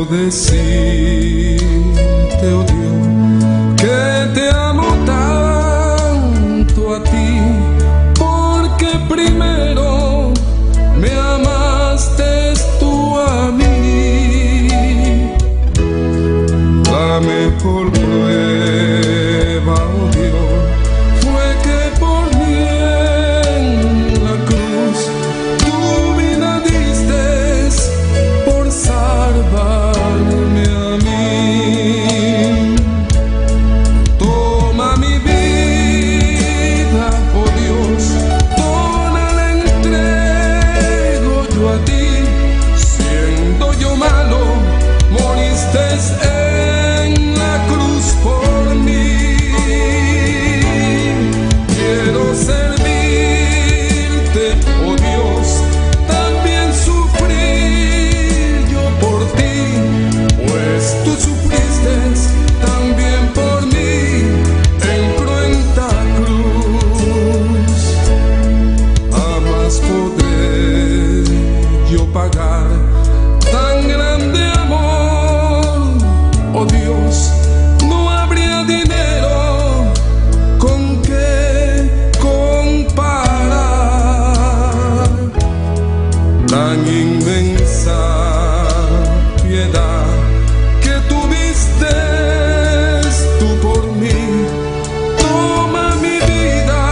decirte, oh Dios, que te amo tanto a ti, porque primero me amaste tú a mí. La mejor prueba, oh Dios, fue que por mí en la cruz tu vida diste por salvarme a mí. Toma mi vida, oh Dios, toda la entrego yo a ti. Siendo yo malo, moriste en la cruz por mí. Quiero servirte, oh Dios, también sufrir yo por ti, pues tú sufriste también por mí en cruenta cruz. Jamás podré yo pagar tan grande amor, oh Dios, no habría dinero con que comparar tan inmensa piedad que tuviste tú por mí. Toma mi vida,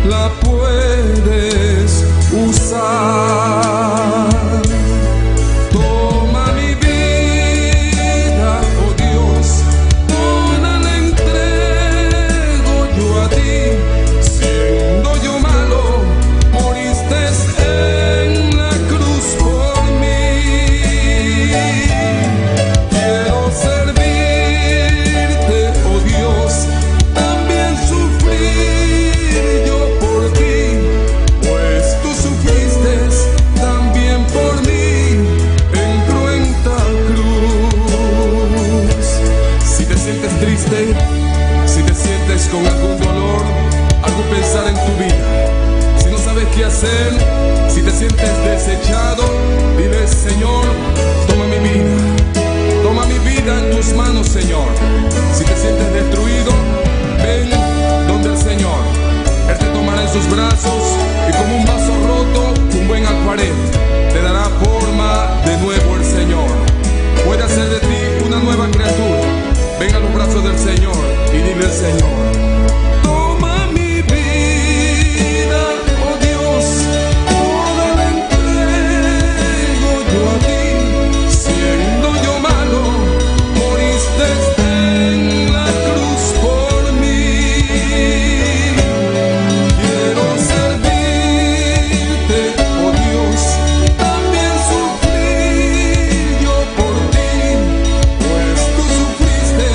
la puedes usar. Toma mi vida, oh Dios, toda la entrego yo a ti. Siendo yo malo, moriste en la cruz por mí. Quiero servirte, oh Dios, también sufrir yo por ti, pues tú sufriste también por mí en cruenta cruz. Si te sientes triste, si te sientes con algún dolor, algo pensar en tu vida, si no sabes qué hacer, si te sientes desechado, dile: Señor, toma mi vida en tus manos, Señor. Si te sientes destruido, ven donde el Señor. Él te tomará en sus brazos y como un vaso roto, un buen alfarero, te dará forma de nuevo el Señor. Puede hacer de ti una nueva criatura. Ven a los brazos del Señor y dile al Señor: toma mi vida, oh Dios, toda la entrego yo a ti. Siendo yo malo, moriste en la cruz por mí. Quiero servirte, oh Dios, también sufrir yo por ti, pues tú sufriste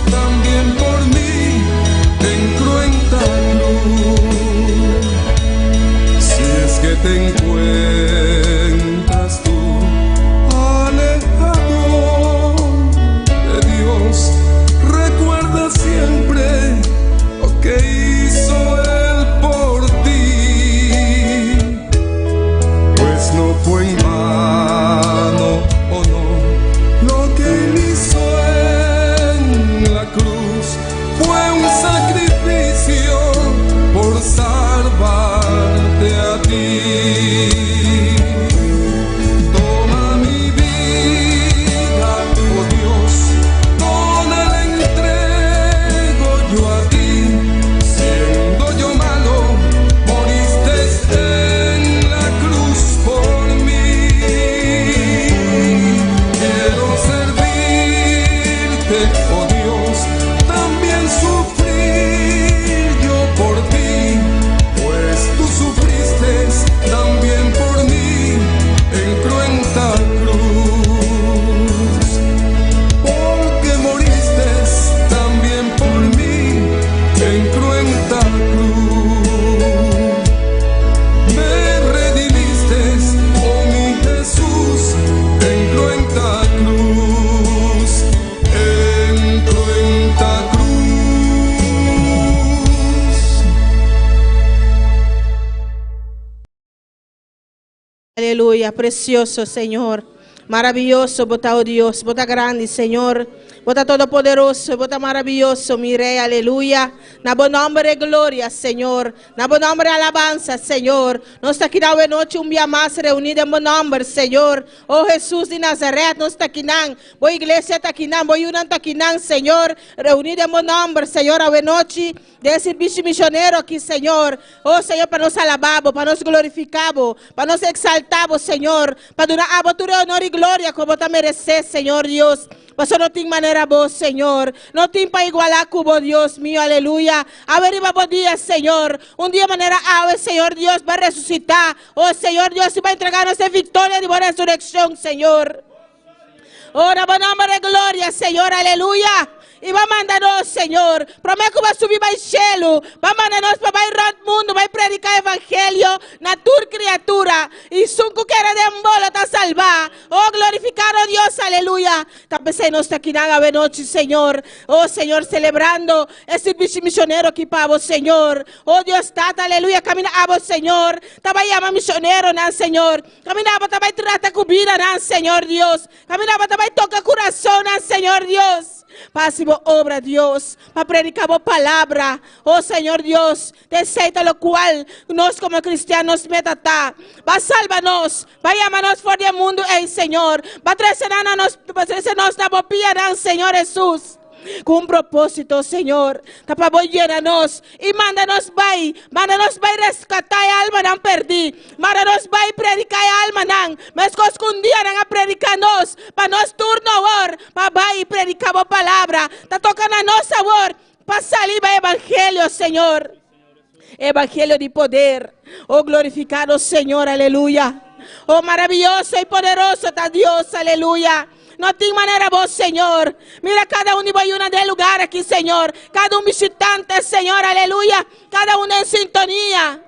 también por mí en cruenta cruz. Si es que te encuentras tú alejado de Dios, recuerda siempre lo que hizo Él por ti, pues no fue en vano, oh no, lo que Él hizo en la cruz fue un sacrificio por salvarte a ti. Toma mi vida, oh Dios, toda la entrego yo a ti. Siendo yo malo, moriste en la cruz por mí. Quiero servirte, oh Dios, también sufrir yo por ti, pues tú sufriste también por mí en cruenta cruz. Porque moriste también por mí en cruenta cruz. Me redimiste, oh mi Jesús, en cruenta cruz, en cruenta cruz. Aleluya, precioso Señor. Maravilloso, bota, oh Dios, bota grande, Señor. Bota todopoderoso, bota maravilloso, mi Rey, aleluya. Na bom nombre de gloria, Señor. Na bom nombre de alabanza, Señor. Nós está aqui na noite dia mais reunido em bom nombre, Señor. Oh Jesús de Nazaret, nós está aqui na boa igreja está aqui na, boa unidade está aqui na, Señor. Reunido em bom nombre, Señor, a noite de serviço missionário aqui, Señor. Oh Señor, para nós alabamos, para nós glorificamos, para nós exaltamos, Señor. Para dar a tu honor e glória como te mereces, Señor Dios. Mas não tem maneira boa, Senhor. Não tem para igualar com o Deus mío, aleluia. Averiva bom dia, Senhor. Dia maneira ave, Senhor Deus, vai ressuscitar. Oh, Senhor Deus, vai entregar nossa vitória de boa ressurreição, Senhor. Oh, na bom nome de glória, Senhor, aleluia. E vai mandar-nos, Senhor. Promete que vai subir para o céu. Vai mandar-nos para o mundo. Vai predicar o evangelho na tua criatura. E sunco que era de embola te salvar. Oh, glorificar a Deus, aleluia. Também nós aqui na noite, Senhor. Oh, Senhor, celebrando esse serviço missionário aqui para o Senhor. Oh, Deus, tata, aleluia. Camina a vos, Senhor. Também ama missionário, não, Senhor. Caminava também trata comida, não, Senhor Deus. Caminava também toca coração, não, Senhor Deus. Pasivo obra, Dios, para predicar a palavra. Oh Señor Dios, te aceita lo cual nós como cristianos metata. Va salva-nos, va llama-nos fora do mundo, Señor. Va trazer-nos na bopia, Señor Jesús. Com propósito, Senhor. Tapa boy llena-nos e manda-nos vai resgatar a alma não perdi. Manda-nos vai predicar a alma não. Mas que um dia não a predicar-nos, para nós turno or, para vai predicar a palavra. Tá tocando a nossa sabor, para salir o evangelho, Senhor. Evangelho de poder. Oh, glorificado, Senhor, aleluia. Oh, maravilhoso e poderoso está Deus, aleluia. Não tem maneira boa, Senhor. Mira cada um de de lugar aqui, Senhor. Cada visitante, Senhor, aleluia. Cada em sintonia.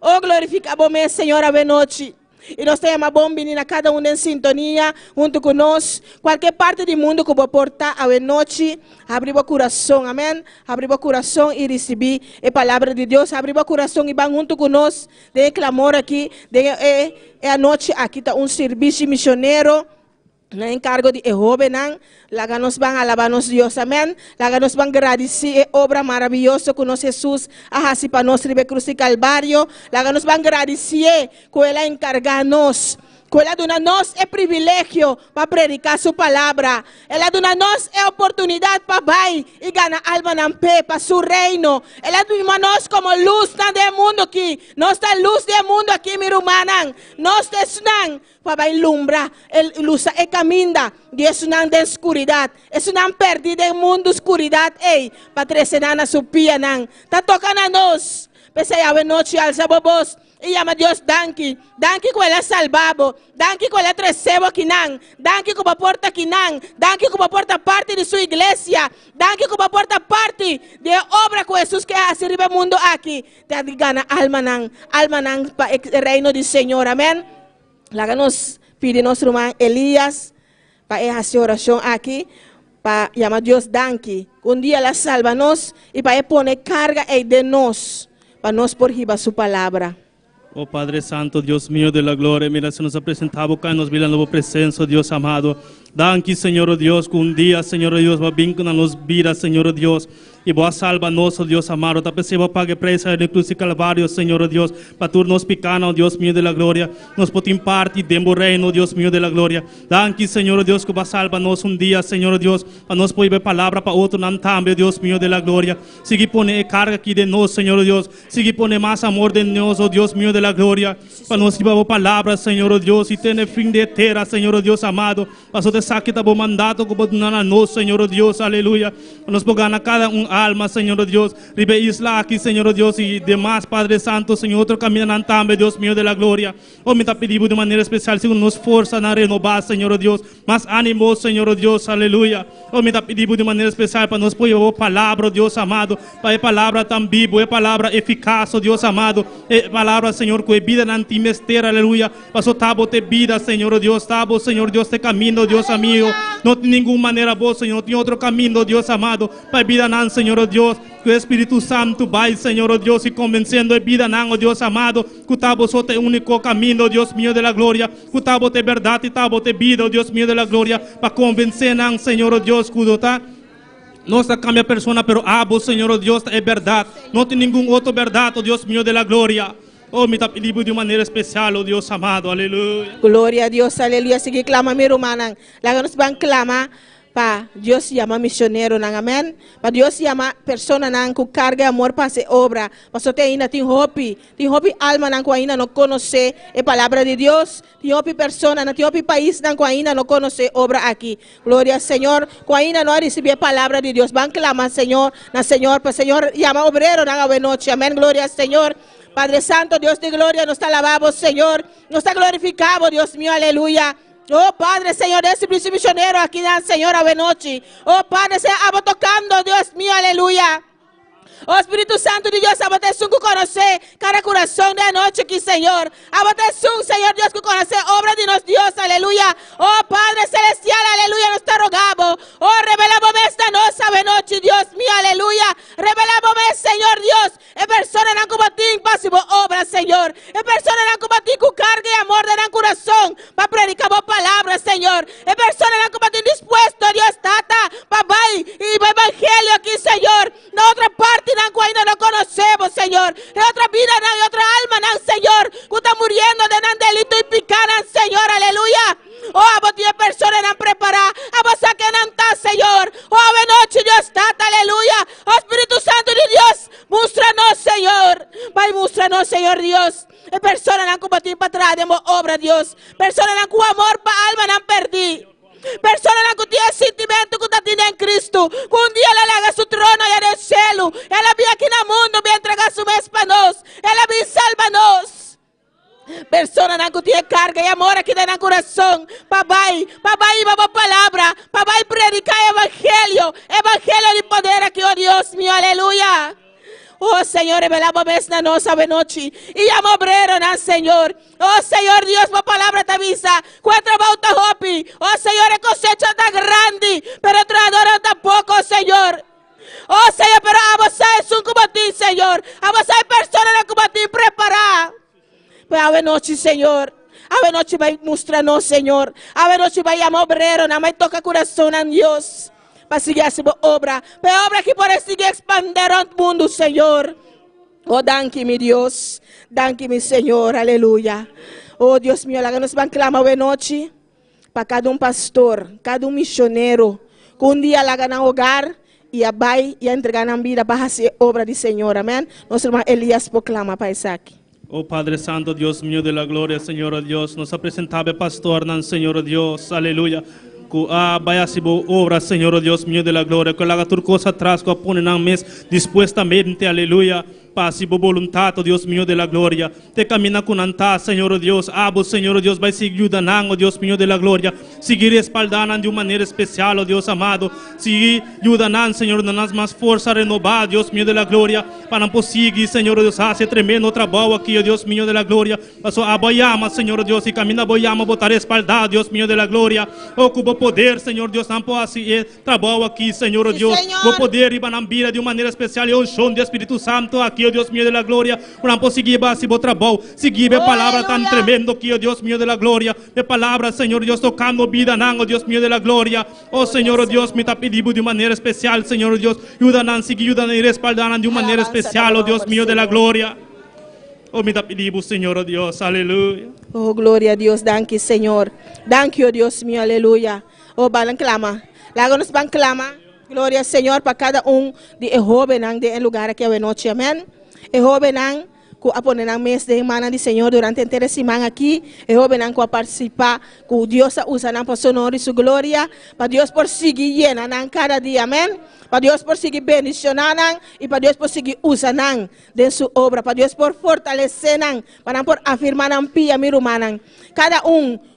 Oh, glorificamos, Senhor, a noite. E nós temos bom menina, cada em sintonia, junto conosco. Qualquer parte do mundo que vou portar a noite, abrir o coração, amém? Abrir o coração e receber a palavra de Deus. Abrir o coração e vão junto conosco. De clamor aqui, a noite aqui está serviço missionário. Na encargo de Jehová, laga nos van alabar-nos Deus, amém? Laga nos van agradecer a obra maravilhosa que nos Jesus hace para nós ribe cruz e calvário. Laga nos van agradecer que ela encarga-nos. Que ela dá-nos o privilégio para predicar sua palavra. Ela dá-nos a oportunidade para vai e ganhar alma na pé para seu reino. Ela dá-nos como luz do mundo aqui. Nós da luz do mundo aqui, mi irmã. Nós desnang para ilumbrar, luz é caminho. Deus não tem escuridade. Isso não perde do mundo escuridade. Ei, para trazer na sua pia não. Tá tocando a nós. Pensei a noite alza bobos. E llama Deus danke. Danke que ela salvavo. Danke que ela recebo aqui não. Danke que ela porta aqui não. Danke que ela porta parte de sua igreja. Danke que ela porta parte da obra que Jesus quer fazer no mundo aqui. Te gana alma não para o reino do Senhor. Amém? Lá nos pede nosso irmão Elias para fazer oração aqui. Para chamar Deus danke. Dia ela salva-nos e para poner carga de nós. Para nós por riba sua palavra. Oh Padre Santo, Dios mío de la gloria, mira, se nos ha presentado acá, nos mira la nueva presencia, Dios amado. Danke, Señor Dios, que un día, Señor Dios, va a vincular nos vidas, Señor Dios, y va a salvarnos, Dios amado. También se va a pagar precio en el cruz y calvario, Señor Dios, para turnos picano, Dios mío de la gloria. Nos podemos partir de un reino, Dios mío de la gloria. Danke, Señor Dios, que va a salvarnos un día, Señor Dios, para nos poder ver palabra para otro, no también, Dios mío de la gloria. Sigue pone carga aquí de nos, Señor Dios. Sigue pone más amor de nos, oh Dios mío de la gloria. Para nos llevar palabra, Señor Dios, y tener fin de etera, Señor Dios amado. Para te saque o mandato que pode dar a nós, Senhor Deus, aleluia. Nós podemos ganhar cada alma, Senhor Deus. Ribe isla aqui, Senhor Deus, e demais, Padre Santo, Senhor, outro caminho também, Deus mío de la glória. Oh, me está pedindo de maneira especial, Senhor, nos força na renovar, Senhor Deus. Mais ânimo, Senhor Deus, aleluia. Oh, me está pedindo de maneira especial para nós pôr a palavra, Deus amado, para a palavra tão viva, a palavra eficaz, Deus amado, a palavra, Senhor, que é vida na antimesteira, aleluia. Passou tabo te vida, Senhor Deus, tabo, Senhor Deus, te caminho, Deus amigo. No tem nenhuma maneira boa, Senhor. Tem outro caminho, Deus amado. Para a vida não, Senhor Deus. que o Espíritu Santo vai, Senhor, oh Deus, e convencendo a vida, não, oh Deus amado, que tabo só tem único caminho, oh Deus mío de la glória, que tabo tem verdade e tabo tem vida, oh Deus mío de la glória, para convencer, não, Senhor, oh Deus, que tá. Não está cambia a persona, pero abo, Senhor, oh Deus, é verdade. Não tem nenhum outro verdade, oh Deus mío de la glória. Oh, me está pedindo de maneira especial, oh Deus amado, aleluia. Glória a Deus, aleluia. Sige clama mi rumanang. Laganos bang clama pa Dios llama misionero nang amen. Pa Dios llama persona nang ku carga amor pa se obra. Pa so te ina tin hopi alma nang ku aina no conoce e palabra de Dios. Tin hopi persona na tin hopi país nang ku aina no conoce obra aquí. Gloria al Señor. Ku aina no recibe palabra de Dios. Bang clama Señor, na Señor, pa Señor llama obrero nang ave noche. Amén. Gloria al Señor. Padre Santo, Dios de gloria, nos alabamos, Señor. Nos glorificamos, Dios mío, aleluya. Oh Padre, Señor, esse misionero aquí, Señor, ave noche. Oh Padre, se abo tocando, Dios mío, aleluya. Oh Espíritu Santo de Dios, abateçum que conocer cada coração de noite aqui, Senhor. Abateçum, Senhor Deus, que conocer obra de nosso Deus, aleluia. Oh Padre Celestial, aleluia, nos te rogamos. Oh, revelamos esta nossa noite, Deus mío, aleluia. Revelamos, Senhor Deus, é persona não combatir impossível obra, Senhor. É persona não combatir com carga e amor de coração para predicar a palavra, Senhor. É persona não combatir disposto, Deus, tata, papai, e o evangelho aqui, Senhor. Na outra parte, não, ainda não conhecemos, Senhor. De outra vida, não, de outra alma, não, Senhor. Que está morrendo de não delito e picada, Senhor, aleluia. Oh, a botia persona não preparar, a você que não está, Senhor. Oh, a noite, Deus está, aleluia. Oh, Espírito Santo de Deus, mostra-nos, Senhor. Vai, mostra-nos, Senhor Deus. E persona não combatir para trás, demos obra, Deus. Persona não com amor para a alma, não perdi. Persona não tem sentimento que está tendo em Cristo. Que um dia ela larga seu trono e é do céu. Ela vem aqui no mundo, vem entregar seu mês para nós. Ela vem salva nós. Persona não tem carga e amor aqui dentro do coração. Papai, vamos palavra. Papai, predicar evangelho. Evangelho de poder aqui, oh Deus meu, aleluia. Oh Senhor, revelamos esta nossa noite. E amo obreiro, não, Senhor. Oh Senhor Deus, a palavra te avisa. Quatro volta hopi. Oh Senhor, a cosecha está grande, pero o trabalhador está pouco, Senhor. Oh Senhor, pero a você é um combatir, Senhor. A você é persona de combatir, preparar. Pero a noite, Senhor. A noite vai mostrar-nos, Senhor. A noite vai amar obreiro, não vai tocar coração, não, Deus. Para seguir essa obra. Para obra que pode seguir expandir o mundo, Senhor. Oh, danke-me, Deus. Danke-me, Senhor. Aleluia. Oh, Deus meu, lá nos vamos clamar hoje noite para cada pastor, cada missioneiro, que um dia lá no hogar e vai e entregar na vida para fazer obra do Senhor. Amém? Nosso irmão Elias proclama para Isaac. Oh Padre Santo, Dios mío de la gloria, Señor Dios, nos presentaba pastor, Señor Dios, aleluya. Vaya si obra, Señor Dios mío de la gloria, que la haga tu cosa atrás, que pone en mes dispuestamente, aleluya. Paz y voluntad, oh Dios mío de la gloria. Te camina con anta, Señor Dios. Abo, Señor Dios, vai seguir ayudando, oh Dios mío de la gloria. Seguir espaldando de una manera especial, oh Dios amado. Seguir ayudando, Señor, dando más fuerza renovada, Dios mío de la gloria. Para não seguir, Señor Dios, hace tremendo trabajo aquí, oh Dios mío de la gloria. Paso a boyama, Señor Dios, y camina boyama, botar espaldado, Dios mío de la gloria. Ocupa poder, Señor Dios, tampo así trabajo aquí, Señor Dios. Vou poder ir para a de uma maneira especial e um chão do Espírito Santo aqui, oh Dios mío de la gloria, para conseguir base o trabalho, seguir a palavra tan tremendo aqui, oh Dios mío de la gloria, a palavra, Senhor Deus, tocando vida, não, oh Dios mío de la gloria, oh Senhor Deus, me está pedindo de maneira especial, Senhor Deus, ajuda-nos, seguir, ajuda-nos e respaldar de uma maneira especial, oh Deus mío de la gloria, oh me está pedindo, Senhor Deus, aleluia. Oh, glória a Deus, danke, Senhor, danke, oh Deus mío, aleluia, oh, balan clama, lá nos van clama, glória ao Senhor para cada de jovem de lugar aqui a noite, amém. E jovem que apone na mês de semana de Senhor durante a inteira semana aqui, e jovem que a participar, que Deus usa para sonor e sua glória, para Deus por seguir llena cada dia, amém. Para Deus por seguir bendicionando e para Deus por seguir usando de sua obra, para Deus por fortalecer, para por afirmar a pia mirumana. Cada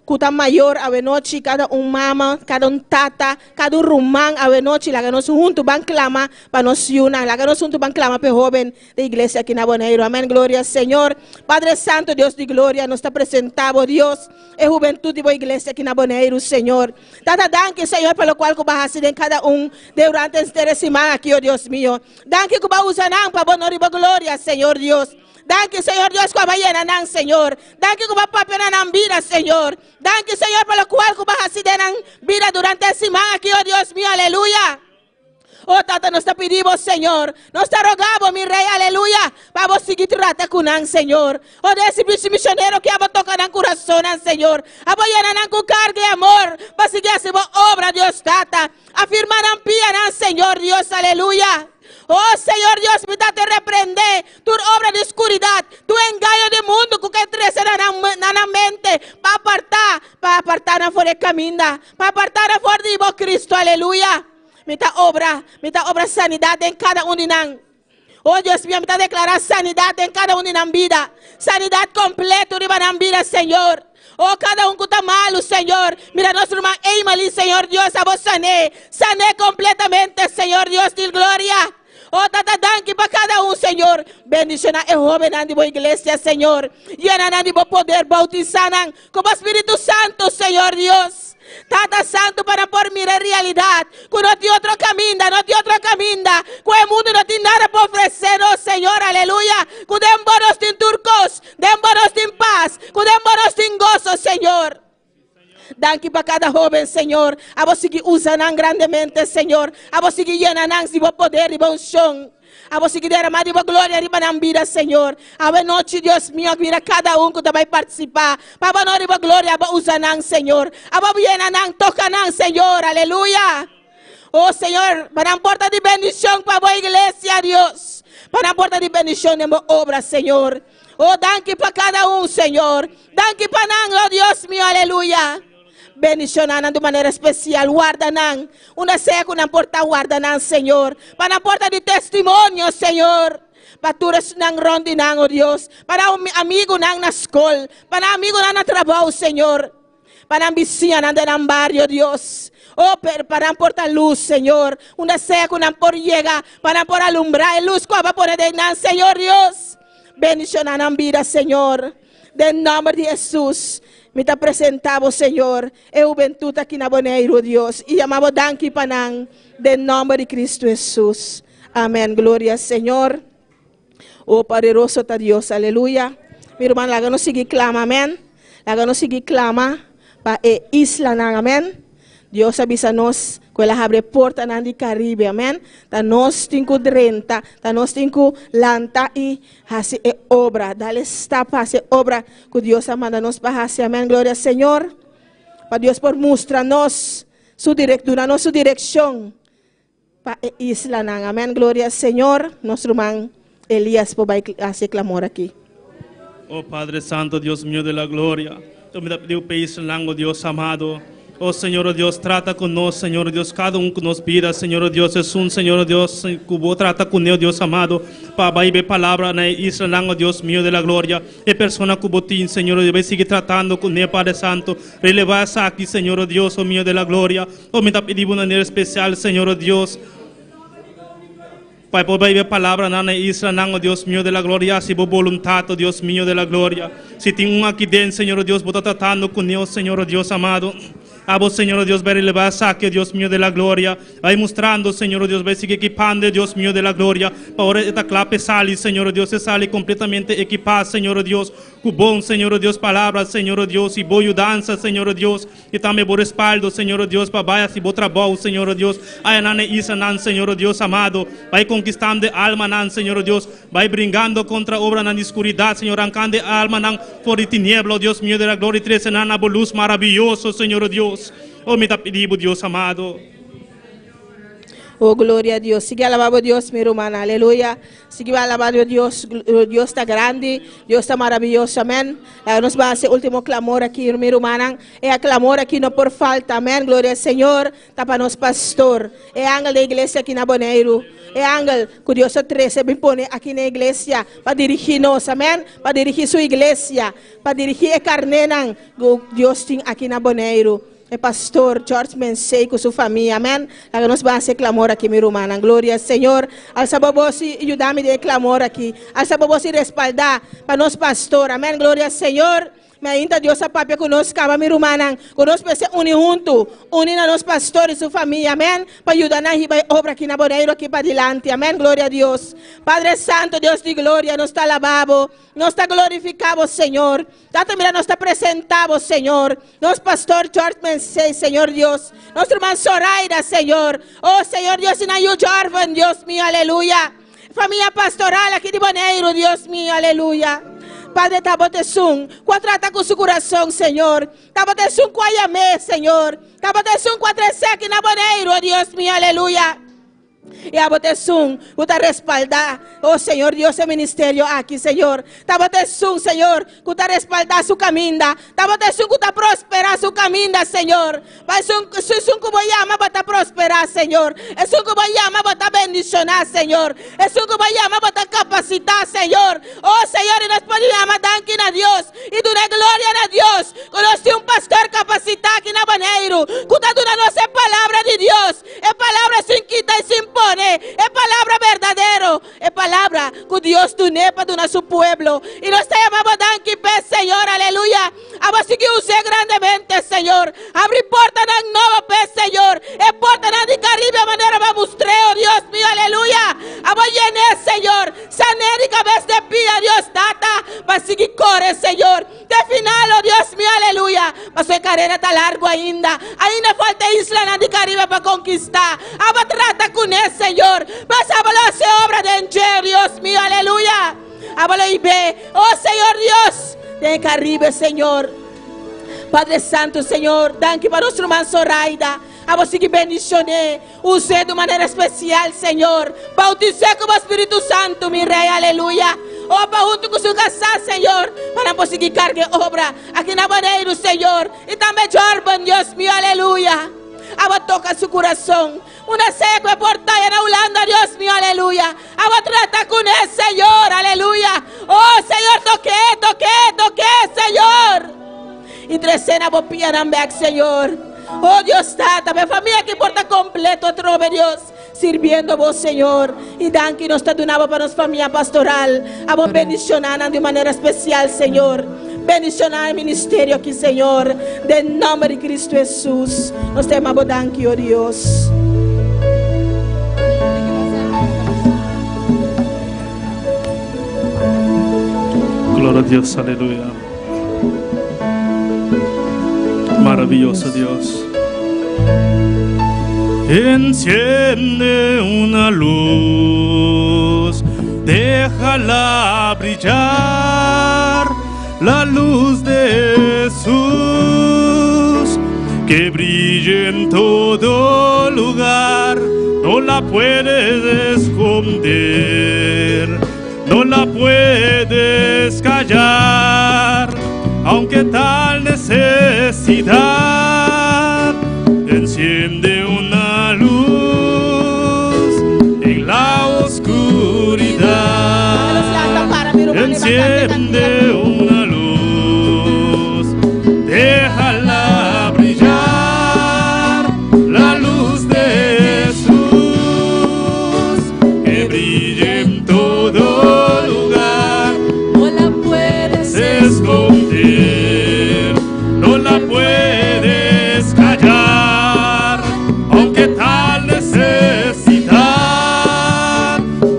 kuta mayor a noche, cada un mama, cada un tata, cada un rumán a noche, la que nos juntos van clama para nos una, la que nos juntos van clama para joven de iglesia aquí en Aboneiro. Amén, gloria al Señor. Padre Santo, Dios de gloria, nos está presentado, Dios, es juventud de iglesia aquí en Aboneiro, Señor. Tata, danke, Señor, por lo cual que vas a hacer en cada un durante este semana aquí, oh Dios mío. Danke que vas a usar para honor y gloria, Señor Dios. Danke, Señor Dios, que va a llenar, Señor. Danke que va a papear en vida, Señor. Danke, Señor, por lo cual que vas a hacer en vida durante esta semana aquí, oh Dios mío, aleluya. Oh, Tata, nos está pedimos, Señor. Nos está rogando, mi Rey, aleluya. Vamos a seguir tratando con él, Señor. Oh, de ese misionero que va a tocar en el corazón, Señor. Vamos a llenar con carga y amor. Para seguir haciendo obra, Dios, Tata. Afirmar en pie, Señor, Dios, aleluya. Oh, Señor Dios, me te reprende tu obra de oscuridad, tu engaño de mundo que crece en la mente, para apartar fuera de camino, para apartar fuera de Cristo, aleluya. Me obra sanidad en cada uno de nosotros. Oh Dios mío, me declarar sanidad en cada uno de nuestras vidas, sanidad completa de nuestras vidas, Señor. Oh, cada uno que está malo, Señor. Mira, nuestro hermano Emily, Señor Dios, a vos sané completamente, Señor Dios de gloria. Oh, tata, danke para cada uno, Señor. Bendición a joven de la iglesia, Señor. Llena de poder, bautizar como Espíritu Santo, Señor Dios. Tata Santo, para por mirar realidad. Que no tiene otro camino, que el mundo no tiene nada para ofrecer, oh Señor, aleluya. Que démonos sin turcos, démonos sin paz, que démonos sin gozo, Señor. Danke para cada joven, Señor. A vos seguir usando grandemente, Señor. A vos seguir llenando de poder y unción. A vos seguir derramando de gloria y para vida, Señor. A ver noche, Dios mío, mira cada uno que va a participar. Para honor y gloria, a vos usando, Señor. A vos llenando, tocando, Señor, aleluya. Oh, Señor, para porta de bendición para vos, iglesia, Dios. Para porta de bendición de vos obra, Señor. Oh, danke para cada uno, Señor. Danke para nosotros, oh Dios mío, aleluya. Bendicionan de manera especial, guardan una sea con una porta, guardan, Señor, para una porta de testimonio, Señor, para tu rondinan, oh Dios, para un amigo en la escuela, para amigo en el trabajo, Señor, para ambición en el barrio, Dios. Oh, para portar luz, Señor, una sea con una por llega, para por alumbrar luz, que va a poner en Señor Dios. Bendicionan en vida, Señor, del nombre de Jesús. Me te presentamos, Señor, juventud aquí en Aboneiro, Dios, y llamamos danke panang, del nombre de Cristo Jesús. Amén, gloria al Señor. Oh, poderoso está Dios, aleluya. Mi hermano, la no sigue clama, amén. La no sigue clama para isla, amén. Dios avísanos que la abre porta en el Caribe, amén. Ta nos tinko drenta, ta nos tinko lanta y hace obra. Dale estapa, hace obra que Dios manda nos para hacer, amén. Gloria al Señor. Para Dios por mostrarnos su dirección, su dirección para isla, amén. Gloria al Señor. Nuestro hermano Elías por hacer clamor aquí. Oh Padre Santo, Dios mío de la gloria. Yo me pido país en Dios amado. Oh Señor Dios, trata con nosotros, Señor Dios, cada uno que nos pida, Señor Dios, es un Señor Dios, que vos trata con él, Dios amado, para ir palabra en Israel, Dios mío de la gloria, y persona que vos tienes, Señor Dios, sigue tratando con él, Padre Santo, relevas aquí, Señor Dios, oh mío de la gloria, oh me pedimos de manera especial, Señor Dios, para poder ver palabra en Israel, Dios mío de la gloria, si vos voluntad, Dios mío de la gloria, si tengo un aquí dentro, Señor Dios, vos estás tratando con él, Señor Dios amado. A vos, Señor Dios, ver elevar saque, Dios mío de la gloria. Ahí mostrando, Señor Dios, ver sigue equipando, Dios mío de la gloria. Ahora esta clave sale, Señor Dios, se sale completamente equipada, Señor Dios. Cubón, Señor Dios, palabras, Señor Dios, y voy danza, Señor Dios. Y también por respaldo, Señor Dios, para vaya si vos trabajo, Señor Dios. Ay, nane isa, nan, Señor Dios, amado. Va conquistando alma, nan, Señor Dios. Va brindando contra obra, nan, oscuridad, Señor, arrancando alma, nan, por tiniebla, Dios mío de la gloria. Y tres, nan, luz maravilloso, Señor Dios. Oh, me te pedimos, Dios amado. Oh, gloria a Dios. Sigue alabando a Dios, mi hermana. Aleluya. Sigue alabando a Dios. Dios está grande. Dios está maravilloso. Amén. Nos va a hacer último clamor aquí, mi hermana. Es clamor aquí no por falta. Amén. Gloria al Señor. Tapanos pastor. Es ángel de iglesia aquí en Aboneiro. Es ángel que Dios 13 me pone aquí en la iglesia para dirigirnos. Amén. Para dirigir su iglesia. Para dirigir el carnenan. Dios tiene aquí en Aboneiro. El pastor George Mensei con su familia, amén. La que nos va a hacer clamor aquí, mi hermana. Gloria al Señor. Al sabor y ayúdame de clamor aquí. Al sabor y respaldar para nos pastor, amén. Gloria al Señor. Me ainda Dios a papia conosco, mi hermana. Conosco se une junto. Unir a los pastores y su familia, amén. Para ayudar a la obra aquí en Aboneiro, aquí para adelante, amén. Gloria a Dios. Padre Santo, Dios de gloria, nos está alabado. Nos está glorificado, Señor. También nos está presentado, Señor. Nos pastor George Mensei, Señor Dios. Nuestro hermano Zoraida, Señor. Oh, Señor Dios, en ayuda, Dios mío, aleluya. Familia pastoral aquí de Aboneiro, Dios mío, aleluya. Padre, Tabotesum, trata con su corazón, Señor. Tabotesum, Guayamé, Señor. Tabotesum, Cuatresec, en Aboneiro, Dios mío, aleluya. Y a Botesum, usted respalda, oh Señor Dios, el ministerio aquí, Señor. Tabotesum, Señor, usted respalda su camina. Tabotesum, usted prospera su camina, Señor. Es un como llama para prosperar, Señor. Es un como llama para bendicionar, Señor. Es un como llama para capacitar, Señor. Oh Señor, y nos podemos dar a Dios y dar gloria a Dios. Conocí un pastor capacitado aquí en Aboneiro. Usted no sé palabra de Dios. Es palabra sin quita y sin pone, es palabra verdadero, es palabra que Dios tiene para su pueblo. Y nos llamamos a dar Señor, aleluya. Vamos a seguir usted grandemente, Señor. Abre puertas de nuevo, Señor. Es puerta de Caribe, manera vamos treo, Dios mío, aleluya. Vamos a llenar, Señor. Saner y cabeza de pía, Dios, tata. Para seguir corre, Señor. De final, oh Dios mío, aleluya. Para su carrera está largo ainda. Ainda falta isla de Caribe para conquistar. Vamos a tratar con él, Señor. Vas a hacer obra de encher, Dios mío, aleluya. Háblalo y ve, oh Señor Dios, de Caribe, Señor. Padre Santo, Señor, danke para nuestro hermano Zoraida. Vamos a seguir bendicionar. Use de manera especial, Señor. Bautice como Espíritu Santo, mi Rey, aleluya. Oh, para junto con su casa, Señor. Para conseguir carga obra aquí en Aboneiro, Señor. Y también Jorban, Dios mío, aleluya. Agua toca su corazón. Una seca porta en Holanda, Dios mío, aleluya. Agua trata con él, Señor, aleluya. Oh, Señor, toque, Señor. Y trecena bopía back, Señor. Oh, Dios está, también familia que porta completo, trove Dios. Sirviendo vos, Señor. Y dan que nos está donando para nuestra familia pastoral. Vamos bendicionando de manera especial, Señor. Bendicionar el ministerio aquí, Señor. De nombre de Cristo Jesús. Nos temamos, danke, oh Dios. Gloria a Dios, aleluya. Maravilloso Dios. Enciende una luz, déjala brillar, la luz de Jesús, que brille en todo lugar, no la puedes esconder, no la puedes callar, aunque tal necesidad enciende una luz en la oscuridad. Enciende una luz, déjala brillar, la luz de Jesús, que brille en todo lugar. No la puedes esconder, no la puedes callar, aunque tal necesidad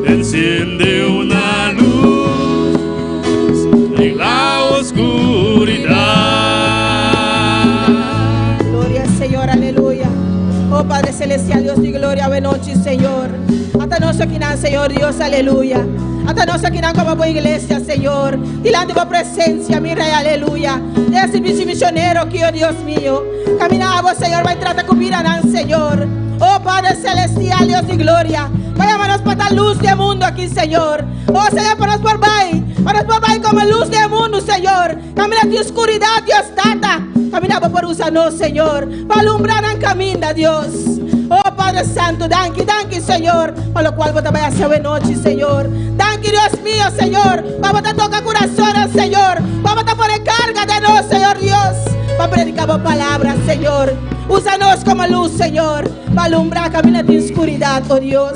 enciende una luz en la oscuridad. Gloria al Señor, aleluya. Oh Padre Celestial, Dios de gloria, buenas noches, Señor. Hasta nosotros aquí, Señor Dios, aleluya. Hasta nós aqui não como boa igreja, Senhor. Dilante da presença, mi rei, aleluia. Desse bicho missionário aqui, oh Deus meu. Caminhava, Senhor, vai tratar comida, não, Senhor. Oh Padre Celestial, Deus de glória. Vayámonos para a luz do mundo aqui, Senhor. Oh Senhor, para nos por bem. Para nos por bem como a luz do mundo, Senhor. Camina de escuridão, Deus tata. Caminhava por usar-nos, Senhor. Para alumbrar en caminho, Deus. Oh Padre Santo, danke, danke, Senhor. Para lo cual vos te vayas a noche, Senhor. Danke, Dios mío, Senhor. Vamos a tocar corazones, Senhor. Vamos a poner carga de nos, Senhor Dios. Para predicar tu palabra, Senhor. Úsanos como luz, Senhor. Para alumbrar camino de oscuridad, oh Dios.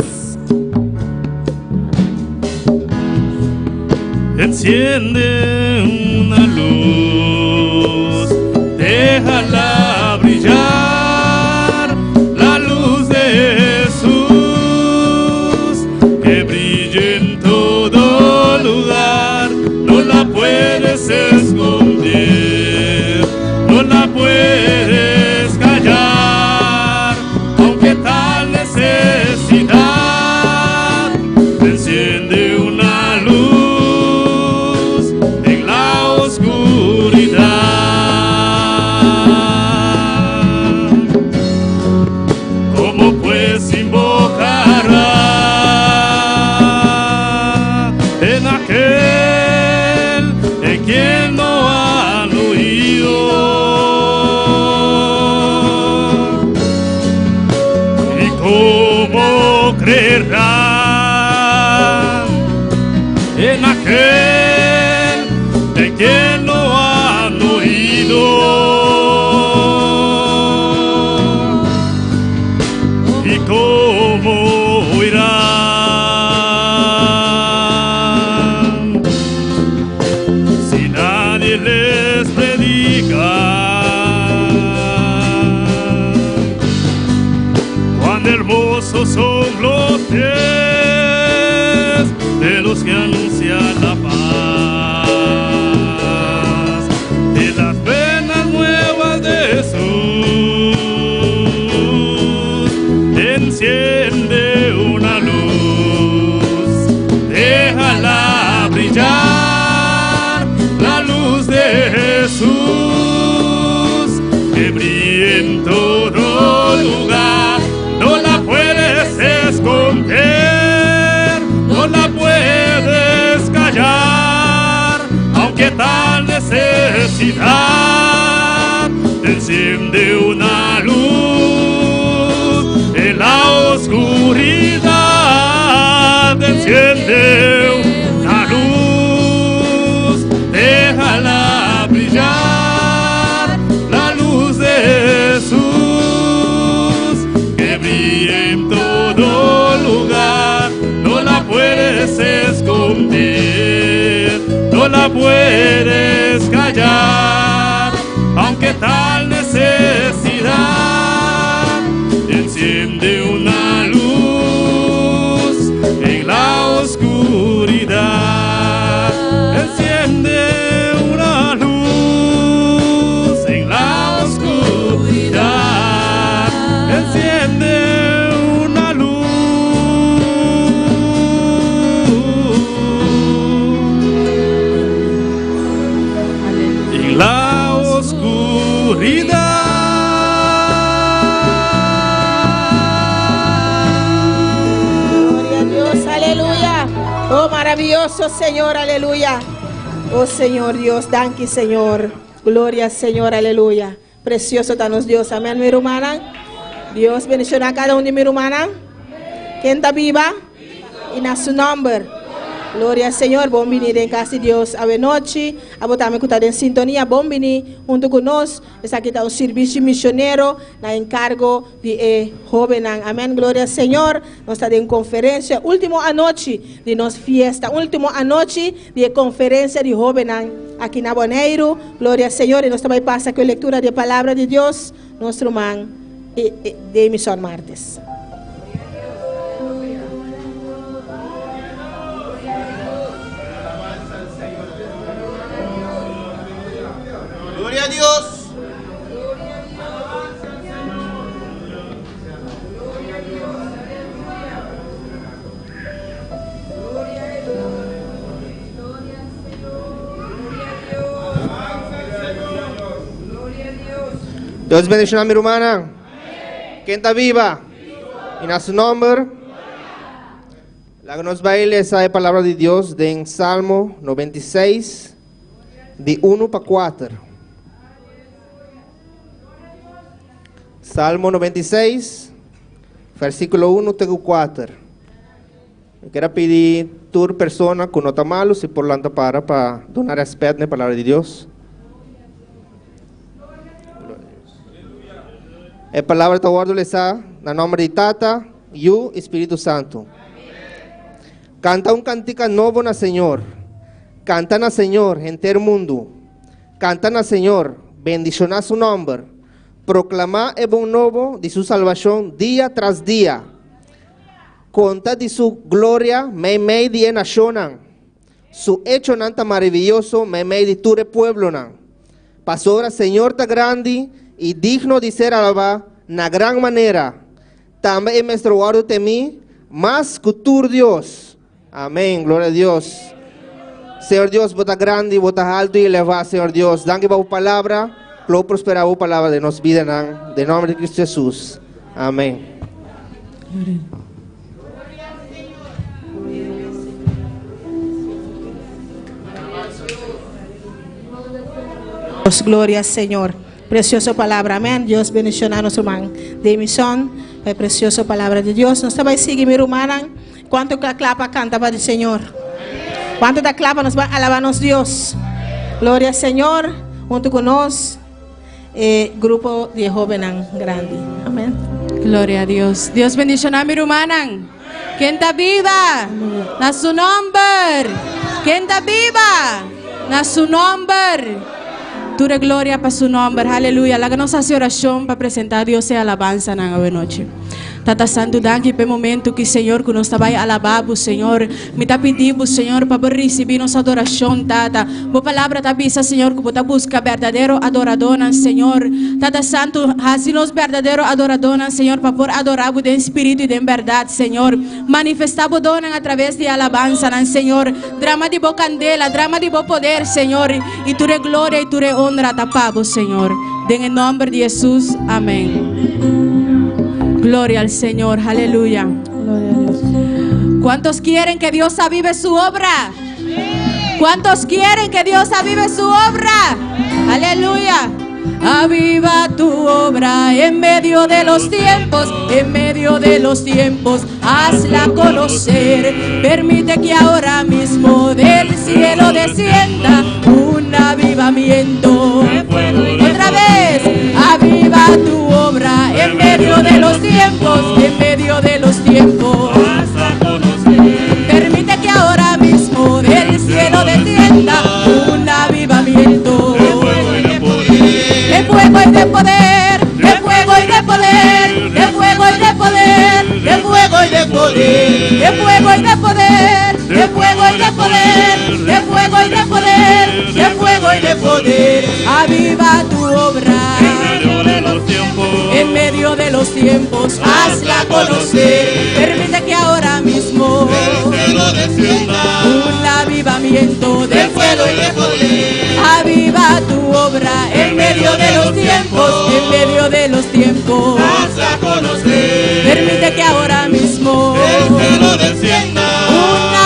Enciende una luz, déjala brillar, la luz de Jesús, que brille en todo lugar, no la puedes esconder, no la puedes callar, aunque tal necesidad, enciende una luz. Creerán en aquel de quien no han oído, y cómo oirán si nadie les predica. Cuán hermosos son los pies de los que anuncian la paz, de las buenas nuevas de Jesús. Enciende una luz, déjala brillar, la luz de Jesús, que brille en todo lugar. No la puedes esconder, no la puedes callar, aunque tal necesidad enciende una luz en la oscuridad, enciende una luz, déjala brillar, la luz de Jesús, en todo lugar, no la puedes esconder, no la puedes callar, aunque tal necesidad enciende una luz en la oscuridad, enciende una luz en la oscuridad, enciende una luz en la oscuridad. Gloria a Dios, aleluya. Oh, maravilloso Señor, aleluya. Oh Señor Dios, danke Señor. Gloria al Señor, aleluya. Precioso danos Dios, amén, mi hermana. Dios bendición a cada uno de mi hermana. ¿Quién está viva? Y a su nombre. Gloria al Señor. Bom venir en casa de Dios. A noche. A botarme que está en sintonía. Bom venir junto con nosotros. Está aquí está un servicio misionero. Na encargo de joven. Amén. Gloria al Señor. Nos está en conferencia. Último anoche de nos fiesta. Último anoche de conferencia de joven. Aquí en Aboneiro. Gloria al Señor. Y nos también pasa con lectura de palabra de Dios. Nuestro man de emisión martes. Gloria a Dios. Dios bendiga a mi hermana. ¿Quién está viva? En su nombre. La que nos va a leer esa palabra de Dios en Salmo 96, de 1 para 4. Salmo 96, versículo 1 até 4. Eu quero pedir a toda pessoa que não está malo, se por lá para donar respeito na palavra de Deus. A palavra está ordenada no nome de Tata e o Espírito Santo. Canta cantica novo na Senhor. Canta na Senhor em todo mundo. Canta na Senhor, bendicionar su nome. Proclamar o bom novo de sua salvação dia tras dia. Conta de su glória, meio de nacionan. Su hecho nanta maravilloso, meio de ture pueblo nan. Pastora, Senhor está grande e digno de ser alabado na gran maneira. Também é nuestro guardo de mim, mas que tu Deus. Amém, glória a Deus. Senhor Deus, bota grande, bota alto e elevado, Senhor Deus. Danke por palavra, que lo prospera a palavra de nos vida, de nome de Cristo Jesus. Amém. Gloria al Señor. Preciosa palabra, amén. Dios bendiga a nuestro hermano de misión. Preciosa palabra de Dios. Nos va a seguir, mi hermana. ¿Cuánto clapa canta para el Señor? ¿Cuánto da clapa nos va a alabarnos Dios? Gloria al Señor. Junto con nos, grupo de jóvenes grande. Amén. Gloria a Dios. Dios bendiga a mi hermana. ¿Quién está viva? Na su nombre. ¿Quién está viva? Na su nombre. Toda glória para su nombre, aleluya. La que nos hace oración para presentar a Dios y alabanza en la noche. Tata Santo, danke pelo momento que Senhor, que nós está vai alabar, Senhor. Me está pedindo, Senhor, para receber nossa adoração, Tata. Boa palavra está bisa, Senhor, que você busca verdadeiro adorador, Senhor. Tata Santo, assim nós verdadeiro adorador, Senhor, para por adorar em espírito e em verdade, Senhor. Manifestar o dom através de alabança, Senhor. Drama de boa candela, drama de bom poder, Senhor. E tua glória e tua honra tapamos, Senhor. En el nombre de Jesús, amén. Gloria al Señor, aleluya. Gloria a Dios. ¿Cuántos quieren que Dios avive su obra? ¿Cuántos quieren que Dios avive su obra? Aleluya. Aviva tu obra en medio de los tiempos, en medio de los tiempos, hazla conocer. Permite que ahora mismo del cielo descienda un avivamiento. Otra vez, aviva tu obra en medio de los tiempos, en medio de los tiempos. Permite que ahora mismo del cielo descienda un avivamiento. De fuego y de poder, de fuego y de poder, de fuego y de poder, de fuego y de poder, de fuego y de poder, de fuego y de poder, de fuego y de poder, de fuego y de poder. Aviva tu obra en medio de los tiempos, hazla conocer. Permite que ahora mismo un avivamiento de fuego y de poder. Aviva tu obra en medio de los tiempos, en medio de los tiempos. Hazla conocer. Permite que ahora mismo un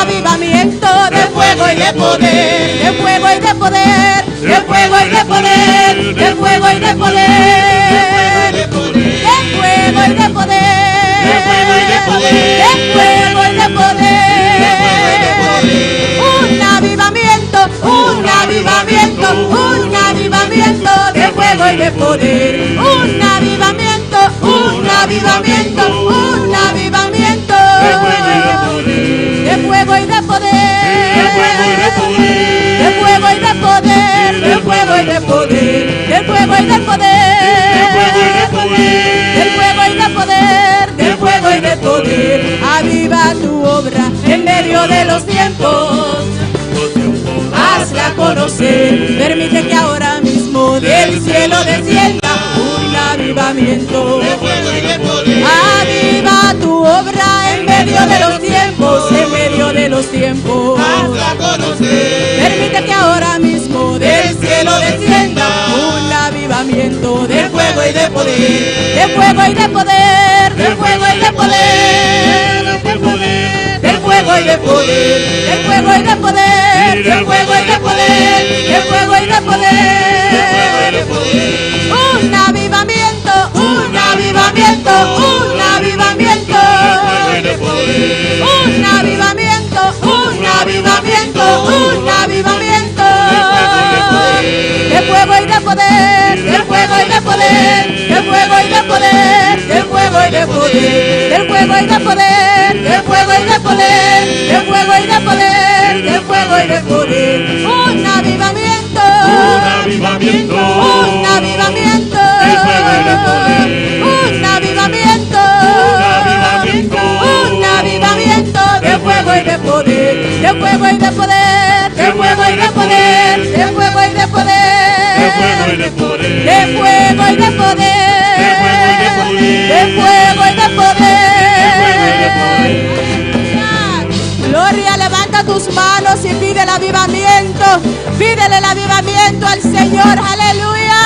avivamiento de fuego y de poder, de fuego y de poder, de fuego y de poder, de fuego y de poder, de fuego y de poder, de fuego y de poder, de fuego y de poder. Un avivamiento, un avivamiento, un avivamiento de fuego y de poder. Un avivamiento, un avivamiento, un avivamiento de fuego y de poder, de fuego y de poder, de fuego y de poder, de fuego y de poder, de fuego y de poder, de fuego y de poder, de fuego y de poder. Aviva tu obra en medio de los tiempos, hazla conocer. Permite que ahora mismo del cielo descienda un avivamiento. Aviva tu obra en medio de los tiempos, en medio de los tiempos. Hazla conocer. Permite que ahora mismo del cielo descienda un avivamiento de fuego y de poder, de fuego y de poder, de fuego y de poder, de fuego y de poder, de fuego y de poder, de fuego y de poder, de fuego y de poder. Un avivamiento, un avivamiento, un avivamiento, un avivamiento, un avivamiento, un avivamiento. De fuego y de poder, de fuego y de poder, de fuego y de poder, de fuego y de poder, de fuego y de poder, de fuego y de poder, de fuego y de poder, de fuego y de poder. Un avivamiento, un avivamiento, un avivamiento, un avivamiento, un avivamiento de fuego y de poder, de fuego y de poder, de fuego y de poder, de fuego y de poder. De fuego y de poder, de fuego y de poder. Gloria, levanta tus manos y pide el avivamiento. Pídele el avivamiento al Señor. Aleluya.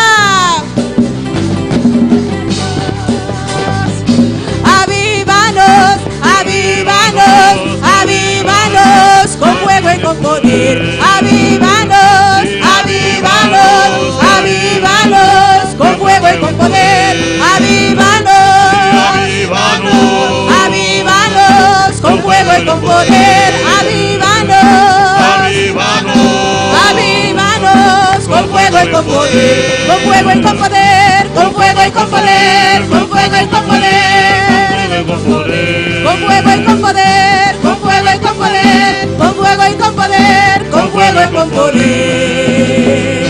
Avívanos, avívanos, avívanos con fuego y con poder. Avívanos, avívanos, avívanos con fuego y con poder. Avívanos, avívanos, avívanos con fuego y con poder. Avívanos, avívanos, avívanos con fuego y con poder. Con fuego y con poder, con fuego y con poder, con fuego y con poder. Con fuego y con poder, con fuego y con poder, con fuego y con poder, con fuego y con poder.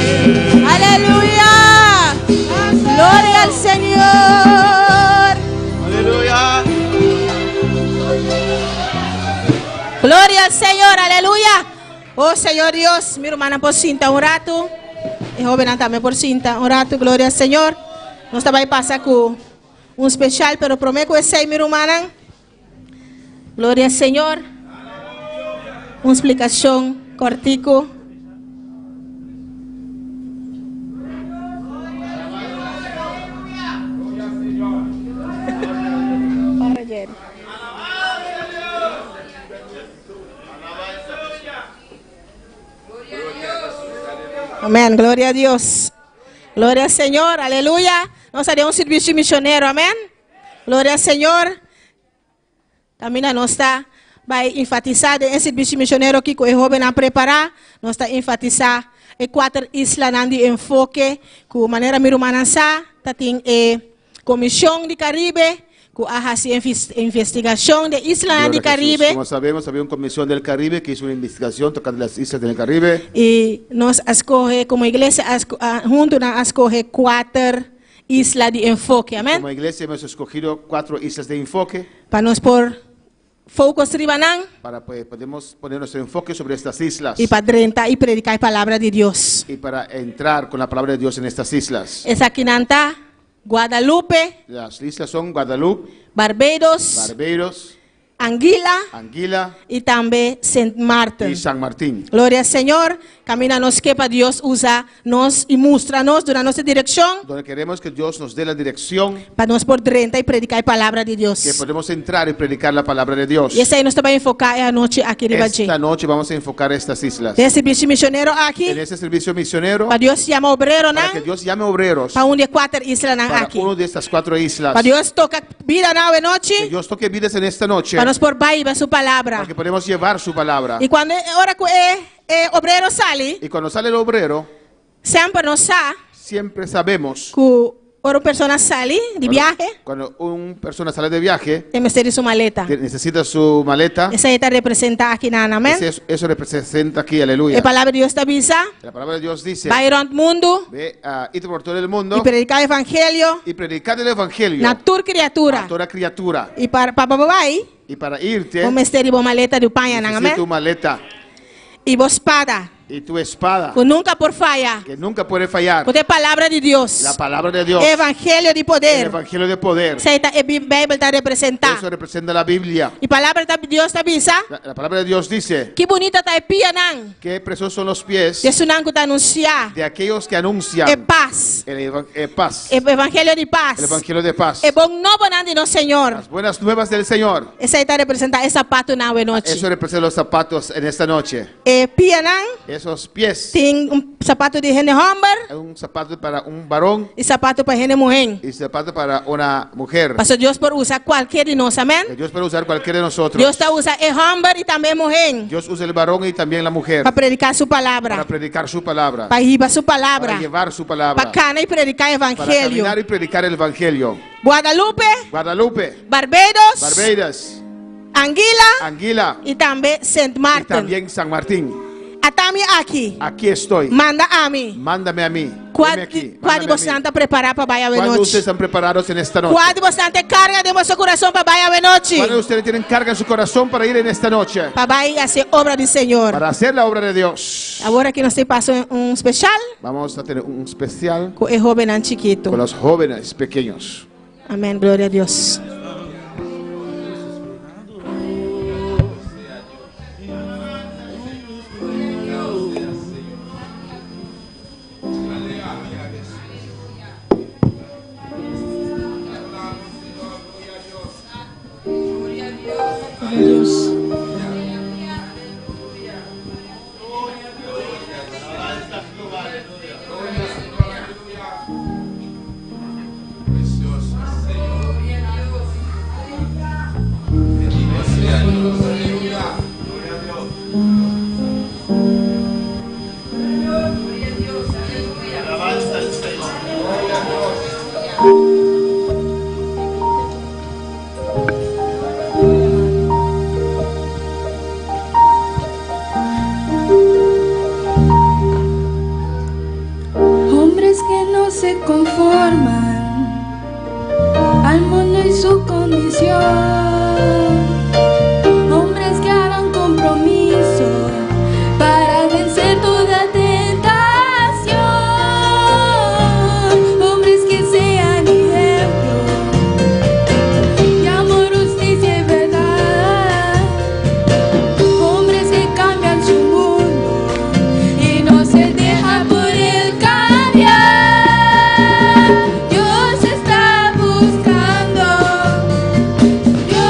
Aleluya. Gloria al Señor. Aleluya. Gloria al Señor, aleluya. Oh Señor Dios, mi hermana por cinta un rato. Y joven también por cinta un rato, gloria al Señor. No estaba ahí pasa con un especial, pero prometo que sei mi hermana. Gloria al Señor. Una explicación cortico. Amén, gloria a Dios. Gloria al Señor, aleluya. Nos haría un servicio misionero, amén. Gloria al Señor. También nos está a enfatizar en el servicio misionero que el joven a preparar. Nos está a enfatizar en 4 islas de enfoque. De manera mi hermana está en Comisión de Caribe. Que hace investigación de islas del Caribe. Como sabemos, había una comisión del Caribe que hizo una investigación tocando las islas del Caribe. Y nos escoge, como iglesia, juntos nos escoge 4 islas de enfoque, amén. Como iglesia hemos escogido 4 islas de enfoque. Para nos por focus ribanan. Para podemos poner nuestro enfoque sobre estas islas. Y para rentar y predicar la palabra de Dios. Y para entrar con la palabra de Dios en estas islas. Esa quinanta, Guadalupe. Las islas son Guadalupe, Barbados, Anguila y también Saint Martin. y San Martín. Gloria al Señor. Camina-nos que para Dios usa nos y muestra-nos durante nuestra dirección. Donde queremos que Dios nos dé la dirección. Para nos por rentar y predicar la palabra de Dios. Que podemos entrar y predicar la palabra de Dios. Y esa ahí nos va a enfocar esta noche aquí en Esta noche vamos a enfocar estas islas. De servicio misionero aquí. En este servicio misionero. Para Dios llama obrero, ¿no? Para que Dios llame obreros. Para una de 4 islas Para aquí. uno de estas 4 islas. Para Dios toca vida de noche. Que Dios toque vidas en esta noche. Para nos por baile su palabra. Para que podamos llevar su palabra. Y cuando ahora obrero sale, Y cuando sale el obrero, siempre nos sabe siempre sabemos que otra persona sale de viaje cuando una persona sale de viaje, y me sale su maleta. que necesita su maleta. Esa está representada aquí, amén. Eso representa aquí, aleluya. La palabra de Dios te avisa. La palabra de Dios dice: Va a ir al mundo ve a ir por todo el mundo y predicar el evangelio y predicar el evangelio a toda criatura. a toda criatura. Y para babai, Y para irte, vos me estere maleta de paña, necesita amén. tu maleta. Y vos espada. y tu espada, que nunca por fallar. que nunca puede fallar. Porque palavra de Deus. La palabra de Dios, Evangelho de el poder. evangelio de poder. Isso aí tá, a Bíblia está representar. Eso representa la Biblia. E palavra de Deus está pensando. La palabra de Dios dice Que bonita está a pia, não. que preciosos son los pies Isso não está anunciar. de aquellos que anuncian É paz. paz, É Evangelho de paz. el evangelio de paz. É bom novo nando no Senhor. Las buenas nuevas del Señor. Isso aí está representar esse sapato na noite. Eso representa los zapatos en esta noche. É pia, não. Esos pies. Tem sapato de gente homem Un zapato para un varón e sapato para gente mulher. y zapato para una mujer. Pastor Deus pode usar qualquer de nós, amém? Que Dios puede usar cualquiera de nosotros. Deus está usando homem e também mulher Dios usa el varón y también la mujer para predicar sua para palavra, predicar su palabra, para ir sua para palavra, llevar su para palabra, caminhar e predicar o para Evangelho. caminar y predicar el evangelio. Guadalupe, Guadalupe, Barbados, Barbadas, Anguila Anguila e também Saint y Martin. también San Martín. Atami aqui. Aquí estoy. Manda a mim. Mándame a mí. Dime Quando aquí. você Mándame a mí. está preparado para ir à ¿Cuándo noite? ustedes están preparados en esta noche? Quando você está carga de seu coração para ir à noite? ¿Cuándo ustedes tienen carga en su corazón para ir en esta noche? Para ir a ser obra do Senhor. Para hacer la obra de Dios. Agora que nós temos passado especial Vamos a tener un especial com o jovem chiquito. con los jóvenes pequeños. Amém. Glória a Deus. Hombres que no se conforman al mundo y su condición. Hombres que hagan compromiso para vencer toda tentación. Hombres que sean ejemplo de amor, justicia y verdad. Hombres que cambian su mundo y no se dejan por el cambiar. Dios está buscando, Dios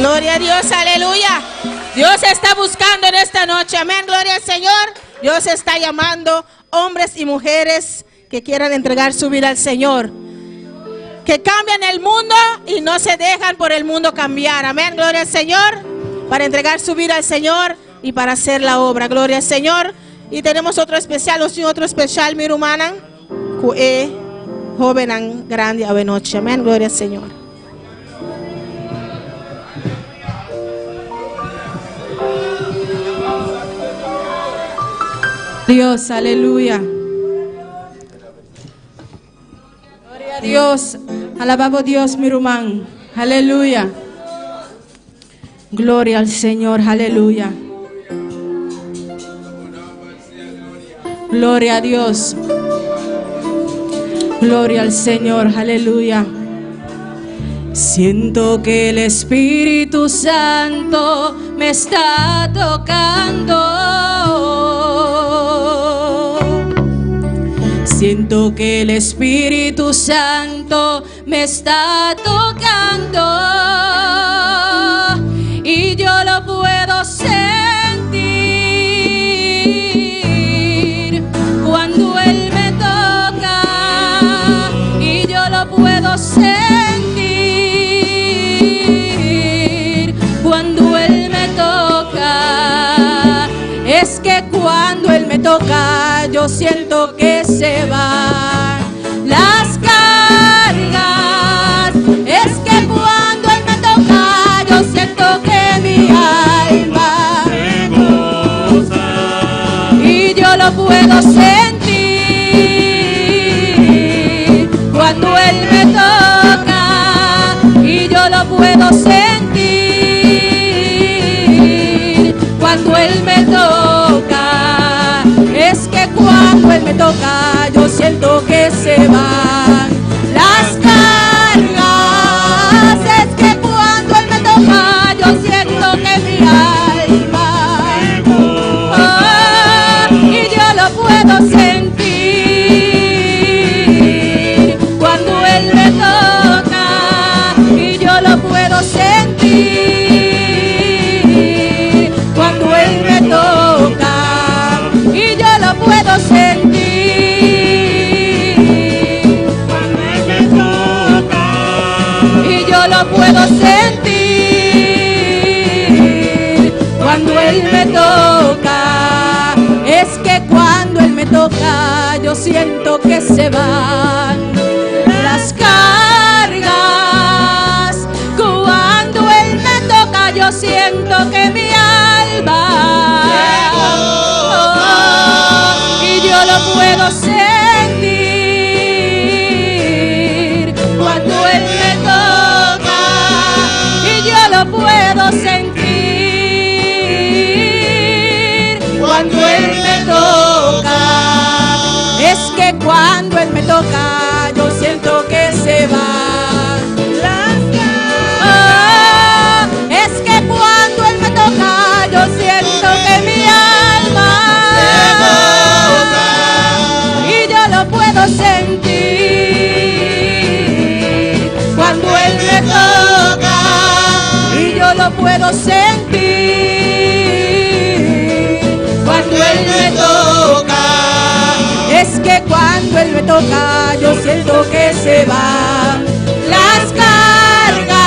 Gloria a Dios, aleluya. Dios está buscando en esta noche, amén, gloria al Señor. Dios está llamando hombres y mujeres que quieran entregar su vida al Señor, que cambian el mundo y no se dejan por el mundo cambiar, amén, gloria al Señor, para entregar su vida al Señor y para hacer la obra, gloria al Señor. Y tenemos otro especial, mi hermana, joven grande a noche, amén, gloria al Señor. Dios, aleluya. Gloria a Dios. Alabamos Dios, mi hermano. Aleluya. Gloria al Señor, aleluya. Gloria a Dios. Gloria al Señor, aleluya. Siento que el Espíritu Santo me está tocando. Siento que el Espíritu Santo me está tocando y yo lo puedo sentir cuando Él me toca, y yo lo puedo sentir cuando Él me toca. Es que cuando Él me toca, yo siento que se van las cargas. Es que cuando Él me toca, yo siento que mi alma se goza, y yo lo puedo sentir cuando Él me toca, y yo lo puedo sentir cuando Él me toca. Es que cuando Él me toca, yo siento que se van las cargas. Es que cuando Él me toca, yo siento que mi alma y yo lo puedo sentir cuando Él me toca, y yo lo puedo sentir cuando Él me toca, y yo lo puedo sentir cuando Él me toca, y yo lo puedo sentir cuando Él me toca. Es que cuando Él me toca, yo siento que se van las cargas. Cuando Él me toca, yo siento que mi alma y yo lo puedo sentir cuando Él me toca, y yo lo puedo sentir cuando Él me toca. Es que cuando Él me toca, yo siento que se van las cargas. Es que cuando Él me toca, yo siento que mi alma y yo lo puedo sentir cuando Él me toca, y yo lo puedo sentir cuando Él me toca. Es que cuando Él me toca, yo siento que se van las cargas.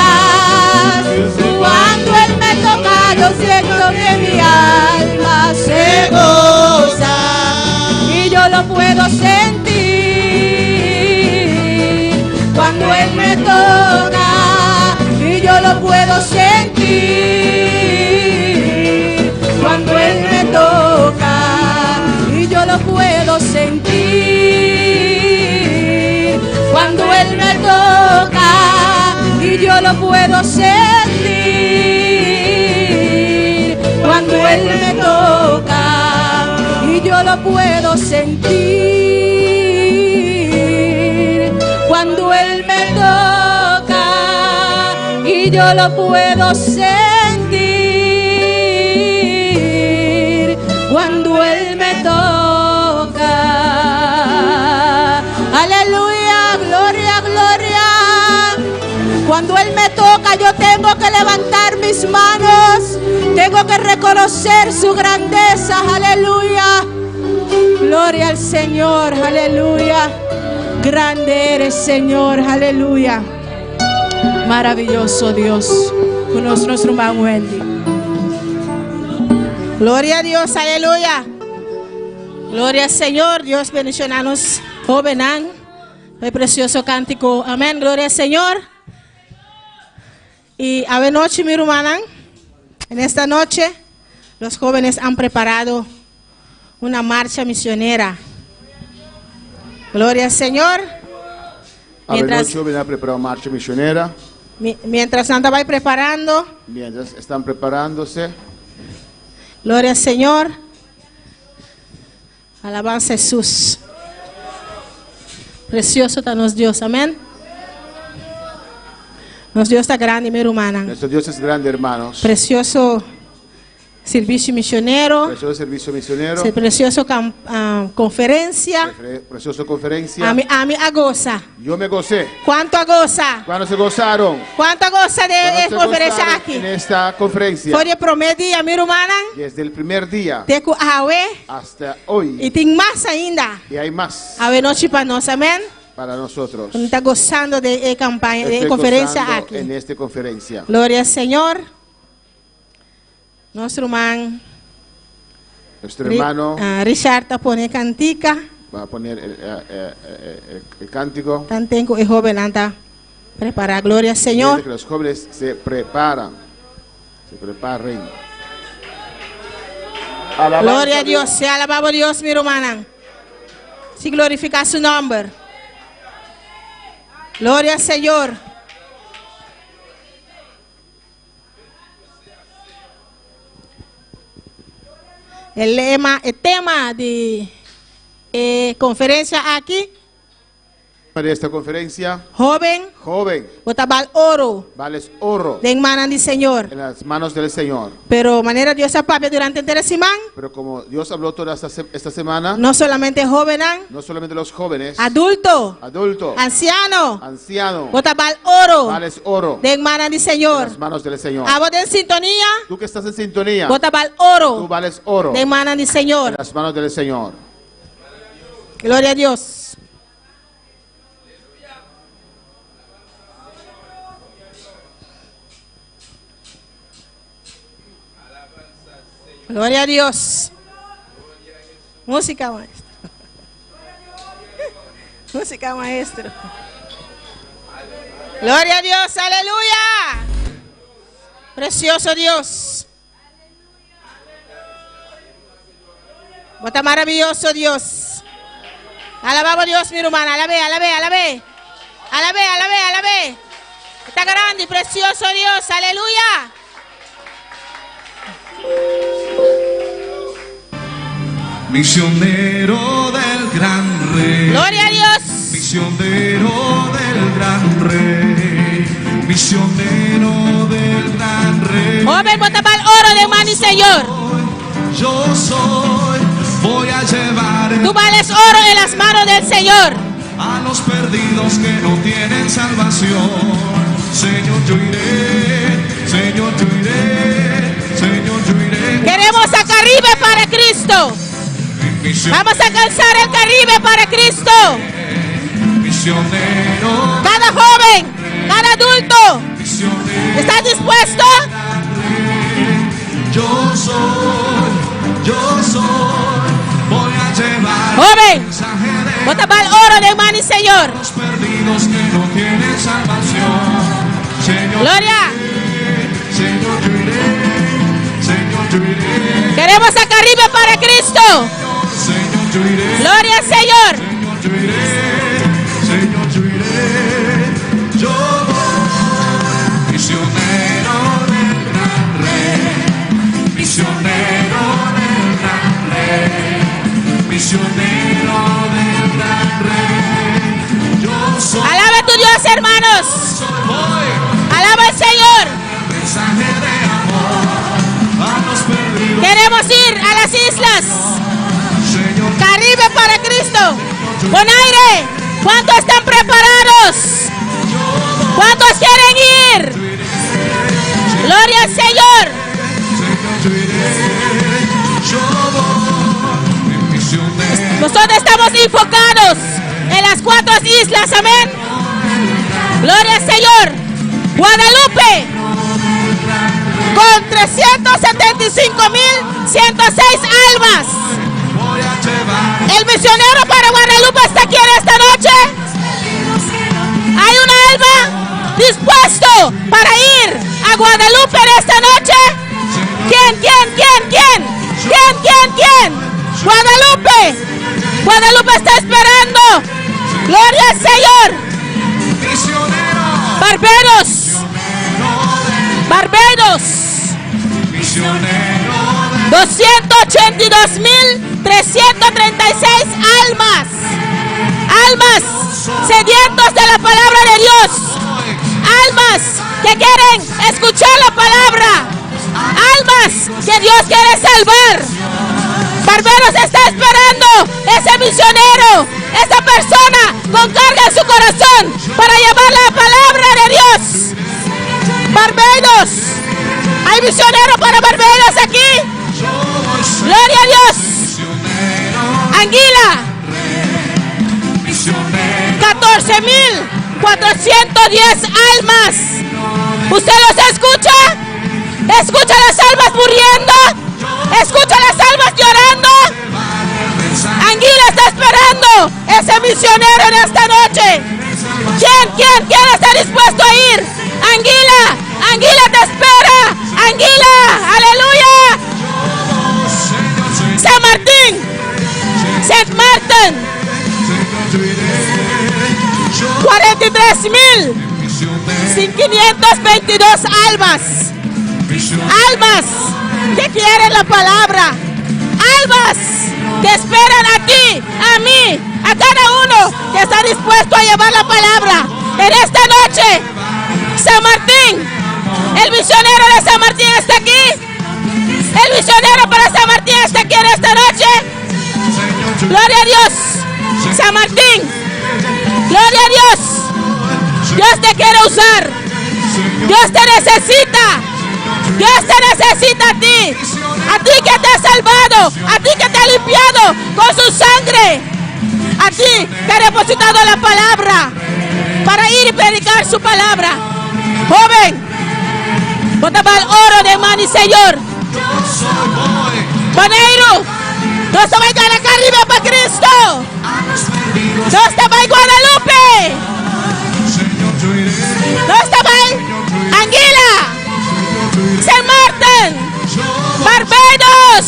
Cuando Él me toca, yo siento que mi alma se goza, y yo lo puedo sentir cuando Él me toca, y yo lo puedo sentir cuando Él me toca, y yo lo puedo sentir cuando Él me toca, y yo lo puedo sentir cuando Él me toca, y yo lo puedo sentir cuando Él me toca, y yo lo puedo sentir cuando Él me toca. Aleluya, gloria, gloria. Cuando Él me toca, yo tengo que levantar mis tenemos que reconocer su grandeza. Aleluya. Gloria al Señor. Aleluya. Grande eres, Señor. Aleluya. Maravilloso Dios. Con nuestro hermano Wendy. Gloria a Dios, aleluya. Gloria al Señor. Dios bendicionanos. Jovenan. El precioso cántico. Amén. Gloria al Señor. Y a ver noche, mi hermana. En esta noche, los jóvenes han preparado una marcha misionera. Gloria al Señor. Mientras jóvenes han preparado marcha misionera. Mientras andaba preparando. Mientras están preparándose. Gloria al Señor. Alabanza a Jesús. Precioso está nuestro Dios. Amén. Nuestro Dios está grande, mi hermana. Nuestro Dios es grande, hermanos. Precioso servicio misionero. Precioso servicio misionero. Precioso conferencia. Preciosa conferencia. A mí goza. Yo me gocé. ¿Cuánto goza? ¿Cuándo se gozaron? ¿Cuánto goza de ¿Cuándo se conferencia gozaron aquí? en esta conferencia? Fue el primer día, mi hermana. Desde el primer día Te hasta hoy. y tengo más ainda. Y hay más A ver noche para nosotros, amén. para nosotros. Está gozando de campaña, de Estoy conferencia gozando aquí. en esta conferencia. Gloria al Señor. Nuestro hermano Nuestro hermano Richard está poniendo cantica. va a poner el cántico. Tan tengo el joven anda preparar. Gloria al Señor. Que los jóvenes se preparan. Se preparen. Alabanza Gloria a Dios. Se alababa a Dios, mi hermana. Si glorifica su nombre. Gloria al Señor. El tema de conferencia aquí. De esta conferencia, Joven, joven, botabal oro vales oro de manos del Señor. en las manos del Señor. Pero manera Dios aparte durante el semana. Pero como Dios habló toda esta semana, No solamente joven, no solamente los jóvenes, adulto, adultos, anciano, ancianos, botabal oro vales oro de manos del en Señor. las manos del Señor. A vos en sintonía, Tú que estás en sintonía, botabal tú oro vales oro de manos del en Señor. las manos del Señor. Gloria a Dios. Gloria a Dios. Música, maestro. Música, maestro. Gloria a Dios, aleluya. Precioso Dios. Bota maravilloso Dios. Alabamos a Dios, mi hermana. Alabe, alabe, alabe. Alabe, alabe, alabe. Está grande y precioso Dios. Aleluya. Misionero del gran rey. Gloria a Dios. Misionero del gran rey. Misionero del gran rey. Joven, bota para el oro de mano y Señor. Yo soy, voy a llevar Tú vales oro en las manos del Señor. a los perdidos que no tienen salvación. Señor, yo iré, Señor, yo iré, Señor, yo iré. Queremos a Caribe para Cristo. Vamos a alcanzar el Caribe para Cristo. Misionero, Cada joven, cada adulto, misionero. ¿está dispuesto? Yo soy, voy a llevar Joven, mensaje de bota para el oro de mano y Señor. los perdidos que no tienen salvación. Señor, Gloria. Señor, yo iré, Señor, yo iré, Queremos a Caribe para Cristo. Señor, yo iré, Gloria al Señor. Señor, yo iré, Señor, yo iré. Yo voy, misionero del gran rey, misionero del gran rey, misionero del gran rey. Yo soy, Alaba a tu Dios, hermanos. voy, Alaba al Señor. mensaje de amor a los perdidos. Queremos ir a las islas. Señor, Caribe para Cristo. Bonaire, ¿cuántos están preparados? ¿Cuántos quieren ir? Gloria al Señor. Señor, yo iré. Nosotros estamos enfocados en las 4 islas, amén. Gloria al Señor. Guadalupe, con 375,106 almas. El misionero para Guadalupe está aquí en esta noche. ¿Hay un alma dispuesto para ir a Guadalupe en esta noche? ¿Quién? Guadalupe está esperando. Gloria al Señor. Barbados. 282,336 almas sedientos de la palabra de Dios, almas que quieren escuchar la palabra, almas que Dios quiere salvar. Barbados está esperando ese misionero, esa persona con carga en su corazón para llevar la palabra de Dios. Barbados, hay misionero para Barbados aquí. Gloria a Dios. Anguila, 14,410 almas. ¿Usted los escucha? ¿Escucha las almas muriendo? ¿Escucha las almas llorando? Anguila está esperando ese misionero en esta noche. ¿Quién está dispuesto a ir? Anguila te espera. Anguila, aleluya. San Martín, Saint Martin, 43,522 almas que quieren la palabra, almas que esperan a ti, a mí, a cada uno que está dispuesto a llevar la palabra en esta noche. San Martín, el misionero de San Martín está aquí. El misionero para San Martín está aquí en esta noche. Gloria a Dios. San Martín, gloria a Dios. Dios te quiere usar. Dios te necesita. Dios te necesita a ti que te ha salvado, a ti que te ha limpiado con su sangre, a ti que ha depositado la palabra para ir y predicar su palabra. Joven, botaba el oro de mani, Señor. Boneiro, no estaba en Caribe para Cristo. No estaba en Guadalupe. No estaba en Anguila, Saint Martin, Barbados.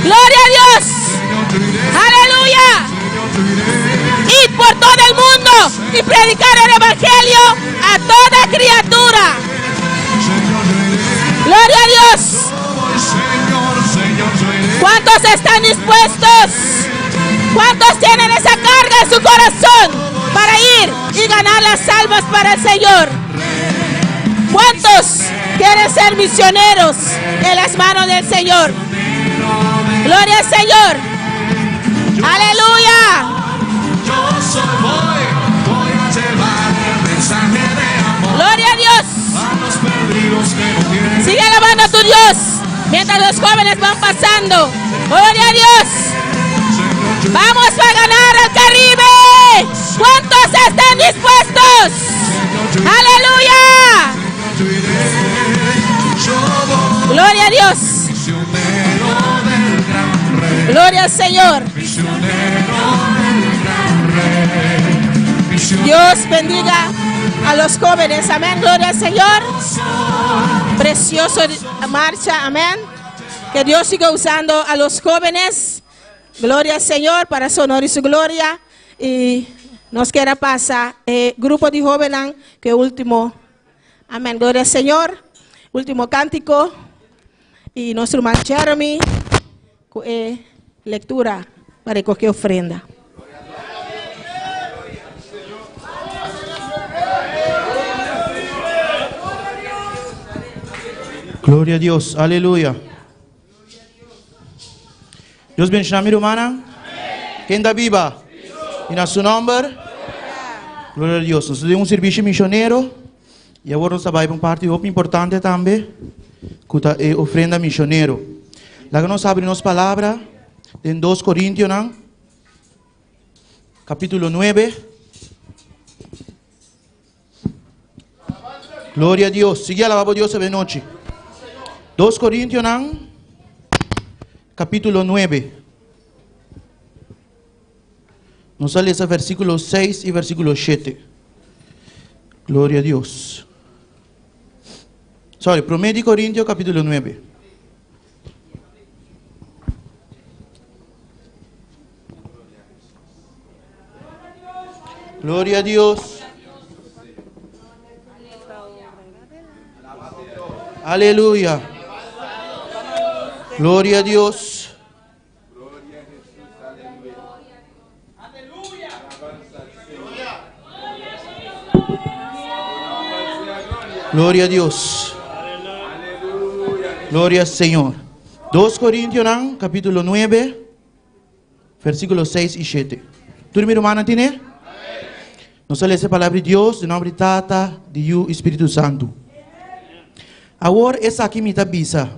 Gloria a Dios. Aleluya. Ir por todo el mundo y predicar el evangelio a toda criatura. Gloria a Dios. ¿Cuántos están dispuestos? ¿Cuántos tienen esa carga en su corazón para ir y ganar las almas para el Señor? ¿Cuántos quieren ser misioneros en las manos del Señor? Gloria al Señor. Aleluya. Gloria a Dios. Sigue alabando a tu Dios mientras los jóvenes van pasando. Gloria a Dios. Vamos a ganar al Caribe. ¿Cuántos están dispuestos? Aleluya. Gloria a Dios. Gloria al Señor. Dios bendiga a los jóvenes. Amén. Gloria al Señor. Precioso marcha. Amén. Que Dios siga usando a los jóvenes. Gloria al Señor para su honor y su gloria. Y nos quiera pasar grupo de jóvenes que último. Amén. Gloria al Señor. Último cántico. Y nuestro hermano Jeremy. Lectura para recoger ofrenda. Gloria a Dios, aleluya. Dios bendiga a mi hermana. ¿Quién está viva? Y a su nombre. Gloria a Dios. Nosotros tenemos un servicio misionero. Y ahora nos va a ir una parte muy importante también. Que es ofrenda misionero. La que nos abre unas palabras en 2 Corintios. capítulo 9. Gloria a Dios. Sigue alabando a Dios esta noche. 2 Corintios, capítulo 9. Nos sale ese versículo 6 y versículo 7. Gloria a Dios. 1 Corintios, capítulo 9. Gloria a Dios. Aleluya. Gloria a Dios. Gloria a Dios. Gloria al Señor. 2 Corintios, capítulo 9, versículos 6 y 7. ¿Tú, mi hermana, tienes? Nos sale esa palabra de Dios, de nombre de Tata, de Hijo, Espíritu Santo. Ahora es aquí mi tabisa.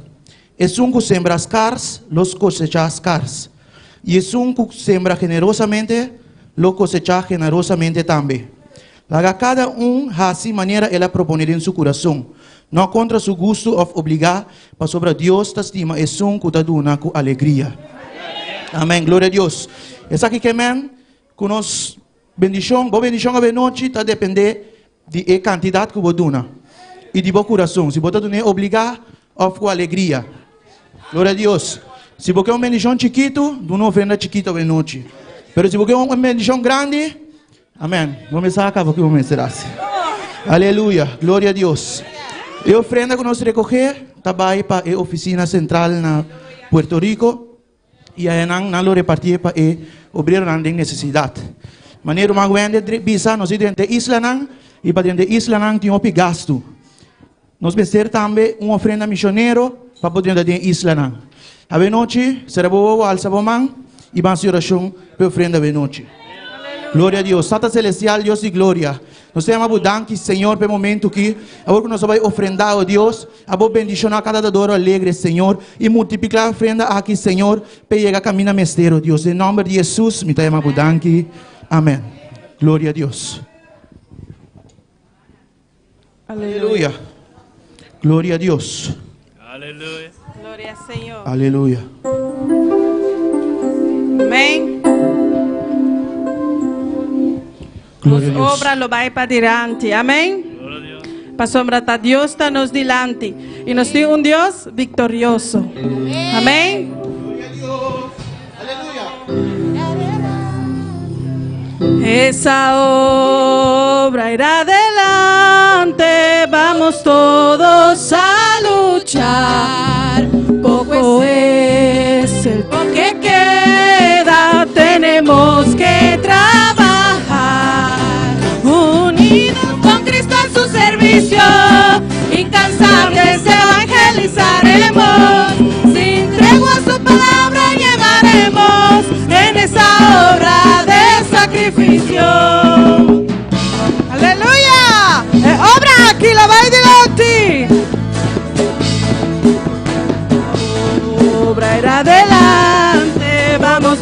Es un que sembra cars, los cosechas cars. Y es un que sembra generosamente, lo cosecha generosamente también. Haga cada así manera ela proponer en su corazón. No contra su gusto o obligar, para sobre Dios te estima, es un que te da con alegría. Amén, gloria a Dios. Es aquí que amén, con nos bendición, boa bendición a noche, está depende de la cantidad que vos dona. Y de vos corazón, si vos te dones obligar o con alegría. Gloria a Dios. Si vos querés una bendición chiquito, de una ofrenda chiquita a noche. Pero si vos querés una bendición grande, amén. Vamos a acá porque vamos a hacer. Aleluya, gloria a Dios. E ofrenda que nós recoger, trabalha para a oficina central na Puerto Rico e aí não repartir para o obreiro que tem necessidade. Maneiro mais grande de visa, nós dentro da isla não e para dentro da isla não tem gasto. Nós vamos ter também uma ofrenda missioneiro para poder dentro da isla não. A noite será boa alça bomang e vamos oração para ofrenda a noite. Glória a Deus, Santa Celestial, Deus de glória. Nós temos a danke, Senhor, pelo momento que agora que nós vamos ofrendar a Deus, a boa bendição a cada dador alegre, Senhor, e multiplicar a ofrenda aqui, Senhor, para chegar a caminho mesteiro, Deus. Em nome de Jesus, me temos a danke. Amém. Glória a Deus. Aleluia. Glória a Deus. Aleluia. Glória ao Senhor. Aleluia. Amém. Glória a Nos Deus. obra lo vai para diante. Amém. Para sombra está Deus está nos delante e nós temos Deus victorioso. Amém. Esa obra irá adelante, vamos todos a luchar. Poco es el poco que queda, tenemos que trabajar. Unidos con Cristo a su servicio, incansables evangelizaremos. Sin tregua su palabra llevaremos en esa obra de sacrificio. Aleluya. Obra aquí la va adelante. Obra era adelante. Vamos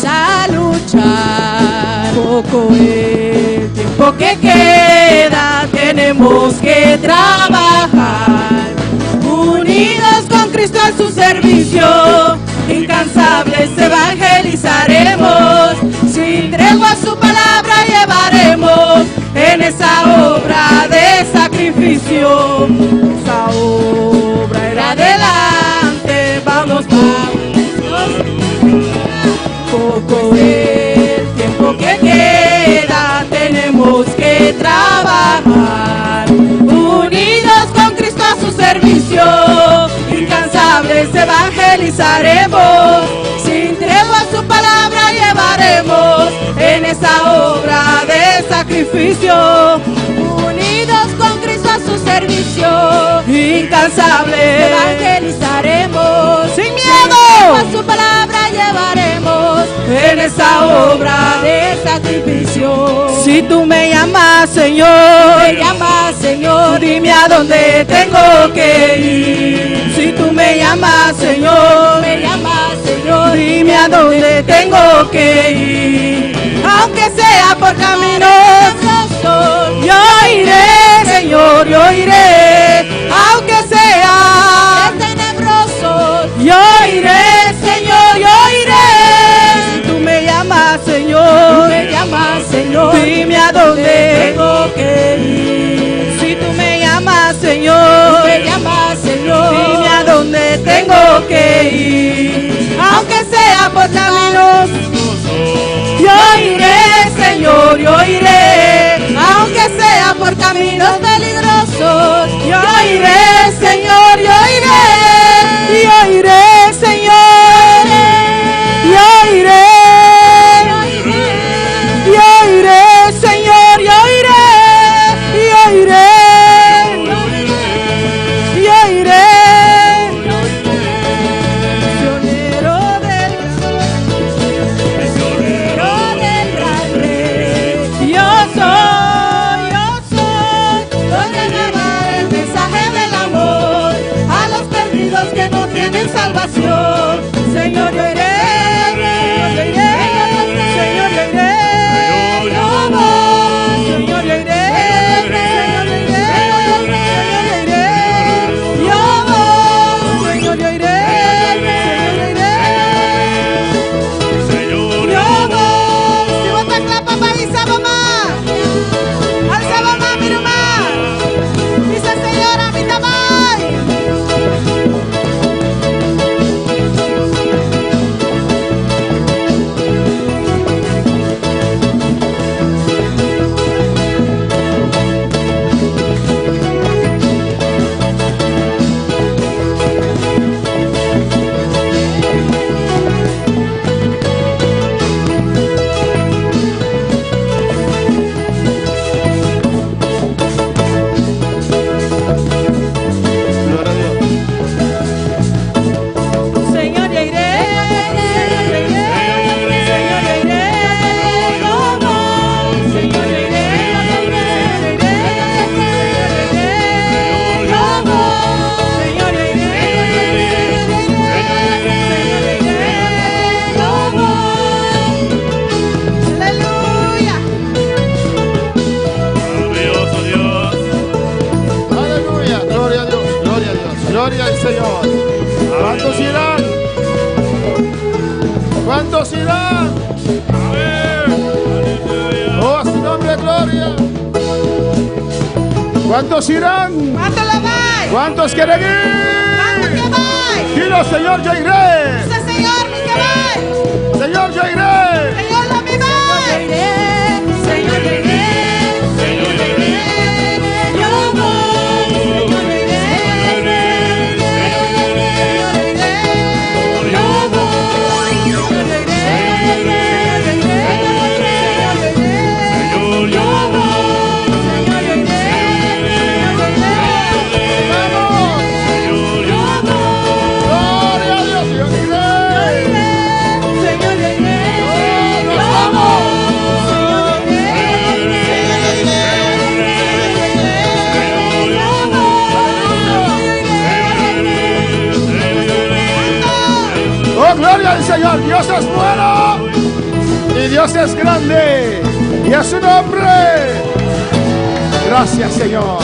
a luchar. Poco el tiempo que queda. Tenemos que trabajar. Unidos con Cristo a su servicio. Incansables evangelizaremos, sin tregua su palabra llevaremos en esa obra de sacrificio. Esa obra era adelante, vamos. Poco el tiempo que queda, tenemos que trabajar. Unidos con Cristo a su servicio, incansables evangelizaremos, sin tregua su palabra llevaremos en esa obra de sacrificio. Unidos con Cristo a su servicio, incansables evangelizaremos, sin miedo a su palabra llevaremos en esa obra de sacrificio. Si tú me llamas, Señor, dime a dónde tengo que ir. Si tú me llamas, Señor, dime a dónde tengo que ir. A por caminos tenebrosos, yo iré, Señor, yo iré, aunque sea tenebroso, yo iré, Señor, yo iré. Si tú me llamas, Señor, dime a dónde tengo que ir. Si tú me llamas, Señor, dime a dónde tengo que ir. Aunque sea por caminos, yo iré, Señor, yo iré. Aunque sea por caminos peligrosos, yo iré, Señor, yo iré. Yo iré, Señor, yo iré. Yo iré, Señor, yo iré. Yo iré. Yo iré. Misionero del gran rey. Yo soy donde llevar el mensaje del amor a los perdidos que no tienen salvación. Señor, yo iré. Señor, yo iré. Yo voy. Señor, yo iré. Señor, yo iré. Yo voy. Señor, yo iré. Señor, yo iré. Yo voy. Si vos te clapas, país, mamá. Alza mamá, mi mamá. Dice Señor, a mi tamay. Gloria a Dios. Señor, yo iré. Señor, yo iré. Yo voy. Señor, yo iré. Yo voy. Señor, yo iré. Yo voy. Aleluya. Maravilloso Dios. Aleluya, gloria a Dios, gloria a Dios, gloria al Señor. ¿Cuántos irán? ¿Cuántos irán? Oh, a su nombre, gloria. ¿Cuántos irán? ¿Cuánto lo vais? ¿Cuántos quieren ¿Cuánto ir? que vais? Dilo, Señor, yo iré. Dice Señor, mi que vais. Señor, yo iré. Señor, lo mi vais. Señor, yo iré. Señor, yo iré. Yo voy. Señor, yo iré. Yo voy. Señor, yo iré. Señor, yo voy. Señor, yo iré. Vamos. Gloria a Dios, yo iré. Señor, yo iré. Oh, gloria al Señor. Dios es bueno y Dios es grande y a su nombre. Gracias, Señor.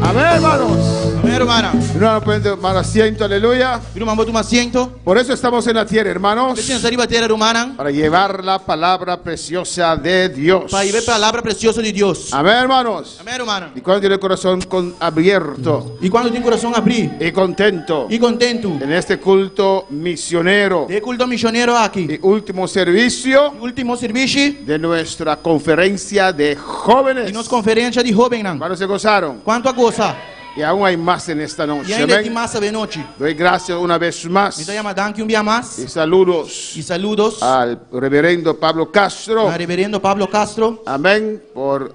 Amén, hermanos. Amén, hermana. Hermano, pueden tomar asiento, aleluya. Irmão, bota asiento. Por eso estamos en la tierra, hermanos, Deixa arriba a terra, hermana. para llevar la palabra preciosa de Dios. Para ir a palavra preciosa de Deus. Amén, hermanos. Amém, hermana. Y cuando tiene el corazón abierto E quando tem coração abrir y contento e contento, en este culto misionero de culto missionário aqui. y último servicio Último serviço de nuestra conferencia de jóvenes. e nos conferência de jovem, não. ¿Cuántos se gozaron? Quanto a goza. Y aún hay más en esta E noche. ainda tem Amén. massa de noite. Doy gracias una vez más Me llama Danke dia mais. y saludos E saludos al reverendo Pablo Castro. ao reverendo Pablo Castro. Amén, por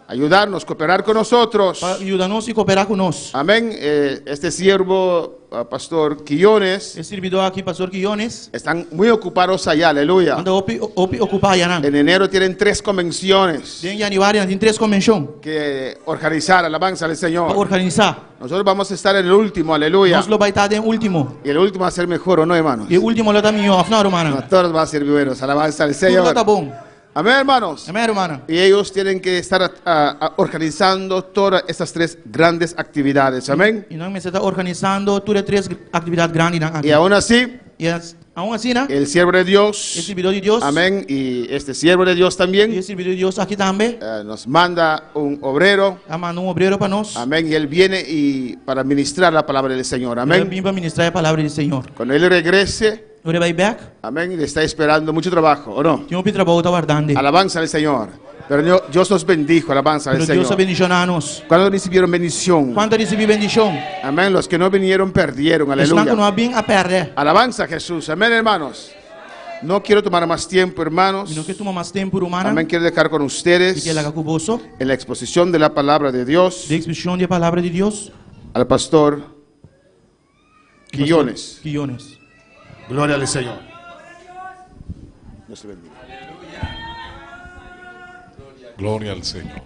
ayudarnos, cooperar con nosotros. Para ajudar-nos e cooperar conosco. Amén. Este siervo, Pastor Quillones, Esse servidor aqui, pastor Quillones, están muy ocupados allá, aleluya. anda ocupar já, não. En enero tienen 3 convenciones Em januário, tem 3 convenções que organizar, alabanza al para Señor. organizar. Nosotros vamos a estar en el último, aleluya. Nós vai estar em último. Y el último va a ser mejor, ¿o no, hermanos? E o último lá tá melhor, não, No, hermano? todos van a ser buenos, alabanza al Tudo lá Señor. tá bom. Amén, hermanos. Amén, hermana. Y ellos tienen que estar organizando todas estas 3 grandes actividades. Amén. E nós estamos organizando todas 3 atividades grandes aqui. Y aún así, Aún assim, né? el siervo de Dios, El servidor de Dios. amén, y este siervo de Dios E también o servidor de Deus aqui também. nos manda un obrero, Manda obreiro para nós. amén, y él viene y para ministrar la palabra del Señor. Ele Amén. vem para ministrar a palavra do Senhor. Cuando él regrese, Ele vai back. amén, le está esperando mucho trabajo, ¿o no? Tem um trabalho tá guardando. Alabanza al Señor. Pero Dios nos bendijo, alabanza al Pero Deus Señor. abençoa nós. ¿Cuándo recibieron bendición? Quando recebi bendição, Amén. Los que no vinieron perdieron, os que não aleluya. vêm a perder. Alabanza a Jesús, amén, hermanos. No quiero tomar más tiempo, hermanos. E não quer tomar mais tempo humana. Amén, quiero dejar con E ustedes que ela convosco. en la exposición de la palabra de Dios De exposição da palavra de Deus. al pastor Quillones. Quillones. Gloria al Señor. Dios te bendiga. Gloria al Señor.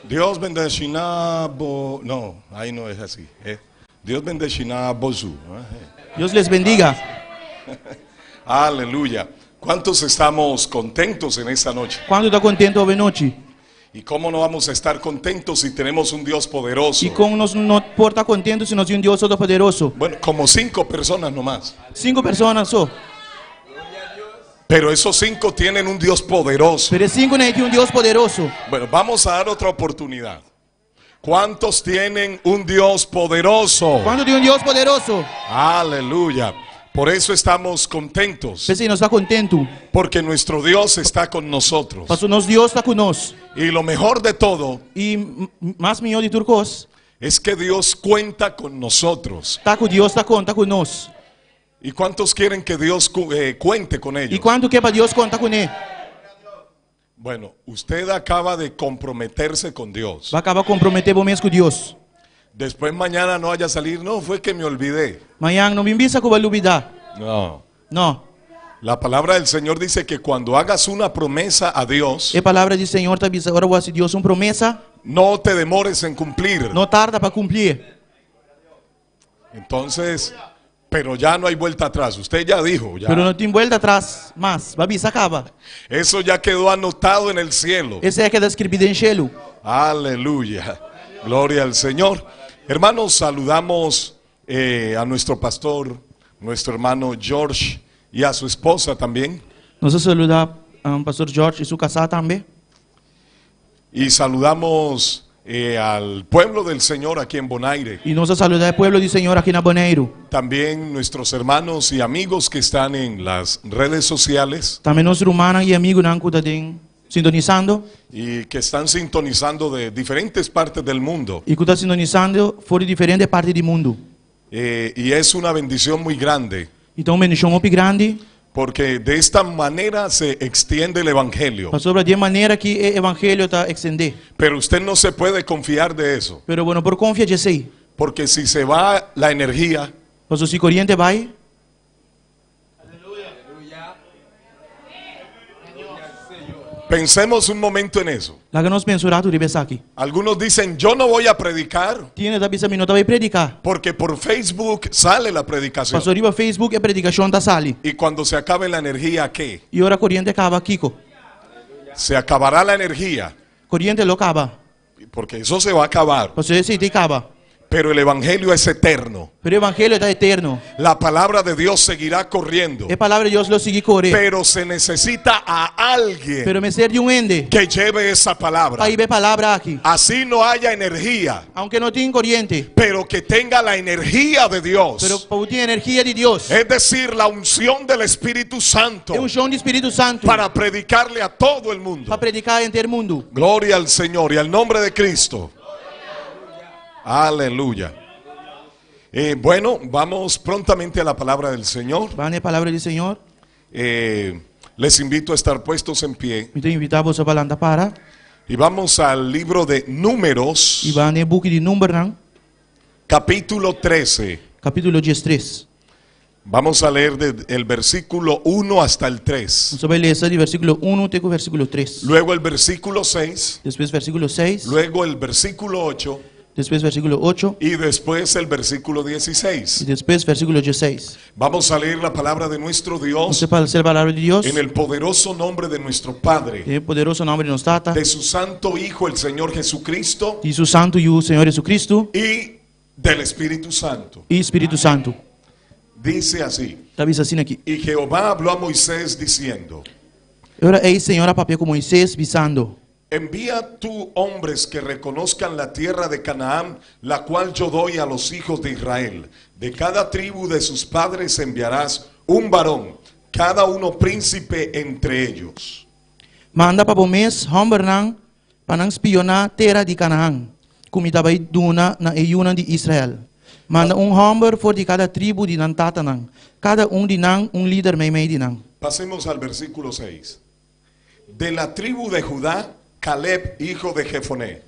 Dios bendecirá no, ahí no es así. Dios bendecirá Bozu. Deus les bendiga. Aleluya. ¿Cuántos estamos contentos en esta noche? Quando está contente hoje noite. ¿Y cómo no vamos a estar contentos si tenemos un Dios poderoso? E como nós não por estar contente se nós temos um Deus todo-poderoso. Bueno, como 5 personas nomás. 5 pessoas só. Pero esos 5 tienen un Dios poderoso. Pero 5 não tem um Deus poderoso. Bueno, vamos a dar otra oportunidad. ¿Cuántos tienen un Dios poderoso? Quando tem um Deus poderoso. Aleluya. Por eso estamos contentos. Pense nós está contento. Porque nuestro Dios está con nosotros. Pastor, nosso Deus está conosco. Y lo mejor de todo E mais melhor de tudo coisa, es que Dios cuenta con nosotros. está com Deus, está conosco. ¿Y cuántos quieren que Dios cuente con E ellos? quando quer para Deus conta com ele. Bueno, usted acaba de comprometerse con Dios. Vai acabar comprometer mesmo com Deus. Después mañana no vaya a salir, no, fue que me olvidé. Amanhã não me visa que vai duvidar. No. Não. La palabra del Señor dice que cuando hagas una promesa a Dios, A palavra do Senhor está dizendo, agora se Deus uma promessa, no te demores en cumplir. não tarda para cumprir. Entonces, pero ya no hay vuelta atrás. Usted ya dijo, ya. Pero não tem volta atrás, mas vai se acaba. Eso ya quedó anotado en el cielo. Esse é que está escrito em cielo. Aleluya. Gloria al Señor. Hermanos, saludamos a nuestro pastor, nuestro hermano George y a su esposa también. Nós saludamos ao pastor George e sua casada também. Y saludamos al pueblo del Señor aquí en Bonaire. E nós saludamos o povo do Senhor aqui na Bonaire. También nuestros hermanos y amigos que están en las redes sociales Também nossos irmãos e amigos não estão sintonizando. y que están sintonizando de diferentes partes del mundo. E que estão sintonizando fora de diferentes partes do mundo. Y es una bendición muy grande Então, uma bendição muito grande. porque de esta manera se extiende el Evangelio. Pastor, de maneira que o evangelho está extender. Pero usted no se puede confiar de eso. Pero bueno, por confiar de sei. Porque si se va la energía, Pastor, se corriente vai, pensemos un momento en eso. lá que nós pensamos de pensar aqui. Algunos dicen, yo no voy a predicar Tiene da bisa minuto vai predicar. porque por Facebook sale la predicación. Pastor, iba Facebook e predicação tá sali. Y cuando se acabe la energía, ¿qué? E ora corriente acaba Kiko. Se acabará la energía, Corriente lo acaba. porque eso se va a acabar. Pastor, esse te acaba. Pero el Evangelio es eterno. Pero o evangelho está eterno. La palabra de Dios seguirá corriendo. A palavra de Deus lo sigue correr. Pero se necesita a alguien Pero me ser de ende. que lleve esa palabra. Aí vê palavra aqui. Así no haya energía, Aunque não tenha corriente, pero que tenga la energía de Dios. pero tem energia de Deus. Es decir, la unción del Espíritu Santo É chão do Espírito Santo para predicarle a todo el mundo. para predicar em todo mundo. Gloria al Señor y al nombre de Cristo. Aleluya. Bueno, vamos prontamente a la palabra del Señor. Vai na palavra do Senhor. Les invito a estar puestos en pie Então invitar você para lá para. y vamos al libro de Números, E vai no book de Números, capítulo 13. capítulo 13. Vamos a leer el versículo 1 hasta el 3. Você vai ler do versículo 1 até o versículo 3. Luego el versículo 6. Depois versículo 6. Luego el versículo 8. Después versículo 8 y después el versículo y 16. después versículo 16. Vamos a leer la palabra de nuestro Dios Usted para hacer la palabra de Dios en el poderoso nombre de nuestro Padre, en el poderoso nombre de nuestro Tata de su santo Hijo, el Señor Jesucristo, y su santo y Señor Jesucristo y del Espíritu Santo. y Espíritu Santo. Dice así: Está visto assim aqui. y Jehová habló a Moisés diciendo: Ora ei, Senhor, a papel com Moisés, visando. envía tú hombres que reconozcan la tierra de Canaán, la cual yo doy a los hijos de Israel. De cada tribu de sus padres enviarás un varón, cada uno príncipe entre ellos. Manda para Bomes, Hombernang, panang spiona terra de Canaã, kumitabay duna na eyunan de Israel. Manda homber for de cada tribo de Nantatanang, cada de nang líder meimei de nang. Pasemos al versículo 6. De la tribu de Judá, Caleb, hijo de Jefoné.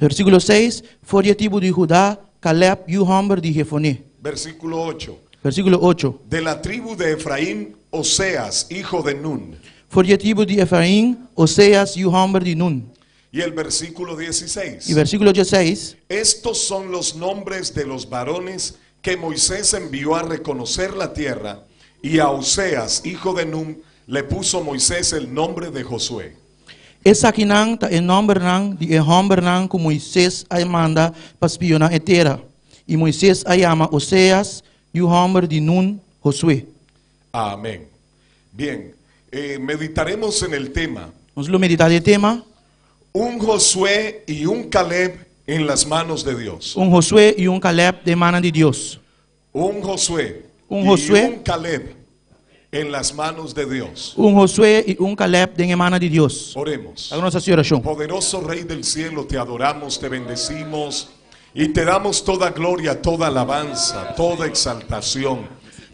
Versículo 6, for de tribo de Judá, Caleb, homber de Jefoné. Versículo 8. Versículo 8, De la tribu de Efraín, Oseas, hijo de Nun. for de tribo de Efraim, Oseas, homber de Nun. Y el versículo 16. E versículo 16, Estos son los nombres de los varones que Moisés envió a reconocer la tierra, y a Oseas, hijo de Nun, le puso Moisés el nombre de Josué. essa aqui nang ta nombre nang de homber nang com Moisés ay manda para espionar a terra. E Moisés ay ama Oseas, homber de Nun, Josué. Amén. Bien, meditaremos en el tema: Vamos lo meditar el tema. un Josué y un Caleb en las manos de Dios. Josué y Caleb de mano de Dios. Un Josué Un y Josué. un Caleb en las manos de Dios. Josué y Caleb de mano de Dios. Oremos. Hagamos así oración. Poderoso Rey del cielo, te adoramos, te bendecimos y te damos toda gloria, toda alabanza, toda exaltación,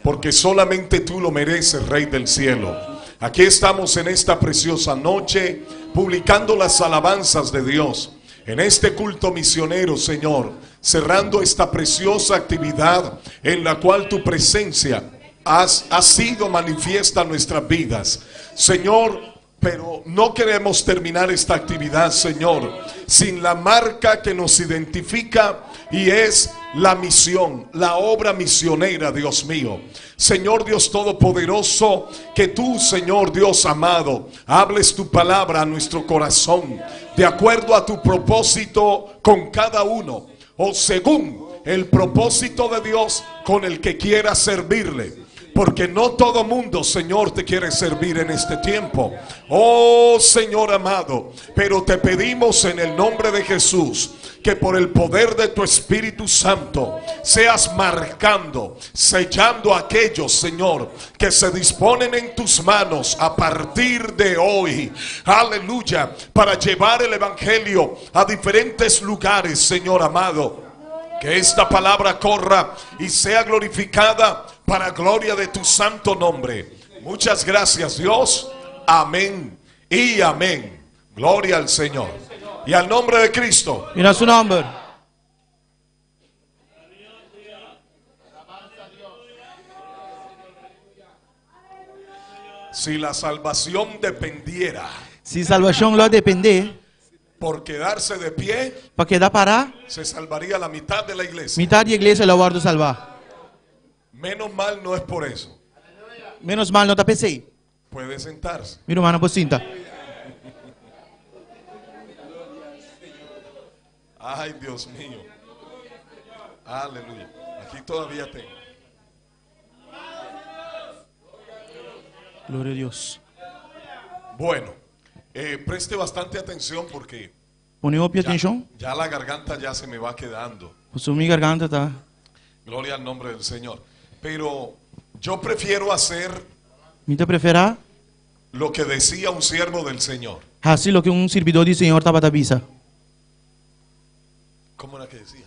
porque solamente tú lo mereces, Rey del cielo. Aquí estamos en esta preciosa noche, publicando las alabanzas de Dios, en este culto misionero, Señor, cerrando esta preciosa actividad en la cual tu presencia ha sido manifiesta en nuestras vidas, Señor. Pero no queremos terminar esta actividad, Señor, sin la marca que nos identifica, y es la misión, la obra misionera, Dios mío. Señor Dios Todopoderoso, que tú, Señor Dios amado, hables tu palabra a nuestro corazón, de acuerdo a tu propósito con cada uno, o según el propósito de Dios con el que quiera servirle. Porque no todo mundo, Señor, te quiere servir en este tiempo. Oh Señor amado, pero te pedimos en el nombre de Jesús que por el poder de tu Espíritu Santo seas marcando, sellando a aquellos, Señor, que se disponen en tus manos a partir de hoy, aleluya, para llevar el Evangelio a diferentes lugares, Señor amado. Que esta palabra corra y sea glorificada para gloria de tu santo nombre. Muchas gracias, Dios. Amén y amén. Gloria al Señor. Y al nombre de Cristo. Y a su nombre. Si la salvación dependiera Si salvación lo depende, por quedarse de pie, para quedar para, se salvaría la mitad de la iglesia. mitad de iglesia lo guardo salvar. Menos mal no es por eso. Menos mal no te pensei. Puede sentarse. Mi hermano, pues cinta. Ay, Dios mío. Aleluya. Aquí todavía tengo. Gloria a Dios. Bueno, preste bastante atención porque Ponemos atención. ya la garganta ya se me va quedando. Pues mi garganta está. Gloria al nombre del Señor. Pero yo prefiero hacer ¿Me te prefera? lo que decía un siervo del Señor. Así lo que un servidor del Señor estaba avisa. ¿Cómo era que decía?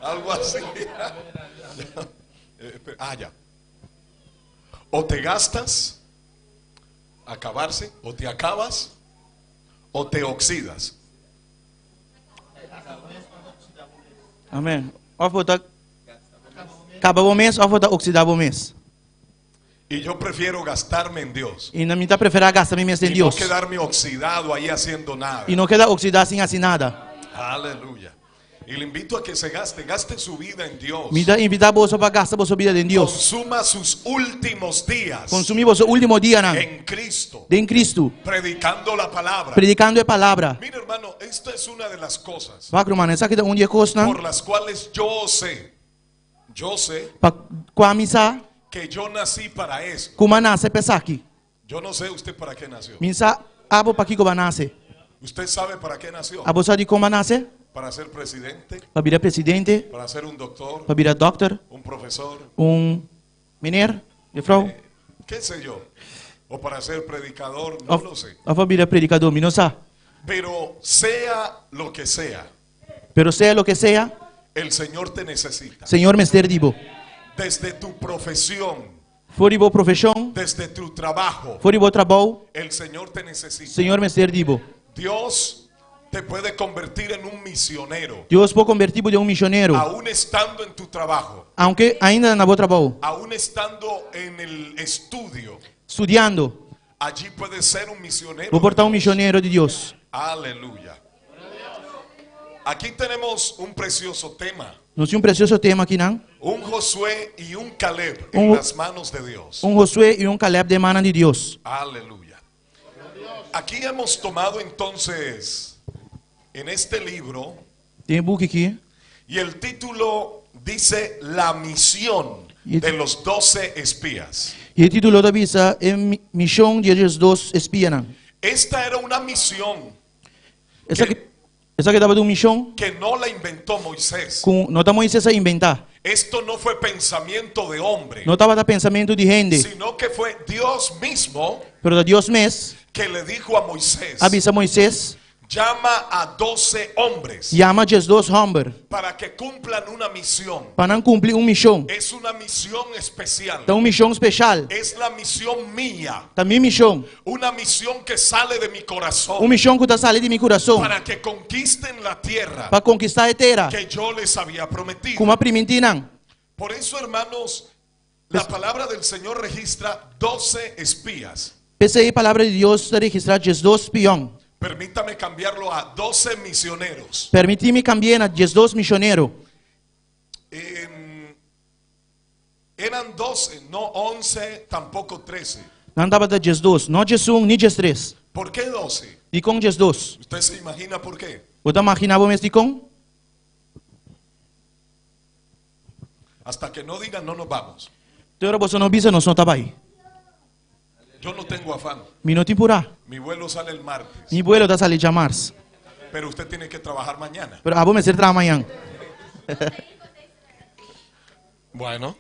Algo así. Ya. O te gastas, acabarse, o te acabas, o te oxidas. Amém. Ou vou acaba o mês, ou vou oxidar o mês. Y yo prefiero gastarme en Dios. E na minha preferir gastar minha em Y no Deus. quedarme oxidado ahí haciendo nada. E não queda oxidar sem assim nada. Aleluya. Y le invito a que se gaste su vida en Dios. Me dá invitar você para gastar vossa vida em Deus. Consuma sus últimos días Consumir vosso último dia en Cristo, em Cristo, predicando la palabra. predicando a palavra. Mira, hermano, esta es una de las cosas Vai, mano, essa aqui é dia coisa, por las cuales yo sé para com a missa, que yo nací para eso. como nasce pensar aqui. Yo no sé usted para qué nació. Missa abo para que como nasce. ¿Usted sabe para qué nació? A você de como nasce? Para ser presidente, Para virar presidente, para ser un doctor, para virar doctor, un profesor, meneer, juffrou, qué sé yo. O para ser predicador, no lo sé. of para virar predicador, me não sabe. Pero sea lo que sea, Pero sea lo que sea, el Señor te necesita. Senhor me dibo. Desde tu profesión, For boa profissão, desde tu trabajo, for bom trabalho, el Señor te necesita. Senhor me dibo. Dios te puede convertir en un misionero, Deus pode convertir em missionário, aún estando en tu trabajo, aunque ainda não vou trabalho, aún estando en el estudio. estudando, Allí puedes ser un misionero. vou portar de Dios. missionário de Deus. Aleluya. Aquí tenemos un precioso tema. Nós temos precioso tema aqui, não? Un Josué y un Caleb en las manos de Dios. Josué e Caleb de mano de Deus. Aleluya. Aquí hemos tomado entonces en este libro Tem book aqui. y el título dice La misión de los 12 espías. E o título da visa é Missão de Jesus espias. Esta era una misión Essa que dava de missão que no la inventó Moisés. com não está Moisés a inventar. Esto no fue pensamiento de hombre, Não estava da pensamento de gente, sino que fue Dios mismo pero da Deus mesmo que le dijo a Moisés, avisa Moisés, llama a 12 hombres chama Jesus homens para que cumplan una misión. para não cumprir missão. Es una misión especial. Então missão especial. Es la misión mía, Também missão. una misión que sale de mi corazón Missão que está saindo de meu coração para que conquisten la tierra para conquistar a terra, que yo les había prometido. como a primitiva. Por eso, hermanos, la palabra del Señor registra 12 espías. Essa aí a palavra de Deus está registrada Jesus espião. Permítame cambiarlo a 12 misioneros. Permite-me cambiar a Jesus missionário. Eran 12, no 11, tampoco 13. Não estava da Jesus, não Jesus nem Jesus. ¿Por qué 12? De com Jesus. ¿Usted se imagina por qué? Você imaginava mesmo de com? Hasta que no digan no nos vamos. Agora você não visa, nós não estava aí. Yo no tengo afán. Mi não temporá. Mi vuelo sale el martes. Mi vuelo está salindo a março. Pero usted tiene que trabajar mañana. Pero vou me ser amanhã. Bueno.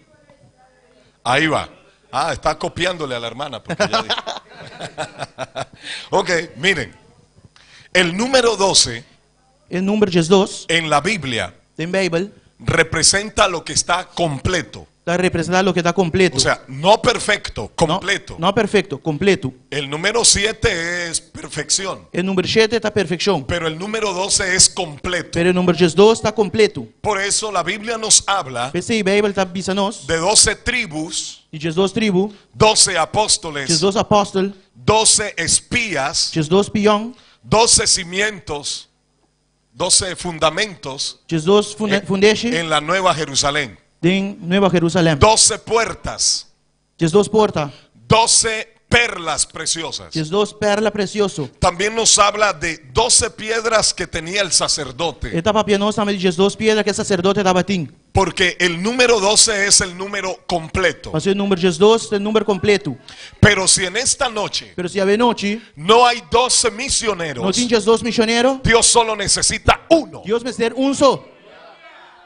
Ahí va. Ah, está copiándole a la hermana. Porque ya dijo. Ok, miren. El número 12 O número Jesus en la Biblia tem Bíblia representa lo que está completo. está representando o que está completo. O sea, no perfecto, completo. Não perfeito, completo. El número 7 es perfección. O número 7 está perfeição. Pero el número 12 es completo. Pero o número Jesus está completo. Por eso la Biblia nos habla Esse aí Bíblia está avisando-nos de 12 tribus, de Jesus tribo, 12 apóstoles, Jesus apóstolo, 12 espías, Jesus espião, 12 cimientos, 12 fundamentos Jesus fundeixe en la Nueva Jerusalén, em Nova Jerusalém. 12 puertas, Jesus porta, 12 perlas preciosas. Jesus perla precioso. También nos habla de 12 piedras que tenía el sacerdote, Estava pianoso também de Jesus pedra que sacerdote dava tim. porque el número 12 es el número completo. Mas o número Jesus é o número completo. Pero si en esta noche Pero se haver noite, no hay 12 não misioneros, tem Jesus missionário, Dios solo necesita uno. Deus vai ser só.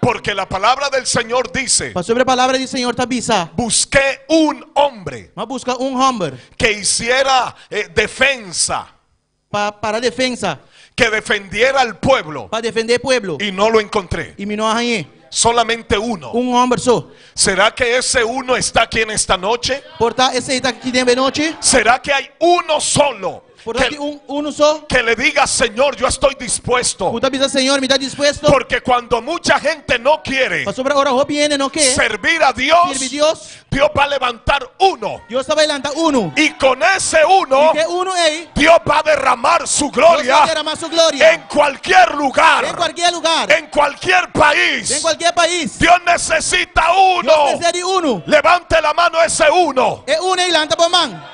Porque la palabra del Señor dice, Mas sobre a palavra do Senhor está bisa. busqué un hombre Mas busca homem que hiciera defensa, para defensa, que defendiera al pueblo, para defender o pueblo. y no lo encontré. E me não arranhei. Solamente uno. Homem só. ¿Será que ese uno está aquí en esta noche? Porta esse aí está aqui dentro de noite. ¿Será que hay uno solo Portanto, uno só. que le diga, Señor, yo estoy dispuesto. Puta bisa, Senhor, me está dispuesto. Porque cuando mucha gente no quiere Para sobre ora hopiene, no que. servir a Dios, Sirve Dios. Dios va a levantar uno. Dios está bailando uno. Y con ese uno, Y que uno ahí. Dios va a derramar su Dios va a gloria derramar su gloria. en cualquier lugar, En cualquier lugar. en cualquier país. En cualquier país. Dios necesita Dios uno. necesita de uno. Levante la mano ese uno. É uno e lanta por man.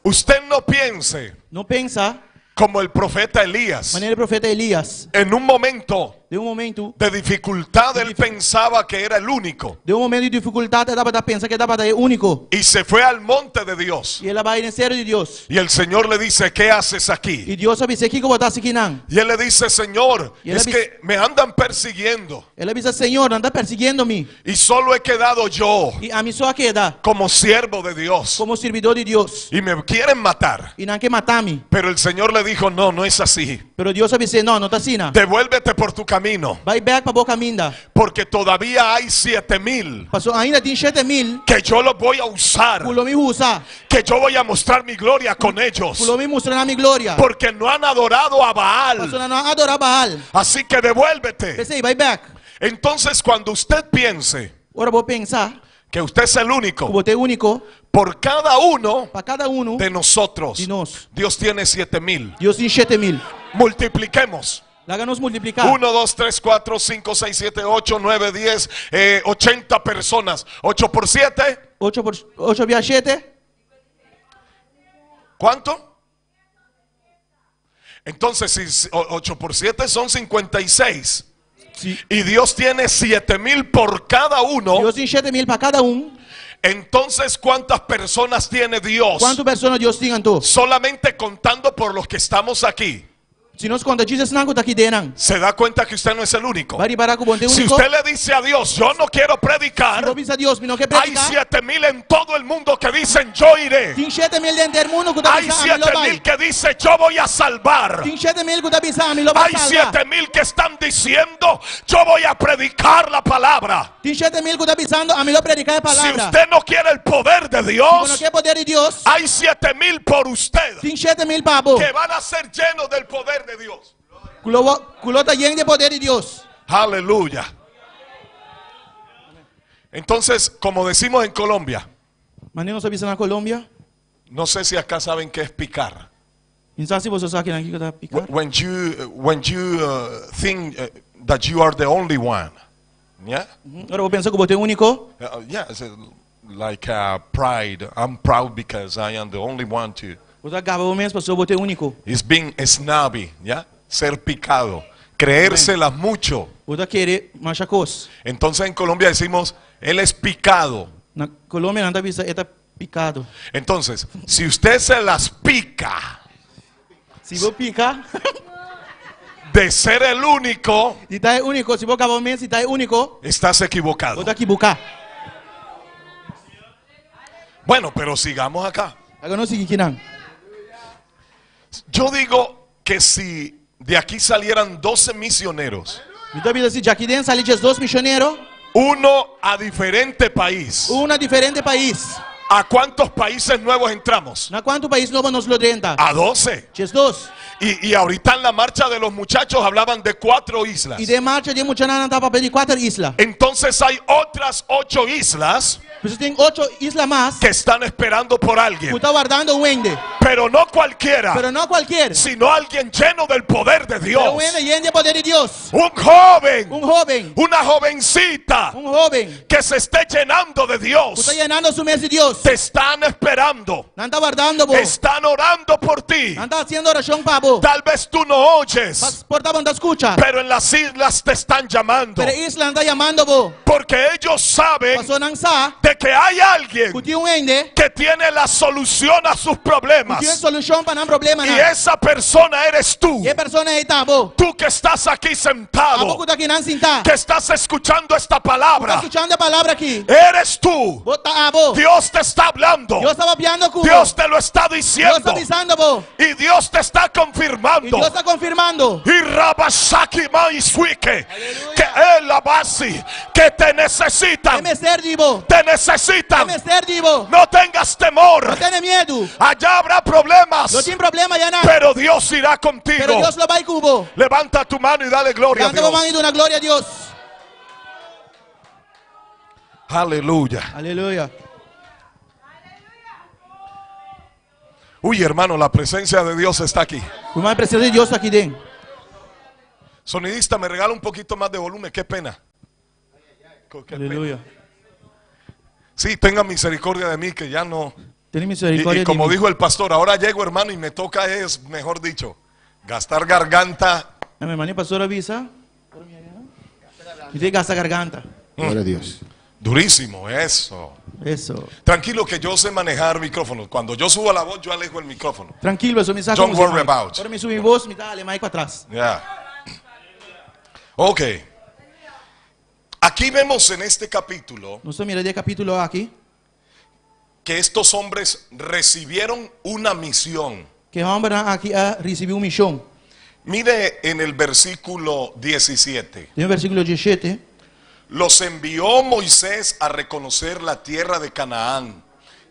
Usted no piense Não pensa, como el profeta Elías. maneira do profeta Elias. En un momento De momento. de dificultad, él pensaba que era el único. De momento de dificuldade, dá para pensar que dá para ser único. Y se fue al monte de Dios. E ela vai em sério de Deus. Y el Señor le dice, ¿qué haces aquí? E Deus sabe se que botar aqui não. Y él le dice, Señor, Y él es le que me andan persiguiendo. Ela avisa, Senhor, não está perseguindo-me. Y solo he quedado yo E a mim só queda como siervo de Dios. como servidor de Deus. Y me quieren matar. E não quer matar-me. Pero el Señor le dijo, no, no es así. Pero Deus sabe se não, não está assim. Não. Devuélvete por tu camino. Vai back para boca minda. Porque todavía hay 7,000 Passou ainda tem 7,000. que yo los voy a usar. Pulou me usa. Que yo voy a mostrar mi gloria con ellos. Pulou me mostrar a minha glória. Porque no han adorado a Passou Baal. não adorar Baal. Así que devuélvete. Pensei, vai back. Entonces cuando usted piense Ora vou pensar. que usted es el Que único, botei único. por cada uno Para cada um de nosotros, de nós. Dios tiene 7,000. Deus tem 7,000. Multipliquemos. Láganos multiplicar. 1, 2, 3, 4, 5, 6, 7, 8, 9, 10, 80 personas. 8 por 7. 8 via 7. ¿Cuánto? Entonces, si 8 por 7 son 56. Sí. Y Dios tiene 7,000 por cada uno. Deus tem 7,000 para cada um. Entonces, ¿cuántas personas tiene Dios? Quantas pessoas Deus tem então? Solamente contando por los que estamos aquí. Se nós conta Jesus não conta aqui dentro. Se da cuenta que usted no es el único. Vai parar com o bonde Si único. usted le dice a Dios, yo no quiero predicar, Se avisa Deus, me não quer hay predicar. 7,000 en todo el mundo que dicen, yo iré. Tem 7,000 dentro do mundo que tá Hay pensando, a mim 7,000 que dicen, yo voy a salvar. Tem 7,000 que tá pensando, a mim vai Hay salvar. 7,000 que están diciendo, yo voy a predicar la palabra. Tem 7,000 que tá pensando, a mim predicar a Si palavra. usted no quiere el poder de Se não Dios, quer poder de Deus, hay 7,000 por usted tem 7,000 para bo. que van a ser llenos del poder de Dios. Culo tá lleno de poder de Deus. Aleluya. Entonces, como decimos en Colombia, Mas nem nós avisa na Colômbia. no sé si acá saben qué es picar. Não sabe se você sabe aqui que tá picar. When you think that you are the only one, yeah, Agora eu penso que eu botei único. yeah, it's like pride. I'm proud because I am the only one to. Você acaba o mês, passou eu botei único. It's being snobby, yeah, ser picado, creérselas mucho. Você querer machacos. Entonces en Colombia decimos él es picado. Na Colômbia não tá avisa, é tá picado. Entonces, si usted se las pica Se vou picar, de ser el único, se tá único, se vou acabar o mês, se tá único, estás equivocado. vou tá aqui buscar. Bueno, pero sigamos acá. Agora não siga aqui não. Yo digo que si de aquí salieran 12 misioneros, Então avisa se de aqui dentro saem 2 missioneiros, uno a diferente país, a diferente país. ¿a cuántos países nuevos entramos? Na quanto país novo nos lo renta? A 12. 2. Y ahorita en la marcha de los muchachos hablaban de 4 islas. E de marcha de muchana tá papel de 4 islas. Entonces hay otras 8 islas Você tem 8 islas mais que están esperando por que alguien. está guardando o ende. Pero no cualquiera, Pero não qualquer. sino alguien lleno del poder de Dios. Pero o ende lleno de poder de Deus. Un joven, Jovem. una jovencita Jovem. que se esté llenando de Que Dios. está llenando su mês de Deus. Te están esperando. Não está guardando, bo. Están orando por ti. Não está haciendo oração para bo. Tal vez tú no oyes, Por tá bom da escucha. pero en las islas te están llamando. Pero isla está llamando, bo. Porque ellos saben Pasó não sa. de que hay alguien Cuti um ende. que tiene la solución a sus Que problemas. problemas. Tiene solución para un problema. Y esa persona eres tú. Y persona es tabo. Tú que estás aquí sentado, Abo que aquí nan sinta. que estás escuchando esta Está palabra, escuchando la palabra aquí. eres tú. Bota abo. Dios te está hablando. Dios estaba piando cubo. Dios te lo está Dios diciendo. está avisando bo. Y Dios te está Y confirmando. Dios está confirmando. Y Rabashaki Maisuike, que él la base, que te necesitan. Me ser divo. Te necesitan. Me ser divo. No tengas temor. No tiene miedo. Allá habrá problemas, No tiene problema ya nada. pero Dios irá contigo. Pero Dios lo va a cubo. Levanta tu mano y dale gloria a Canta Dios. con una gloria a Dios. Aleluya. Aleluya. Uy, hermano, la presencia de Dios está aquí. Una presencia de Dios aquí dentro. Sonidista, me regala un poquito más de volumen, qué pena. Qué pena. Aleluya. Sí, tenga misericordia de mí, que ya no. Ten Y misericordia como de mí. dijo el pastor, ahora llego, hermano, y me toca es, mejor dicho, gastar garganta. Mi hermano pastor avisa. Y te gasta garganta. Gloria a Dios. Durísimo, eso. Eso. Tranquilo que yo sé manejar micrófonos. Cuando yo subo la voz, yo alejo el micrófono. Tranquilo, eso me saca. Don't worry about. Ahora me subí voz, me dale mic para atrás. Ya. Ok. Aquí vemos en este capítulo Nosotros mira el capítulo aquí. que estos hombres recibieron una misión. Que hombre aquí recibió una misión. Mire en el versículo 17. En el versículo 17. Los envió Moisés a reconocer la tierra de Canaán,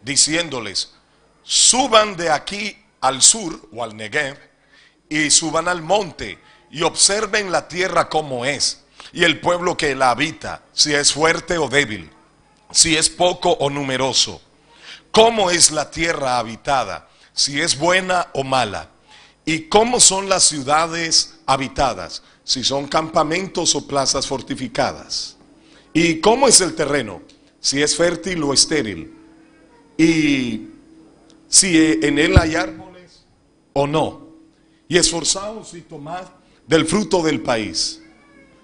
diciéndoles, suban de aquí al sur o al Negev y suban al monte y observen la tierra como es y el pueblo que la habita, si es fuerte o débil, si es poco o numeroso, cómo es la tierra habitada, si es buena o mala, y cómo son las ciudades habitadas, si son campamentos o plazas fortificadas. ¿Y cómo es el terreno? Si es fértil o estéril. Y si en él hay árboles o no. Y esforzaos y tomad del fruto del país.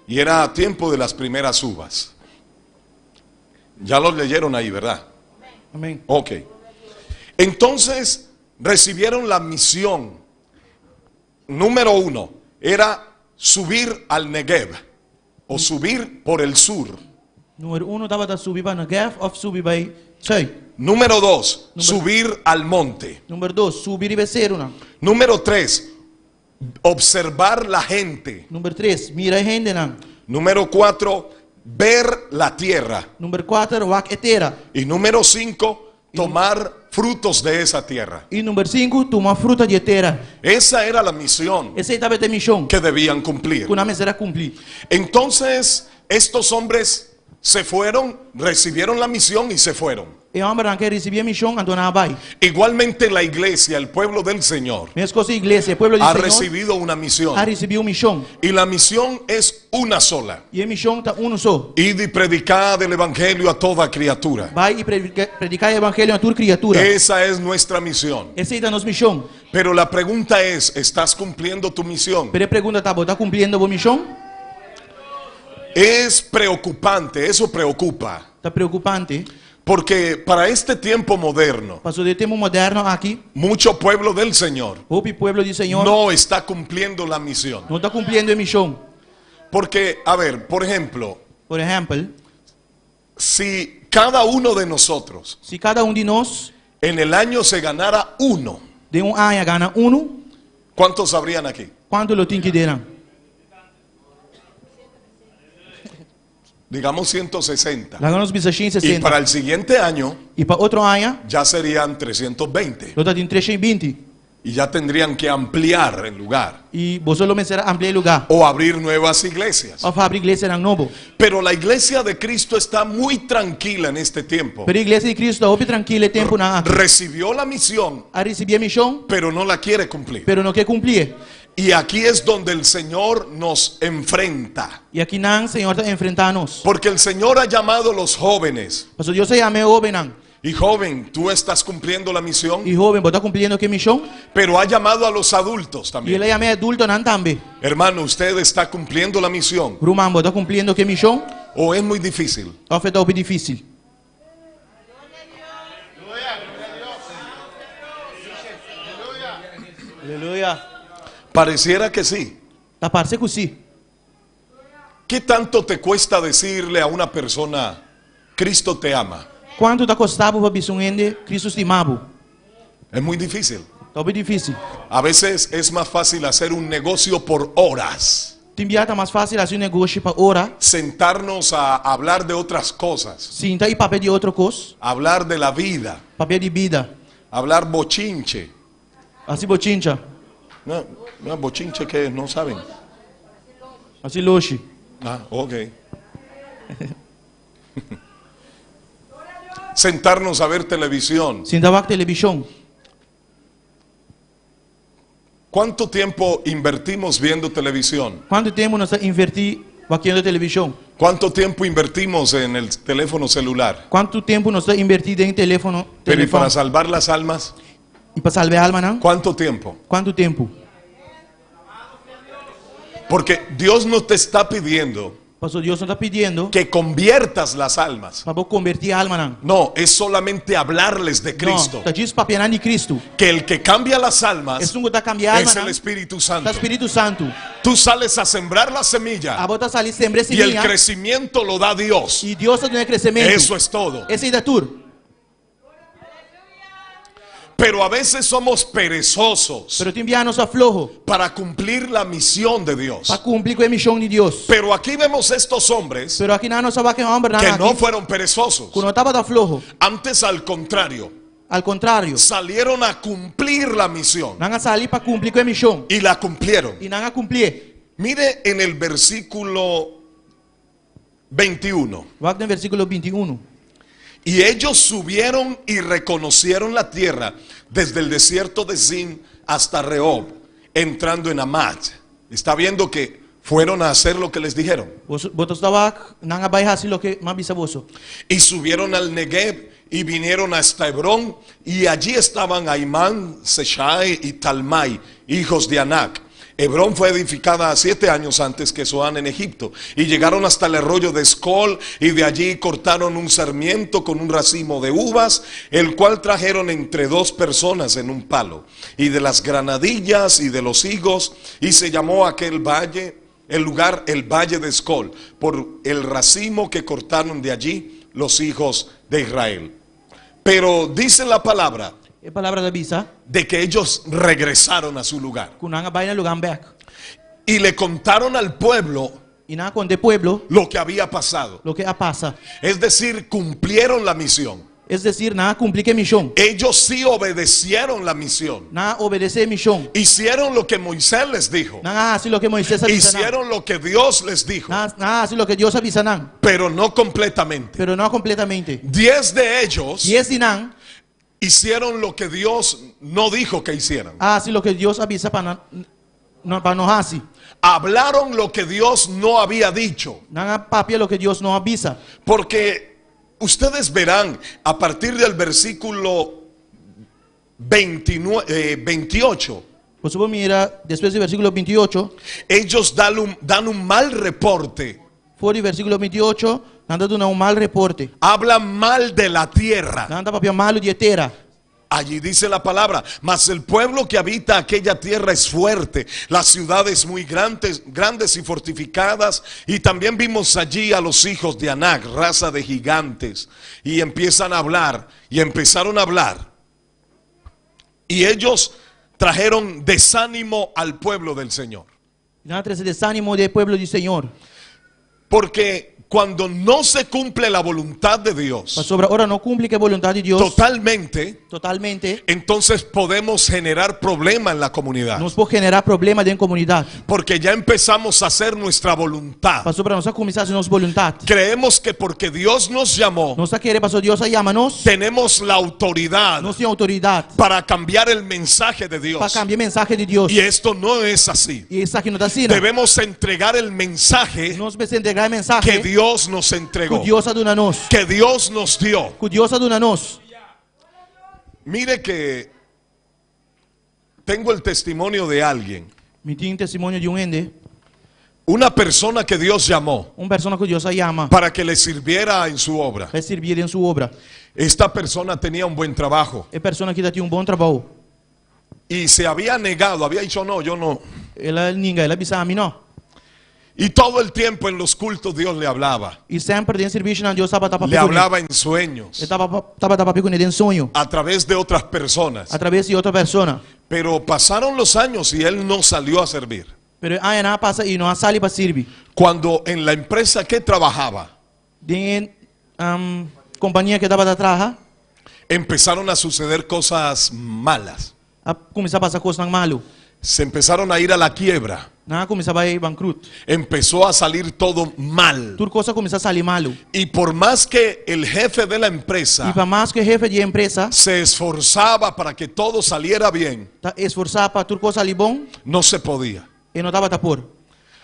Y era tiempo de las primeras uvas. Ya los leyeron ahí, ¿verdad? Amén. Ok. Entonces recibieron la misión. Número 1 era subir al Negev o subir por el sur. Número 1 estaba de subir para Negev o subir para Sei. Número 2, subir al monte. Número 2, subir y vencer una. Número 3, observar la gente. Número 3, mira a gente na. Número 4, ver la tierra. Número 4, wak etera. Y número 5, tomar frutos de esa tierra. E número 5, toma fruta de etera. Esa era la misión Essa estava a missão que debían cumplir. que una vez será cumplir. Entonces, estos hombres se fueron, recibieron la misión y se fueron. E homem que recebia a missão andou na bai. Igualmente la iglesia, el pueblo del Señor, Mesma coisa a igreja, o povo do ha Senhor, recibido una misión. ha recebido uma missão. Y la misión es una sola. E a missão está só. Id y predicad el evangelio a toda criatura. Vai e predicar o evangelho a toda criatura. Esa es nuestra misión. Essa é a nossa missão. Pero la pregunta es, ¿estás cumpliendo tu misión? Pero a pergunta está cumprindo a missão? Es preocupante, eso preocupa. Está preocupante. Porque para este tiempo moderno, Passou de tempo moderno aqui, mucho pueblo del Señor o povo do Senhor no está cumpliendo la misión. não está cumprindo a missão. Porque, a ver, por ejemplo, Por exemplo, si cada uno de nosotros se cada de nós en el año se ganara uno, de ano ganha ¿cuántos habrían aquí? quanto lo tem que dar? Digamos 160. Lá ganhamos Y 60. para el siguiente año E para outro ano, ya serían 320. lo está em 320. Y ya tendrían que ampliar el lugar E você lo será ampliar o lugar. o abrir nuevas iglesias. Ou abrir igreja em novo. Pero la iglesia de Cristo está muy tranquila en este tiempo. Pero a igreja de Cristo está tranquila tempo na aqui. Recibió la misión, A receber a missão, pero no la quiere cumplir. pero não quer cumprir. Y aquí es donde el Señor nos enfrenta. E aqui não, Senhor está enfrentando-nos. Porque el Señor ha llamado a los jóvenes. Pastor Deus chama o jovem não. Y joven, tú estás cumpliendo la misión, E jovem, está cumprindo que missão? pero ha llamado a los adultos E también. ele chama adulto não também. Hermano, ¿usted está cumpliendo la misión Irmão, está cumprindo que missão? o es muy difícil? Ou é tão difícil? Aleluia. Pareciera que sí. Da parce così. ¿Qué tanto te cuesta decirle a una persona, Cristo te ama? Quanto da costava para bisogno Cristo stimavo? Es muy difícil. Troppo difficile. A veces es más fácil hacer un negocio por horas, Ti inviata mais fácil assim um negócio para ora. sentarnos a hablar de otras cosas, Sinta e papel de outra coisa. hablar de la vida, Papel de vida. hablar bochinche. Assim bochincha. No, no, bochinche que no saben. Assim loche. Ah, ok. Sentarnos a ver televisión. Sinta a televisão. ¿Cuánto tiempo invertimos viendo televisión? Quanto tempo nós invertir aqui na televisão? ¿Cuánto tiempo invertimos en el teléfono celular? Quanto tempo nós invertir em telefone? Pero ¿y para salvar las almas? E para salvar a alma, não? ¿Cuánto tiempo? Quanto tempo? Porque Dios no te está pidiendo Pastor, Deus não está pedindo que conviertas las almas. para convertir a alma, não. No, es solamente hablarles de Cristo. Não, está diz para penar de Cristo. Que el que cambia las É almas sungo da cambiar a alma, es el não. Espíritu Da Santo. Espírito Santo. Tú sales a sembrar la A semilla bota salir sempre y el seminha. crecimiento lo da Dios. E Deus está dando crescimento. Eso es todo. Esse é da tour. Pero a veces somos perezosos Pero te enviamos a flojo para cumplir la misión de Dios. para cumprir com a missão de Deus. Pero aquí vemos estos hombres Pero aqui não sabe que é homem que no aqui. fueron perezosos. Quando estava da flojo, Antes, al contrario, ao contrário, salieron a cumplir la misión não sair para cumprir com a missão y la cumplieron. e não a cumprir. Mire en el versículo 21. Vai no versículo 21. Y ellos subieron y reconocieron la tierra desde el desierto de Zin hasta Rehob, entrando en Amat. Está viendo que fueron a hacer lo que les dijeron. Você estava não vai fazer o que mais bisaboso. Y subieron al Negev y vinieron hasta Hebrón, y allí estaban Aimán, Seshai y Talmai, hijos de Anac. Hebrón fue edificada 7 años antes que Zoán en Egipto, y llegaron hasta el arroyo de Escol, y de allí cortaron un sarmiento con un racimo de uvas, el cual trajeron entre 2 personas en un palo, y de las granadillas y de los higos, y se llamó aquel valle, el lugar, el valle de Escol, por el racimo que cortaron de allí los hijos de Israel. Pero dice la palabra É palavra da bisa, de que ellos regresaron a su lugar que não vai no lugar back. y le contaron al pueblo E não conte pueblo lo que había pasado. lo que passa. Es decir, cumplieron la misión. É decir, não cumprir a missão. Ellos sí obedecieron la misión. Não obedecer a missão. Hicieron lo que Moisés les dijo. Não fazer o que Moisés avisa. Hicieron lo que Dios les dijo, Não fazer o que Deus avisa não. pero no completamente. Pero não completamente. 10 de ellos E esse não hicieron lo que Dios no dijo que hicieran. fazer o que Deus avisa para não fazer. Hablaron lo que Dios no había dicho. Não papia o que Deus não avisa. Porque ustedes verán a partir del versículo 28, Você vai mirar depois do versículo 28, ellos dan un mal reporte. fora do versículo 28, não dá um mal reporte. Hablan mal de la tierra. Não dá papia malo de terra. Allí dice la palabra, mas el pueblo que habita aquella tierra es fuerte, las ciudades muy grandes y fortificadas, y también vimos allí a los hijos de Anac, raza de gigantes, y empiezan a hablar, y empezaron a hablar, y ellos trajeron desánimo al pueblo del Señor, Não traz desânimo do pueblo do Senhor. porque cuando no se cumple la voluntad de Dios Mas sobre ahora não cumpre que a vontade de Deus totalmente, entonces podemos generar problema en la comunidad. nos pode generar problema dentro da comunidade. Porque ya empezamos a hacer nuestra voluntad. Mas sobre nós começar a nossa vontade. Creemos que porque Dios nos llamó, Nós queremos, pastor, Deus chama-nos. tenemos la autoridad Nós temos autoridade para cambiar el mensaje de para Dios. cambiar a mensagem de Deus. Y esto no es así. E isso aqui não está assim. Debemos entregar el mensaje Nós precisamos entregar a mensagem que Dios nos que entregó, Deus a nós. que Dios nos dio. Que Deus a nós. Mire que tengo el testimonio de alguien, Me tinha testemunho de ende, una persona que Dios llamó pessoa que Deus chama para que le sirviera en su obra. para servir em sua obra. Esta persona tenía un buen trabajo, É pessoa que tinha bom trabalho. y se había negado, había dicho no, yo no. Ela ninguém, ela bisa ami no. Y todo el tiempo en los cultos Dios le hablaba. E sempre dentro serviço na Deus tava Le hablaba en sueños, Ele tava com ele em sonho, a través de otras personas. através de outra pessoa. Pero pasaron los años y él no salió a servir. Pero a ena passa e não sali para servir. Cuando en la empresa que trabajaba Tem companhia que tava atrás, empezaron a suceder cosas malas. a começar a passar coisas malo. Se empezaron a ir a la quiebra. Na começar a ir bankrupt. Empezó a salir todo mal. Tudo coisa começar a sair malo. Y por más que el jefe de la E empresa para mais que o jefe de empresa se esforzaba para que todo saliera bien, tá esforçar para tudo coisa ali bom, no se podía. e não tava por.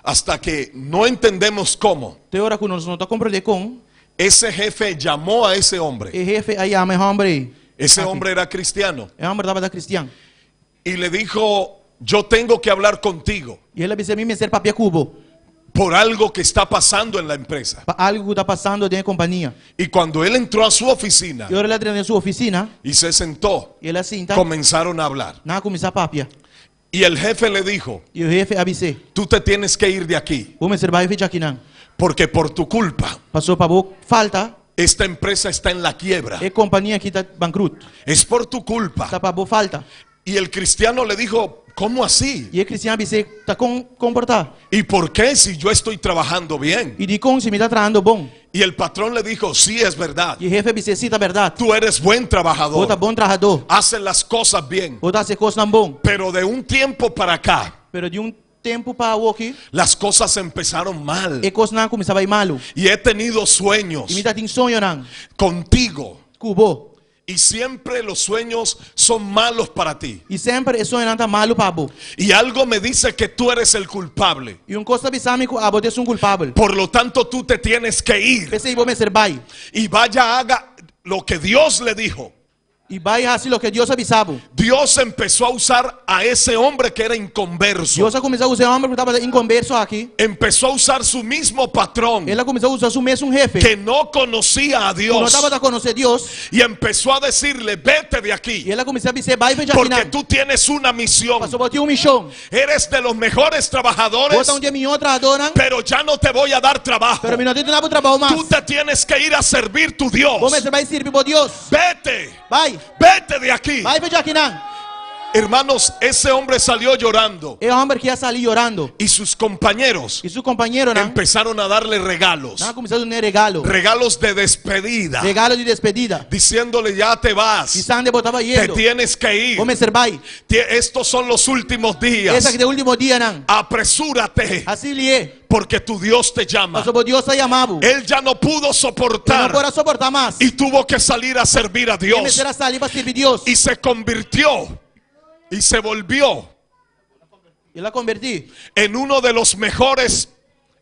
Hasta que no entendemos cómo Tem hora que nós não tá compreendendo com ese jefe llamó a ese hombre. o jefe aí ama o homem. Ese hombre era cristiano. O homem tava da cristiano. Y le dijo, yo tengo que hablar contigo E ele disse a mim me ser papel cubo. por algo que está pasando en la empresa. Para algo que está passando dentro da companhia. Y cuando él entró a su oficina E ela entra na sua oficina y se sentó, e ela senta, comenzaron a hablar. na começar a papia. Y el jefe le dijo, E o jefe avise, tú te tienes que ir de aquí, vou me ser vai fechar aqui não. porque por tu culpa Passou para boa falta, esta empresa está en la quiebra. e companhia que está bankrupt. Es por tu culpa. Está para boa falta. Y el cristiano le dijo, ¿cómo así? E o cristiano avise, está comportar. ¿Y por qué si yo estoy trabajando bien? E de com se me está trabalhando bom. Y el patrón le dijo, sí, es verdad. E o jefe avise, sim, tá verdade. Tú eres buen Ou tá trabajador. bom trabalhador. Haces las cosas bien. Ou tá se coisa não bom. Pero de un tiempo para acá, Pero de tempo para o aqui, las cosas empezaron mal. e coisa não começava a ir malo. Y he tenido sueños E me tá tem sonho não. contigo. Cubo. Y siempre los sueños son malos para ti. E sempre o sonho não tá malo para bo. Y algo me dice que tú eres el culpable. E coisa avisa-me que a bote é culpável. Por lo tanto, tú te tienes que ir. Pensei, vou me ser vai. Y vaya, haga lo que Dios le dijo. E vai assim o que Deus avisava. Dios empezó a usar a ese hombre que era inconverso. Deus começou a usar o homem que estava inconverso aqui. Empezó a usar su mismo patrón Ele começou a usar o mesmo jefe. que no conocía a Que não Dios. estava a conhecer Deus. Y empezó a decirle, vete de E aquí. ele começou a dizer, vai fechar aqui Porque não. tú tienes una misión. Passou por ti missão. Eres de los mejores trabajadores. Bota dia melhor trabalhador, Pero ya no te voy a dar trabajo. pero me não tem nada para trabalhar mais. Tú te tienes que ir a servir tu Dios. Vou me ser vai servir por Deus. Vete. Vai. Vete de aquí. Vai fechar aqui não. Hermanos, ese hombre salió llorando. É o homem que ia sair chorando. Y sus compañeros E seu companheiro não. empezaron a darle regalos. Não começou a dar regalo. Regalos de despedida. Regalo de despedida. Diciéndole, ya te E vas. Sandy botava Te hielo. tienes que ir. Vou me ser vai. Estos son los últimos días. Essa aqui é o último dia não. Apresúrate. Assim ele é. Porque tu Dios te llama. Passou por Deus a chamava. Él ya no pudo Ele não soportar pode suportar mais. y tuvo que salir a servir a E me Dios. será sair para servir Deus. Y se convirtió y se volvió E ela converti. en uno de los mejores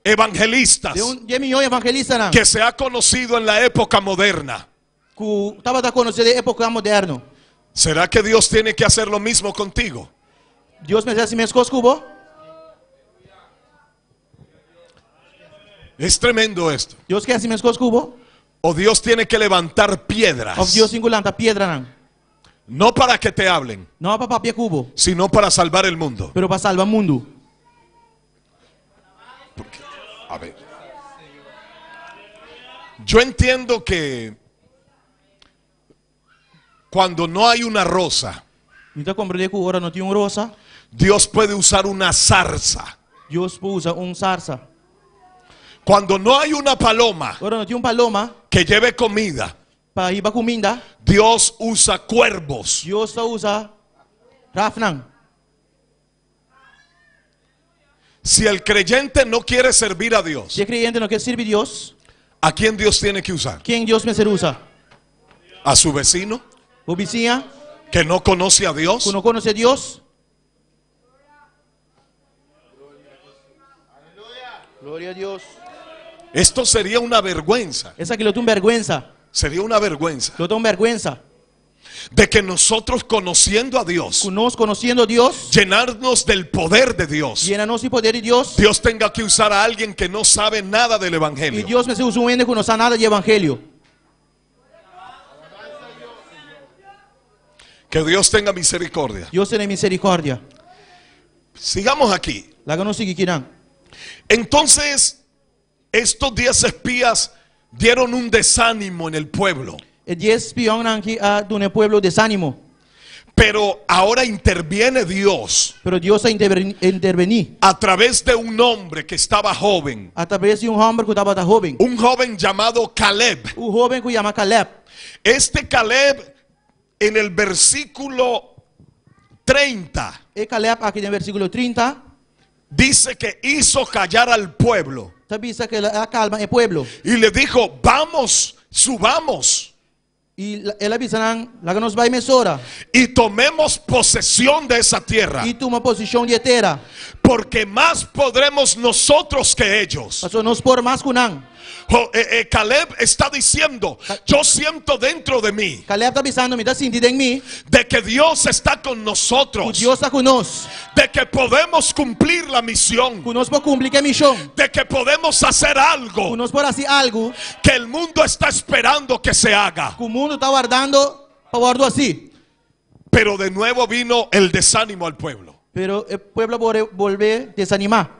evangelistas De milhão evangelista não. que se ha conocido en la época moderna. Que estava a conhecer de época moderna. ¿Será que Dios tiene que hacer lo mismo contigo? Deus me disse minhas coisas cubo. Es tremendo esto. Deus quer assim minhas coisas cubo. O Dios tiene que levantar piedras, Of Deus singulanta pedra não. no para que te hablen, Não é para papel cubo, sino para salvar el mundo. pero para salvar o mundo. A ver. Yo entiendo que cuando no hay una rosa, Então compreender que agora não tinha rosa. Dios puede usar una zarza. Deus usa sarsa. Cuando no hay una paloma Agora não tinha paloma que lleve comida, para ir para comida. Dios usa cuervos. Deus só usa rafnan. Si el creyente no quiere servir a Dios, Se creyente não quer servir Deus, ¿a quién Dios tiene que usar? quem Deus me ser usa? ¿A su vecino O vizinha que no conoce a Dios? que não conhece Deus. Glória a Deus. Esto sería una vergüenza. Essa aqui eu tenho vergüenza. Sería una vergüenza Eu tenho vergüenza. de que nosotros conociendo a Dios, Nós conhecendo Deus, llenarnos del poder de Dios, llena-nos de poder de Deus. Dios tenga que usar a alguien que no sabe nada del E evangelio. Deus me usa um ende que não sabe nada de evangelho. Que Dios tenga misericordia. Dios tiene misericordia. Sigamos aquí. Laga no sige kinang. Entonces, estos 10 espías dieron un desánimo en el pueblo. E 10 spion nang ki dune pueblo desánimo. Pero ahora interviene Dios Pero Dios ha intervenido a través de un hombre que estaba joven. a través de homem que estava joven. Un joven llamado Caleb. Joven que llama Caleb. Este Caleb, en el versículo 30, E Caleb aqui no versículo 30, dice que hizo callar al pueblo sabi sa que calma e pueblo. y le dijo, vamos, subamos E ela bisa nang laga nos vai mesora. y tomemos posesión de esa tierra, E toma posição de terra. porque más podremos nosotros que ellos. Paso nos por mais kunang. Caleb está diciendo, yo siento dentro de mí Caleb está bisando me da sinti deng mi. de que Dios está con Que nosotros, Dios está conosco. de que podemos cumplir la misión, Conosco por cumprir que missão. de que podemos hacer algo Conosco por assim algo que el mundo está esperando que se haga. que o mundo está guardando para guardo assim. Pero de nuevo vino el desánimo al pueblo. Pero o pueblo volver desanimar.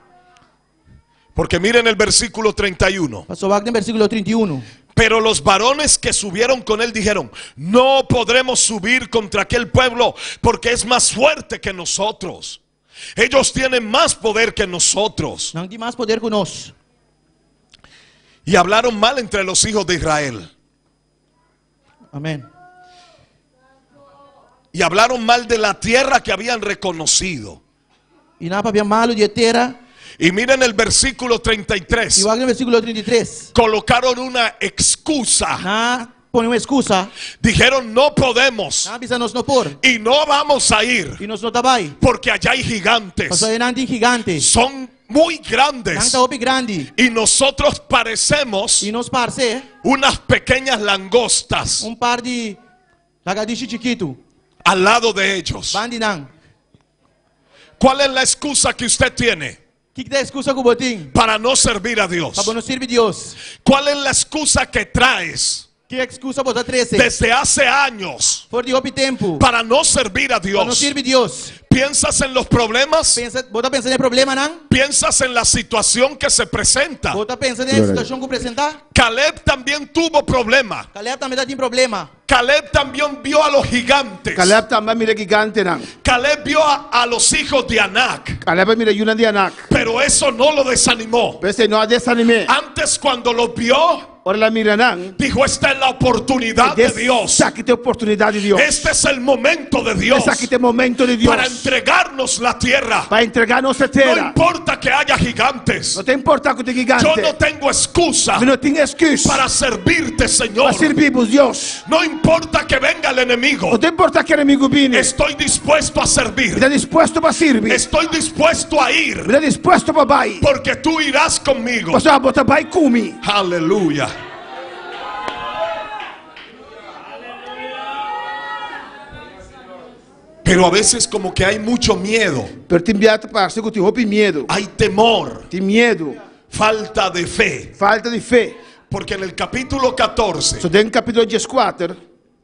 Porque miren el versículo 31. Pasó Wagner versículo 31. Pero los varones que subieron con él dijeron, no podremos subir contra aquel pueblo porque es más fuerte que nosotros. Ellos tienen más poder que nosotros. Não tem mais poder conosco. Y hablaron mal entre los hijos de Israel. Amém. Y hablaron mal de la tierra que habían reconocido. E na papia malo de terra. Y miren el versículo E 33. Wagner versículo 33. Colocaron una excusa. Na põe uma excusa. Dijeron, no podemos Na bisa nos no por. y no vamos a ir E nos no tabay. porque allá hay gigantes. Pasó de nanti gigante. Son muy Nang grandes taopi grande. y nosotros parecemos E nos parce unas pequeñas langostas par de lagartixa chiquito. al lado de ellos. Bandi nang. ¿Cuál es la excusa que usted tiene Que dá excusa com o botim? para no servir a Dios? Para não servir Deus. ¿Cuál es la excusa que traes Que excusa botar 13? desde hace años For de hopi tempo. para no servir a Para não Dios? servir Deus. ¿Piensas en los problemas? Bota pensando em problema nang. ¿Piensas en la situación que se presenta? Bota pensando em situação que apresentar. Caleb también tuvo problema. Caleb também tem problema. Caleb también vio a los gigantes. Caleb também mira gigante nang. Caleb vio a los hijos de Anac. Caleb mira yuna di anak. Pero eso no lo desanimó. Peste no desanime. Antes, cuando los vio, Ora la mira nang. dijo, esta es la oportunidad de Dios. Essa aqui tem oportunidade de Deus. Este es el momento de Dios Essa aqui tem momento de Deus. para entregarnos la tierra. Para entregar nossa No terra. importa que haya gigantes. Não tem importar que tem gigante. Yo no tengo excusa Não tem excusa para servirte, Señor. para servirmos Deus. No importa que venga el enemigo. Não tem importar que o inimigo vinha. Estoy dispuesto a servir. Está disposto para servir. Estoy dispuesto a ir. Está disposto para vai. Porque tú irás conmigo. Você vai botar vai comigo. Aleluya. Pero a veces como que hay mucho miedo. Pero tem beato parceiro que tem roupa e medo. Hay temor. Tem medo. Falta de fe. Falta de fé. Porque en el capítulo 14, Só tem no capítulo 14.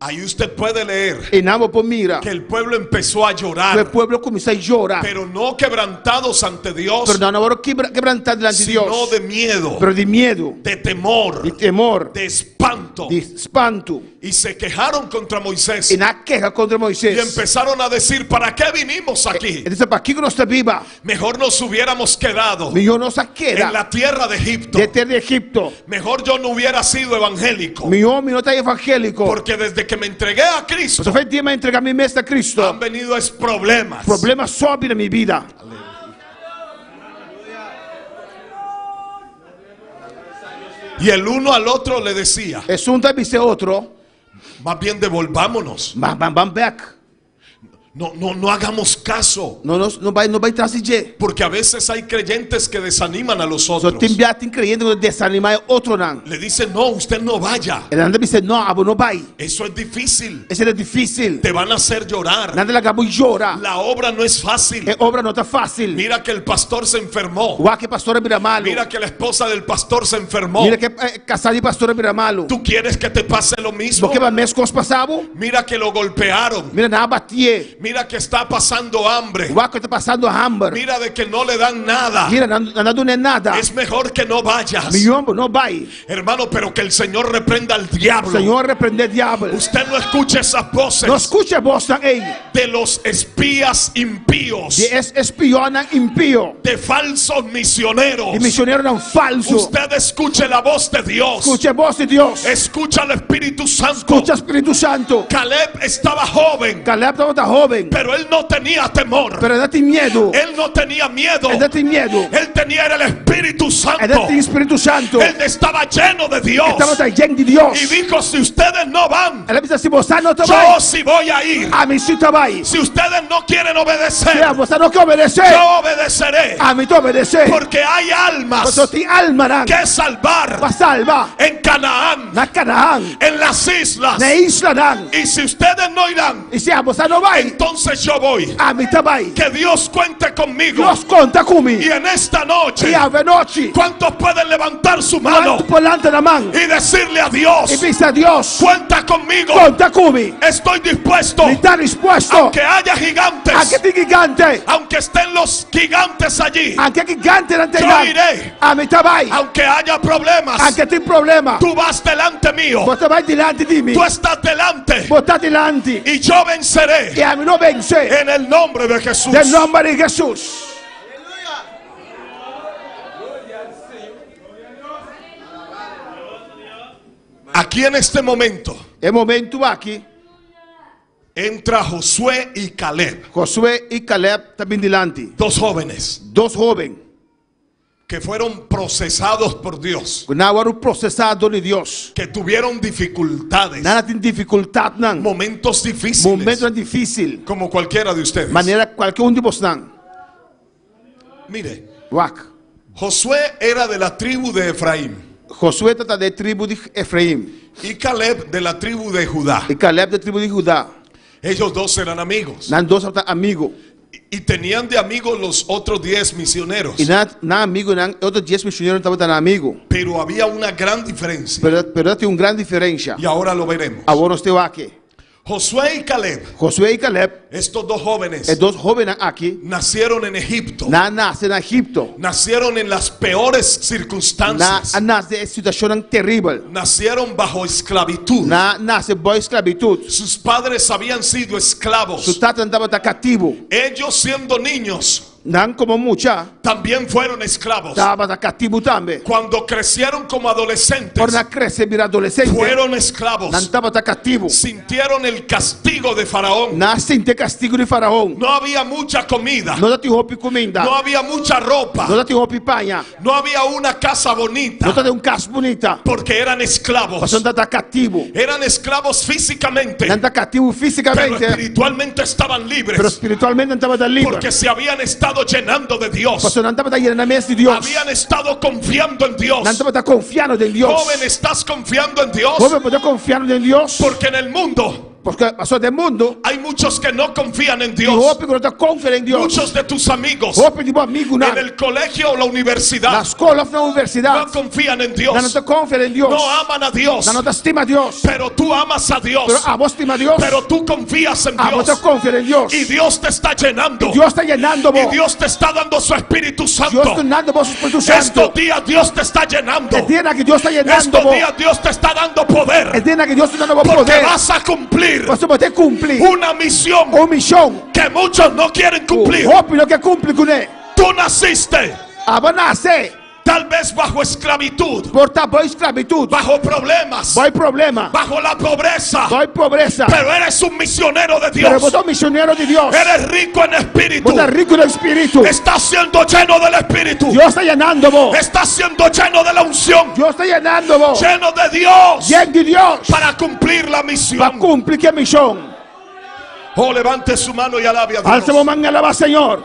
ahí usted puede leer E não vou mira. que el pueblo empezó a O llorar. povo começou a chorar. Pero no quebrantados ante Dios, Pero não hora quebrantado diante de sino Deus. de miedo, Pero de medo. de temor, De temor. de espanto. De espanto. Y se quejaron contra Moisés. E na guerra contra Y Moisés. empezaron a decir, ¿para qué vinimos aquí? Ele disse, para que nós estamos viva? Mejor nos hubiéramos quedado Melhor nossa en queda. la tierra de Egipto. De terra de Egipto. Mejor yo no hubiera sido evangélico. Melhor não está evangélico. Porque desde que me entregué a Cristo, Só foi dia para entregar minha mesa a Cristo. han venido es problemas. Problema sobe na minha vida. Y el uno al otro le decía, É um deve ser outro. más bien devolvámonos. Mas vamos back. No hagamos caso. Não vai transigir. Porque a veces hay creyentes que desaniman a los Só otros. tem biatin creyendo que desanimar outro não. Le dicen, no, usted no vaya. Ele anda dizendo, não, abo não vai. Eso es difícil. Esse é difícil. Te van a hacer llorar. Nada acabou de chorar. La obra no es fácil. É obra não tá fácil. Mira que el pastor se enfermó. O que pastora vira malo. Mira que la esposa del pastor se enfermó. Mira que casar de pastora vira malo. ¿Tú quieres que te pase lo mismo? Porque vai mesmo com os passados. Mira que lo golpearon. Mira na batie. Mira que está pasando hambre. O que está passando hambre. Mira de que no le dan nada. Mira, não é nada. Es mejor que no vayas. Meu homem, não vai. Hermano, pero que el Señor reprenda al diablo. Senhor repreende o diabo. Usted no escuche esas voces Não escute a voz de los espías impíos, de espionam impio. de falsos misioneros. E missionário não falso. Usted escuche la voz de Dios. Escute a voz de Deus. Escucha al Espíritu Santo. Escute o Espírito Santo. Caleb estaba joven, Caleb estava jovem. pero él no tenía temor. Pero ele tem medo. Él no tenía miedo. Ele tem medo. Él tenía era el Espíritu Santo. Ele tem Espírito Santo. Él estaba lleno de Dios. Estava lleno de Deus. Y dijo, si ustedes no van, Ele disse, se você não yo vai, sí voy a ir. a mim sim vai. Si ustedes no quieren obedecer, Se você não quer obedecer, yo obedeceré. a mim tu obedecer. Porque hay almas Você tem alma que salvar para salvar en Canaán, na Canaã, en las islas. na isla não. Y si ustedes no irán, E se você não vai, entonces yo voy. a mim vai. Que Dios cuente conmigo. Deus conta Y comigo. en esta noche, E a noite, ¿cuántos pueden levantar su mano quanto polante na mão, y decirle a e Dios, pensa Deus, cuenta conmigo? conta comigo. Estoy dispuesto, Me está disposto. aunque haya gigantes, Aqui tem gigante. aunque estén los gigantes allí, Aqui é gigante na yo terra. iré. A mim vai. Aunque haya problemas, Aqui tem problema. tú vas delante mío, Você vai delante de mim. tú estás delante Botar delante. y yo venceré E a mim não vence. en el nombre de Jesús. Em nome de Jesus. Aquí en este momento É momento aqui. entra Josué y Caleb, Josué e Caleb também delante. dos jóvenes Dois jovens. que fueron procesados por Dios, Que não eram processados de Deus. que tuvieron dificultades, Nada tem dificuldade não. momentos difíciles, Momento difícil. como cualquiera de ustedes. Maneira qualquer de vocês não. Mire, Uac. Josué era de la tribu de Efraín Josué está da tribo de Efraim. y Caleb de la tribu de Judá. E Caleb da tribo de Judá. Ellos dos eran amigos Não dois são amigos. y tenían de amigos los otros 10 misioneros. E não amigo, não. Outros 10 missionários não estavam amigos. Pero había una gran diferencia Pero tem grande diferença. y ahora lo veremos. Agora nós temos aqui. Josué y Caleb, Josué e Caleb, estos dos jóvenes, dois jovens aqui, nacieron en Egipto. não nascem na Egipto. Nacieron en las peores circunstancias. Nascem em situação terrível. Nacieron bajo esclavitud. Nascem boa esclavitud. Sus padres habían sido Su esclavos. tata andava cativo. Ellos siendo niños Não como mucha, también fueron esclavos. estava cativo também. Cuando crecieron como adolescentes, Por na crescer virar adolescente, fueron esclavos. não estava cativo. Sintieron el castigo de Faraón. Nascem de castigo de faraó. No había mucha comida. Não tem roupa e comida. No había mucha ropa. Não tem roupa e panha. No había una casa bonita. Não tem casa bonita. Porque eran esclavos. Você não está cativo. Eran esclavos físicamente. Não está cativo Pero fisicamente, espiritualmente estaban pero libres. espiritualmente não estava livre. Porque se habían estado llenando de Dios. Você não estava llenando de Deus. Habían estado confiando en Dios. Não estava confiando em Deus. Joven, ¿estás confiando en Dios? Joven, pode confiar em Deus. Porque en el mundo Porque passou do mundo. hay muchos que no confían en E Dios. roupa que não está confiando em Deus. Muchos de tus amigos Roupa de bom amigo, não. en el colegio o la Na universidad escola, na no universidade. confían en Não Dios. está confiando em Deus. No aman a Dios. Não estima Deus. Pero tú amas a Dios. Pero a vos estima Deus. Pero tú confías en A vos Dios. te confia em Deus. Y Dios te está llenando. Deus está llenando Y vos. Dios te está dando su Espíritu Deus Santo. está dando vos Espírito Santo. Estos días Dios te está llenando. É dia que Deus está llenando Estos vos. días Dios te está dando É poder. dia que Deus está dando vos Porque poder. vas a cumplir Você pode cumprir una misión uma missão. que muchos no quieren cumplir. Roupa não quer cumprir com ele. Tú naciste A vos nascer. tal vez bajo esclavitud, Por estar boa esclavitud. bajo problemas, Vai problema. bajo la pobreza. Vai pobreza. Pero eres un misionero de Pero Dios. vos sos missionário de Deus. Eres rico en espíritu. Vos sos rico no Espírito. Estás siendo lleno del Espíritu. Deus está llenando vos. Estás siendo lleno de la unción. Deus está llenando vos. Lleno de Dios. Lleno de Deus. Para cumplir la Para misión. cumprir que missão. Oh, levante su mano y alabe a Alza Dios. la mano y alaba al Señor.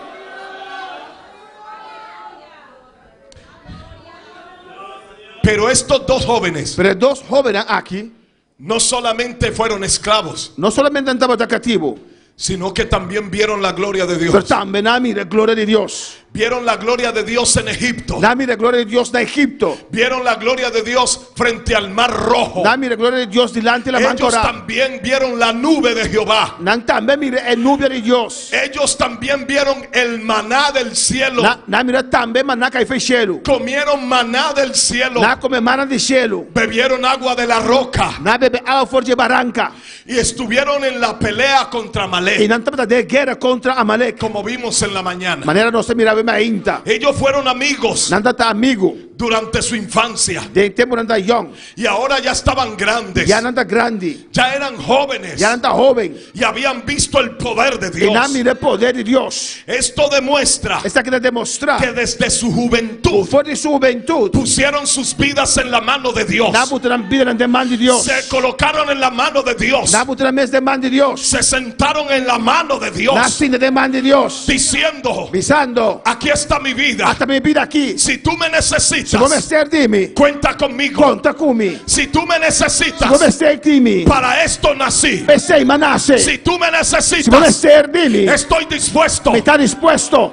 Pero estos dos jóvenes Pero dos jóvenes aquí no solamente fueron esclavos, no solamente andaban cativos, sino que también vieron la gloria de pero Dios. también la gloria de Dios. Vieron la gloria de Dios en Egipto. La gloria de Dios de Egipto. Vieron la gloria de Dios frente al mar rojo. La gloria de Dios delante de la Ellos mancora. también vieron la nube de Jehová. También mire el nube de Dios. Ellos también vieron el maná del cielo. Mira también maná que fue cielo. Comieron maná del cielo. Come maná del cielo. Bebieron agua de la roca. Bebe agua fuerte de barranca. Y estuvieron en la pelea contra Y Amalek, no de guerra contra Amalek. como vimos en la mañana. Manera no se miraba más inta. Ellos fueron amigos Nanda está amigo. durante su infancia. De tiempo nanda young. Y ahora ya estaban grandes. Ya nanda grande. Ya eran jóvenes. Ya nanda joven. Y habían visto el poder de Y Dios. nada mire el poder de Dios. Esto demuestra Esta quiere demostrar que desde su juventud fue de su juventud. pusieron sus vidas en la mano de Dios. Nabucodonosor vida en demanda de Dios. Se colocaron en la mano de Dios. Nabucodonosor demanda de Dios. Se sentaron en la mano de Dios, Nací de demanda de Dios. diciendo: Visando. aquí está mi vida. Hasta mi vida aquí. Si tú me Si necesitas, come ser di me. cuenta conmigo. Conta conmigo. Si tú me Si come necesitas, ser di me. para esto nací. Pensei, manasse. Si tú me Si come necesitas, ser di me. estoy dispuesto. Me está dispuesto.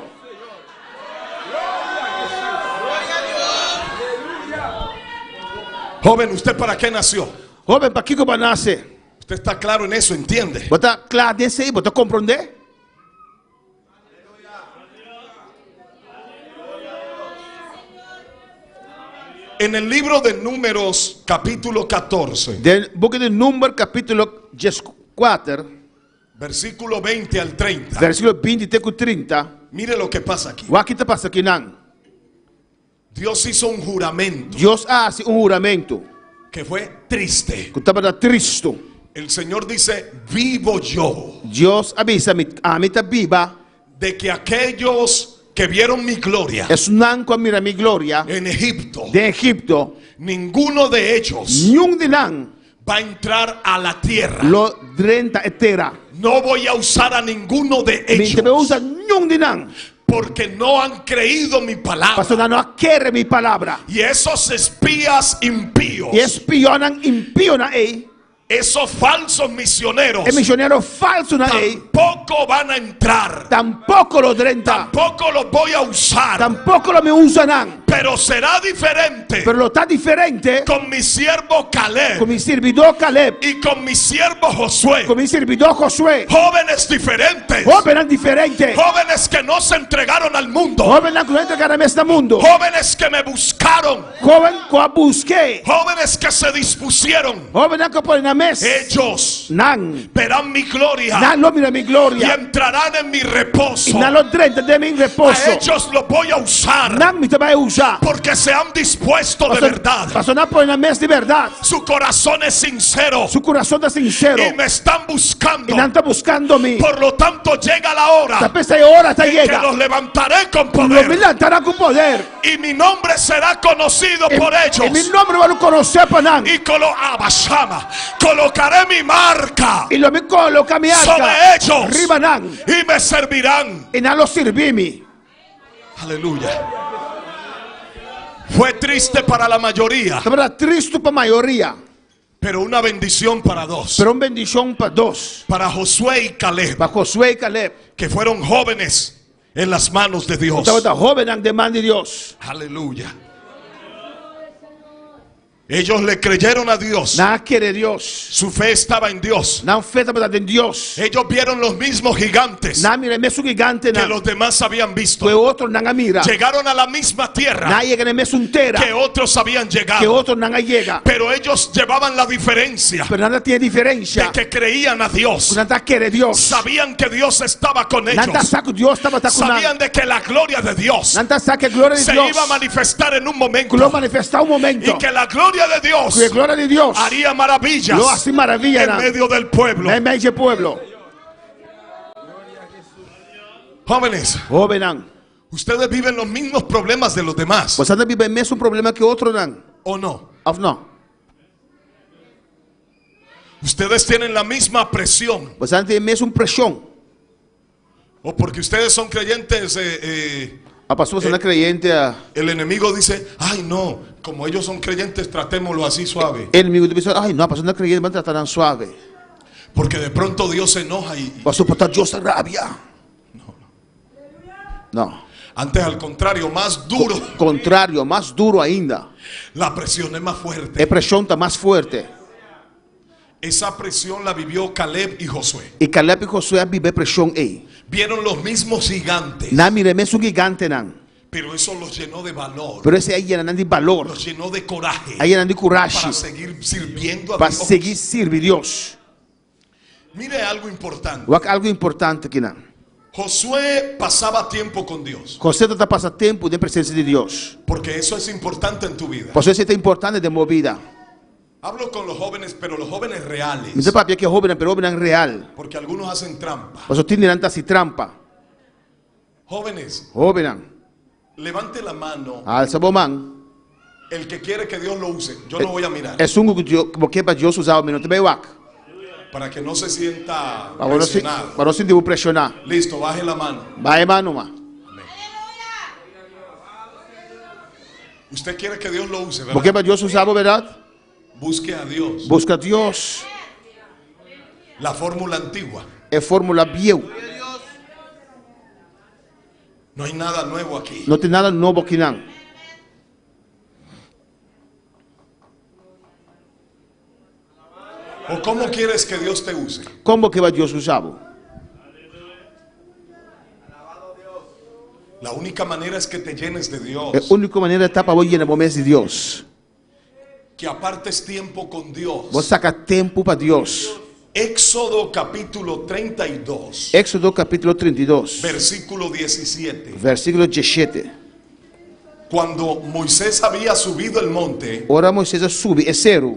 Joven, ¿usted para qué nació? Joven, para que como nasce? Usted está claro en eso, entiende. Bota claro desse aí, bota compreender? En el libro de Números, capítulo 14, Del boek de Número, capítulo 4, versículo 20 al 30. versículo 20 até 30. Mire lo que pasa aquí. O que está passando aqui, não? Dios hizo un juramento Deus hace juramento que fue triste. que estava triste. El Señor dice: vivo yo, Deus avisa a mim viva. de que aquellos que vieron mi gloria É não com a mi glória en Egipto, de Egipto. ninguno de ellos Nenhum de não va a entrar a la tierra. lo 30 etera. No voy a usar a ninguno de Me te ellos, usa nenhum de não. porque no han creído mi palabra. Pastor, não quer mi palavra. Y esos espías impíos, E espionam, impionam aí. esos falsos misioneros, É missionário falso na aí. tampoco van a entrar. Tampouco lo 30. Tampoco los voy a usar. Tampouco lo me usa não. Pero será diferente Pero lo está diferente con mi siervo Caleb con mi servidor Caleb, y con mi siervo Josué. con mi servidor Josué. Jóvenes diferentes. Jóvenes diferentes. Jóvenes que no se entregaron al mundo. Jóvenes que no entregaram este mundo. Jóvenes que me buscaron. Joven que eu busquei. Jóvenes que se dispusieron. Jóvenes que põem na mesa. Ellos Não. verán mi gloria Não lo mira mi y glória. entrarán en mi reposo. E não lo 30 de mi A reposo. ellos los voy a usar Não me vai usar. porque se han dispuesto de verdad. Pastor, não põe na mesa de verdade. Su corazón es sincero Su coração está sincero. y me están buscando. E não está buscando me. Por lo tanto, llega la hora Esta pensa hora está en que llega. los levantaré con Lo poder levantará com poder. y mi nombre será conocido por E ellos. mi nome vai conhecer para não. Y colocaré mi marca E lo me coloca mi sobre arca. ellos Arriba não. y me servirán. E não lo servimi. Aleluya. Fue triste para la mayoría, Estava triste para a maioria. pero una bendición para dos. Pero uma bendição para dois. Para Josué y Caleb, Para Josué e Caleb. que fueron jóvenes en las manos de Dios. Estava jovem na demanda de Deus. Aleluya. Ellos le creyeron a Dios. Não querer Deus. Su fe estaba en Dios. Não feita para de Deus. Ellos vieron los mismos gigantes Não mira mesmo gigante que não. los demás habían visto. Que outro não mira. Llegaron a la misma tierra Não chega mesmo inteira. que otros habían Que llegado. outro não chega. Pero ellos llevaban la diferencia Pero nada tiene diferença. de que creían a Dios. Nada querer Deus. Sabían que Dios estaba con ellos. Nada sabe que Deus estava com Sabían de que la gloria de Dios Nada sabe que a glória de se Deus. iba a manifestar en un momento. Que lo manifestar um Y momento. que la gloria de Dios Que a glória de Deus. haría maravillas Lo hace maravilla en medio del pueblo. na meio do pueblo. Jóvenes, Jovem não. ustedes viven los mismos problemas de los demás, Você não vive mesmo problema que outro não. ¿o no? Ou não? Ustedes tienen la misma presión. Vocês têm a mesma pressão. O porque ustedes son creyentes, A pessoa não é crente, el enemigo dice, ay no, como ellos son creyentes, tratémoslo así suave. o inimigo diz, ai não, a pessoa não é crente, mas tratar suave. Porque de pronto Dios se enoja y Pastor, por Deus se rabia. Não. antes al contrario, más duro. Contrário, mais duro ainda. La presión es más A fuerte. pressão está mais forte. Esa presión la vivió Caleb y Josué. E Caleb e Josué vive pressão aí. Vieron los mismos gigantes, Não mire mesmo gigante não. pero eso los llenó de valor, Pero esse aí era de valor. los llenó de coraje Aí era de para coragem. seguir sirviendo a Para Dios. seguir servir Deus. Mire algo importante. Algo importante aqui não. Josué pasaba tiempo con Dios, Você está passando tempo de presença de Deus. porque eso es importante en tu vida. Por isso é importante de movida. Hablo con los jóvenes, pero los jóvenes Não reales, sei para que é jovem, pero jovem é real. porque algunos hacen trampa. Por isso tem tanta se trampa. Jóvenes, Jovem. levante la mano Alça a mão. el que quiere que Dios lo use. Yo no voy a mirar, É sungo que para Deus usar o minuto bem wak. para que no se sienta Para não presionado. sentir pressionar. Listo, baje la mano. Vai, mano. Usted quiere que Dios lo use, Porque ¿verdad? para Deus usar, verdade? Busque a Dios. Busca Deus. La fórmula antigua. É fórmula bio. No hay nada nuevo aquí. Não tem nada novo aqui não. ¿O cómo quieres que Dios te use? Como que vai Deus usar? La única manera es que te llenes de Dios, É a única maneira tá para você no momento de Deus. que apartes tiempo con Dios. Você saca tempo para Deus. Éxodo capítulo 32, Éxodo capítulo 32, versículo 17. versículo 17. Cuando Moisés había subido el monte, Ora Moisés sube, é zero.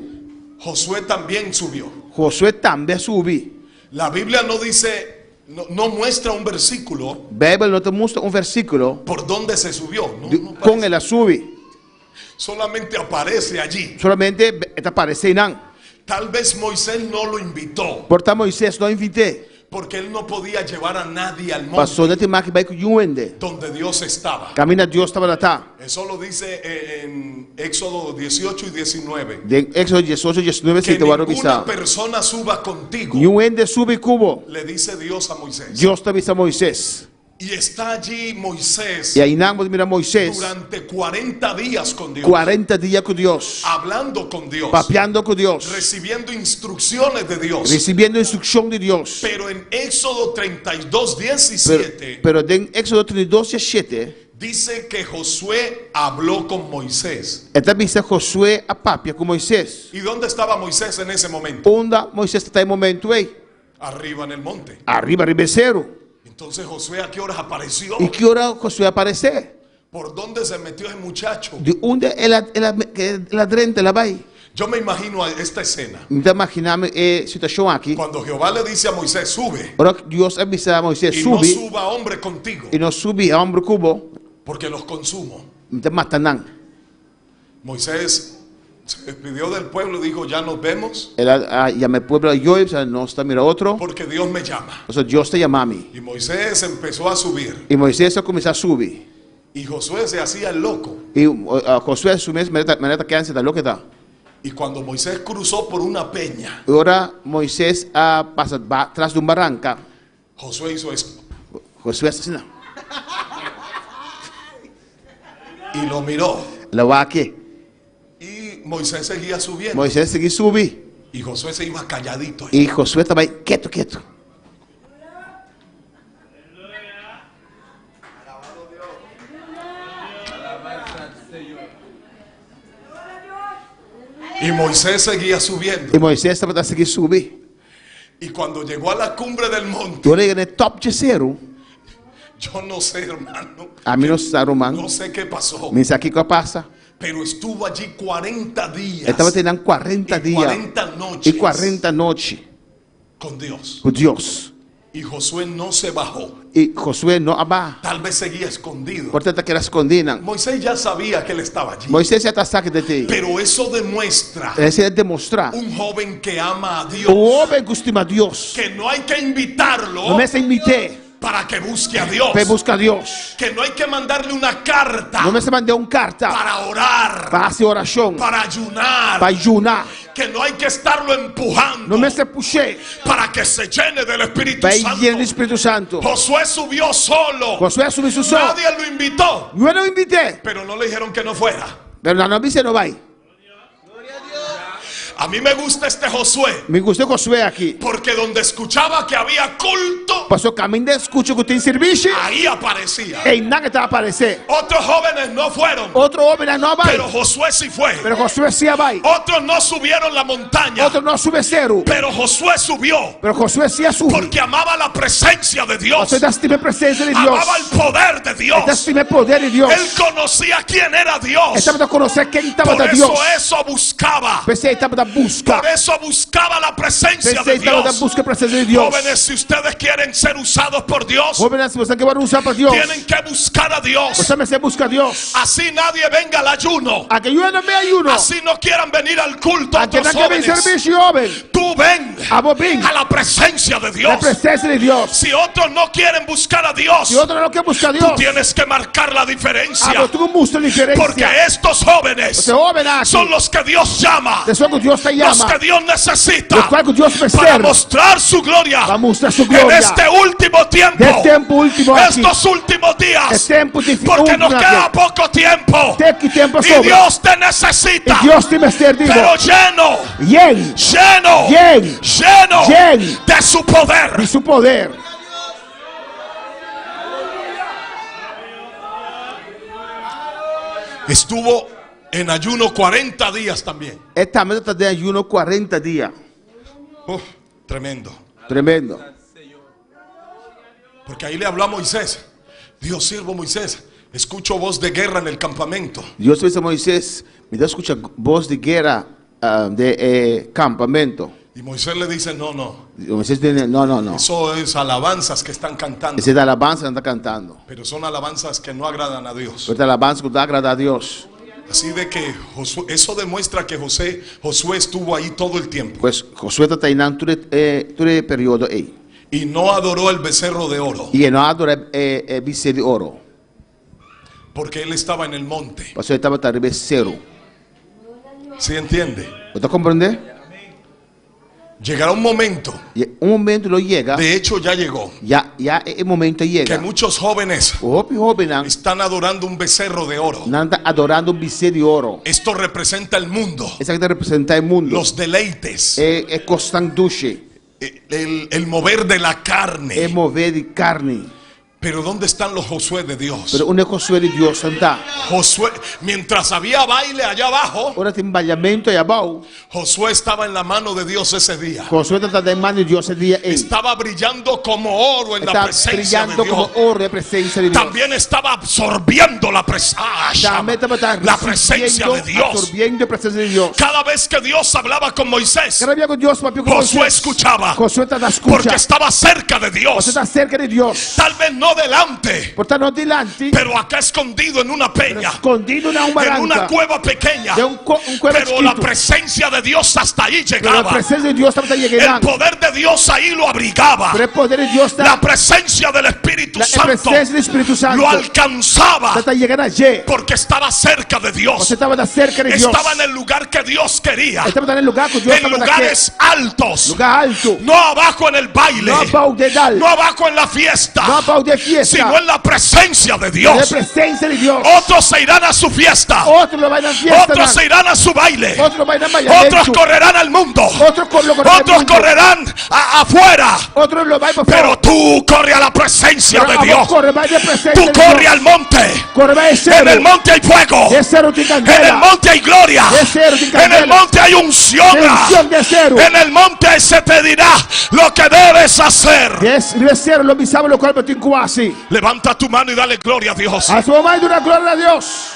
Josué también subió. Josué também sube. La Biblia no dice, no muestra un versículo A Bíblia não te mostra versículo por donde se subió. No, de no como aparece. ela sube. Solamente aparece allí. Solamente está aparecendo. Tal vez Moisés no lo invitó, Portanto, Moisés não invitei. porque él no podía llevar a nadie al monte Passou de mar que vai com Yuende. donde Dios estaba. Camina Deus estava lá. Eso lo dice en Éxodo 18 y 19. De Éxodo 18, 19, Que se te vai ninguna avisar. persona suba contigo, Yuende sube cubo. le dice Dios a Moisés. Deus te avisa a Moisés. Y está allí Moisés E aí nós mira Moisés. durante 40 días con Dios, 40 dias com Deus. hablando con Dios, Papeando com Deus. recibiendo instrucciones de Dios. Recebendo instrução de Deus. Pero en Éxodo 32, 17 Pero em Éxodo 32, 17, dice que Josué habló con Moisés. esta avisa Josué a papia com Moisés. ¿Y dónde estaba Moisés en ese momento? Onde Moisés está em momento aí? Arriba en el monte. Arriba, ribeiro. Entonces Josué, ¿a qué horas apareció? E que hora Josué aparecer? ¿Por dónde se metió ese muchacho? De onde ela drente ela vai? Yo me imagino a esta escena. Então imaginamos a situação aqui. Cuando Jehová le dice a Moisés, sube, Ora Deus avisa a Moisés, y no sube. suba hombre contigo, E não sube a ombro cubo. porque los consumo. Então matanam. Moisés se despidió del pueblo y dijo, ya nos vemos, Ela llama pueblo yo, não está mira outro. porque Dios me llama. Ou seja, Deus te chama a mim. Y Moisés empezó a subir. E Moisés começou a subir. Y Josué se hacía el loco. E Josué subiu, maneira que antes da louca tá. Y cuando Moisés cruzó por una peña, Ora Moisés passa atrás de barranca. Josué hizo esto Josué assim não. y lo miró. Ela vai aqui. Y Moisés seguía subiendo. Moisés seguiu subir. Y Josué se iba calladito. E Josué estava aí quieto, quieto. Y Moisés seguía subiendo. E Moisés estava a seguir subir. Y cuando llegó a la cumbre del monte, Eu olhei no top de zero. yo no sé, hermano, A mim não está romano. no sé qué pasó, Me aqui que passa. pero estuvo allí 40 días Ele estava tendo 40 y dias 40 noches e 40 noites con Dios. com Deus. Y Josué no se bajó. E Josué não abaixo. Tal vez seguía escondido. Portanto, que era escondida. Moisés ya sabía que él estaba allí. Moisés já está saque de ti. Pero eso demuestra Esse é demonstrar. un joven que ama a Dios. O homem que estima a Deus. Que no hay que invitarlo Não é se imite. para que busque a Dios. Para buscar a Deus. Que no hay que mandarle una carta Não é se mandar carta. para orar, Para fazer oração. para ayunar. Para ayunar. Que no hay que estarlo empujando Não é se puxar. para que se llene del Espíritu Para Santo. llenar do Espírito Santo. Josué subió solo. Josué subiu só. Nadie lo invitó. Eu não invitei. Pero no le dijeron que no fuera. Mas não avise não vai. A mí me gusta este Josué. Me gostou Josué aqui. Porque donde escuchaba que había culto, Passou caminho de escuta que tem serviço. ahí aparecía. E nada estava aparecer. Otros jóvenes no fueron, Outro homem não vai. pero Josué sí fue. Pero Josué sim vai. Otros no subieron la montaña, Outro não subeceram. pero Josué subió Pero Josué sim subiu. porque amaba la presencia de Dios, Você estima a presença de Deus. amaba el poder de Dios. Estima o poder de Deus. Él conocía quién era Dios. Estava a conhecer quem estava Por da Deus. eso buscaba. Pensei estava da busca. Por eso buscaba la presencia Pensei de estava da Dios. busca a presença de Deus. Jóvenes, si ustedes quieren ser usados por Dios, Jóvenes, se você quer usar para Deus. tienen que buscar a Dios. Você me busca a Deus. Así nadie venga al ayuno. A que eu não me ayuno. Así no quieran venir al culto A que otros não quer jóvenes. serviço homem. Tú ven A bobinho. a la presencia de A Dios. presença de Deus. Si otros no quieren buscar a Dios, Se outro não quer buscar tú Deus. tienes que marcar la diferencia. Ah, tu mostra a diferença. Porque estos jóvenes Você homem aqui. son los que Dios llama, Pessoa que Deus te los llama. que Dios necesita Lo cual que Deus para percebe. mostrar su gloria Para mostrar su en glória. este último tiempo, De tempo último aqui. estos últimos É días, tempo de porque nos último queda aqui. poco tiempo Tem que tempo y sobra. Dios te E necesita, Deus te perdido. pero lleno, Yen. lleno, Yen. lleno Yen. de su poder. De seu poder. Estuvo en ayuno 40 días también. Esta meta está de ayuno 40 dias. Tremendo. Tremendo. Porque ahí le habló a Moisés. Dios, siervo Moisés, escucho voz de guerra en el campamento. Deus disse a Moisés, me dá escuta voz de guerra de campamento. Y Moisés le dice, no, no. Moisés diz, não. Eso es alabanzas que están cantando. Esse é da alabança que está cantando. Pero son alabanzas que no agradan a Dios. Essa alabança que dá agrada a Deus. Así de que eso demuestra que Josué estuvo ahí todo el tiempo. Pois Josué está treinando todo período aí. Y no adoró el becerro de oro. E não adora bice de ouro. Porque él estaba en el monte. Você estava tarde cero. ¿Sí entiende? Você está compreendendo? Llegará un momento. E momento não chega. De hecho ya llegó. Já o momento Que chega. muchos jóvenes O jovem não están adorando un becerro de oro. está adorando bice de ouro. Esto representa el mundo. Essa que representa o mundo. Los deleites. É constante. El mover de la carne. É mover de carne. Pero ¿dónde están los Josué de Dios? Pero onde é Josué de Deus está? Josué, mientras había baile allá abajo, Ora tem balhamento aí abaixo. Josué estaba en la mano de Dios ese día. Josué está em mão de Deus esse dia. Estaba brillando como oro en la Está presencia de brillando como Dios. ouro a presença de Deus. También estaba absorbiendo la presencia de Dios. Absorbiendo a presença de Deus. Cada vez que Dios hablaba con Moisés, Cada dia que Deus falou com Josué Moisés, escuchaba. Josué está na Porque escuta. estaba cerca de Você Dios. está cerca de Deus. Tal vez no delante, Portanto, não delante, pero acá escondido en una peña, escondido na en una barranca. cueva pequeña. De cueva Pero la chiquito. presencia de Dios hasta ahí Pero a llegaba. presença de Deus estava El chegando. poder de Dios ahí lo abrigaba. Pero o poder de Deus La está. presencia del Espíritu A Santo presença do Espírito Santo lo alcanzaba está chegando allí. porque estaba cerca de Dios. Você estava cerca de Deus. Estaba en el lugar que Dios quería. Estava no lugar que Deus En estava lugares altos. lugar alto. No abajo en el baile. Não abaixo de dal. No abajo en la fiesta. Não abaixo de fiesta. Sino en la presencia de É Dios. presença de Deus. Otros se irán a su fiesta. Outro não vai na fiesta. Otros se irán a su baile. Outro não vai na Otros malhamento. correrán al mundo. Outro Otros correrán afuera. Outro não vai para Pero fora. tú corre a la presencia de Dios. Corre, vai de presença Tú de corre Deus. al monte. Corre, vai En cero. el monte hay fuego. De cero de En el candela. monte hay gloria. De cero de En candela. el monte hay unción. Tensión de cero. En el monte se te dirá lo que debes hacer. De cero, lo sabe lo qual eu tenho quase. Levanta tu mano y dale gloria a Dios. A sua mãe dura glória a Deus.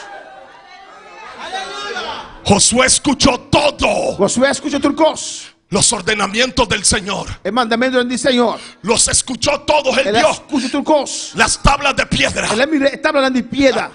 Josué escuchó todo Josué escucha turcos. Los ordenamientos del Señor i mandamenten di Signore. los escuchó todos, E él la vio scusi tu cos. las tablas de piedra, E lei mi tabla di piedra.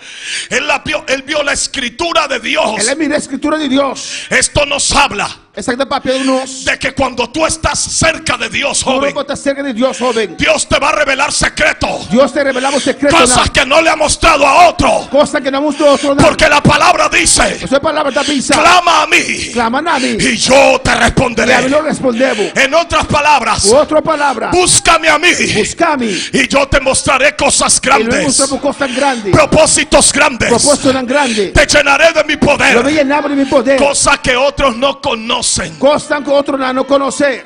él vio la escritura de Dios. E lei mi scrittura di Dio. Esto nos habla Exacto papel nos. de que cuando tú estás cerca de Dios, Uno joven, può cerca di Dio, joven. Dios te va a revelar secretos, Dios te revelamos secretos. cosas que no le ha mostrado a otro, Cosa che non mostro otro. porque la palabra dice: La sua palabra da pisa. clama a mí Clama a me. y yo te E a me responderé. lo rispondevo. En otras palabras, Otra palabra. búscame a mí Buscami. y yo te mostraré cosas E noi grandes, mostriamo cose grandi. propósitos grandes. Proposto tan grande. Te llenaré de mi Lo poder, llenavo di mio potere. cosa que otros no conocen. Cosa che altro non conosce.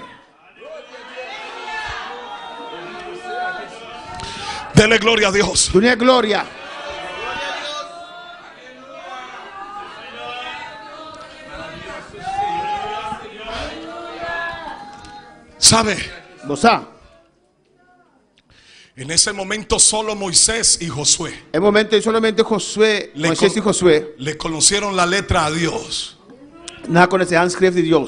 Dele gloria a Dios. Tu ne gloria. ¿Sabe? Lo sa. En ese momento solo Moisés y Josué È il momento che solamente Josué, Le Moisés con- y Josué, le conocieron la letra a Dios. non conoscevano il scritto di Dio.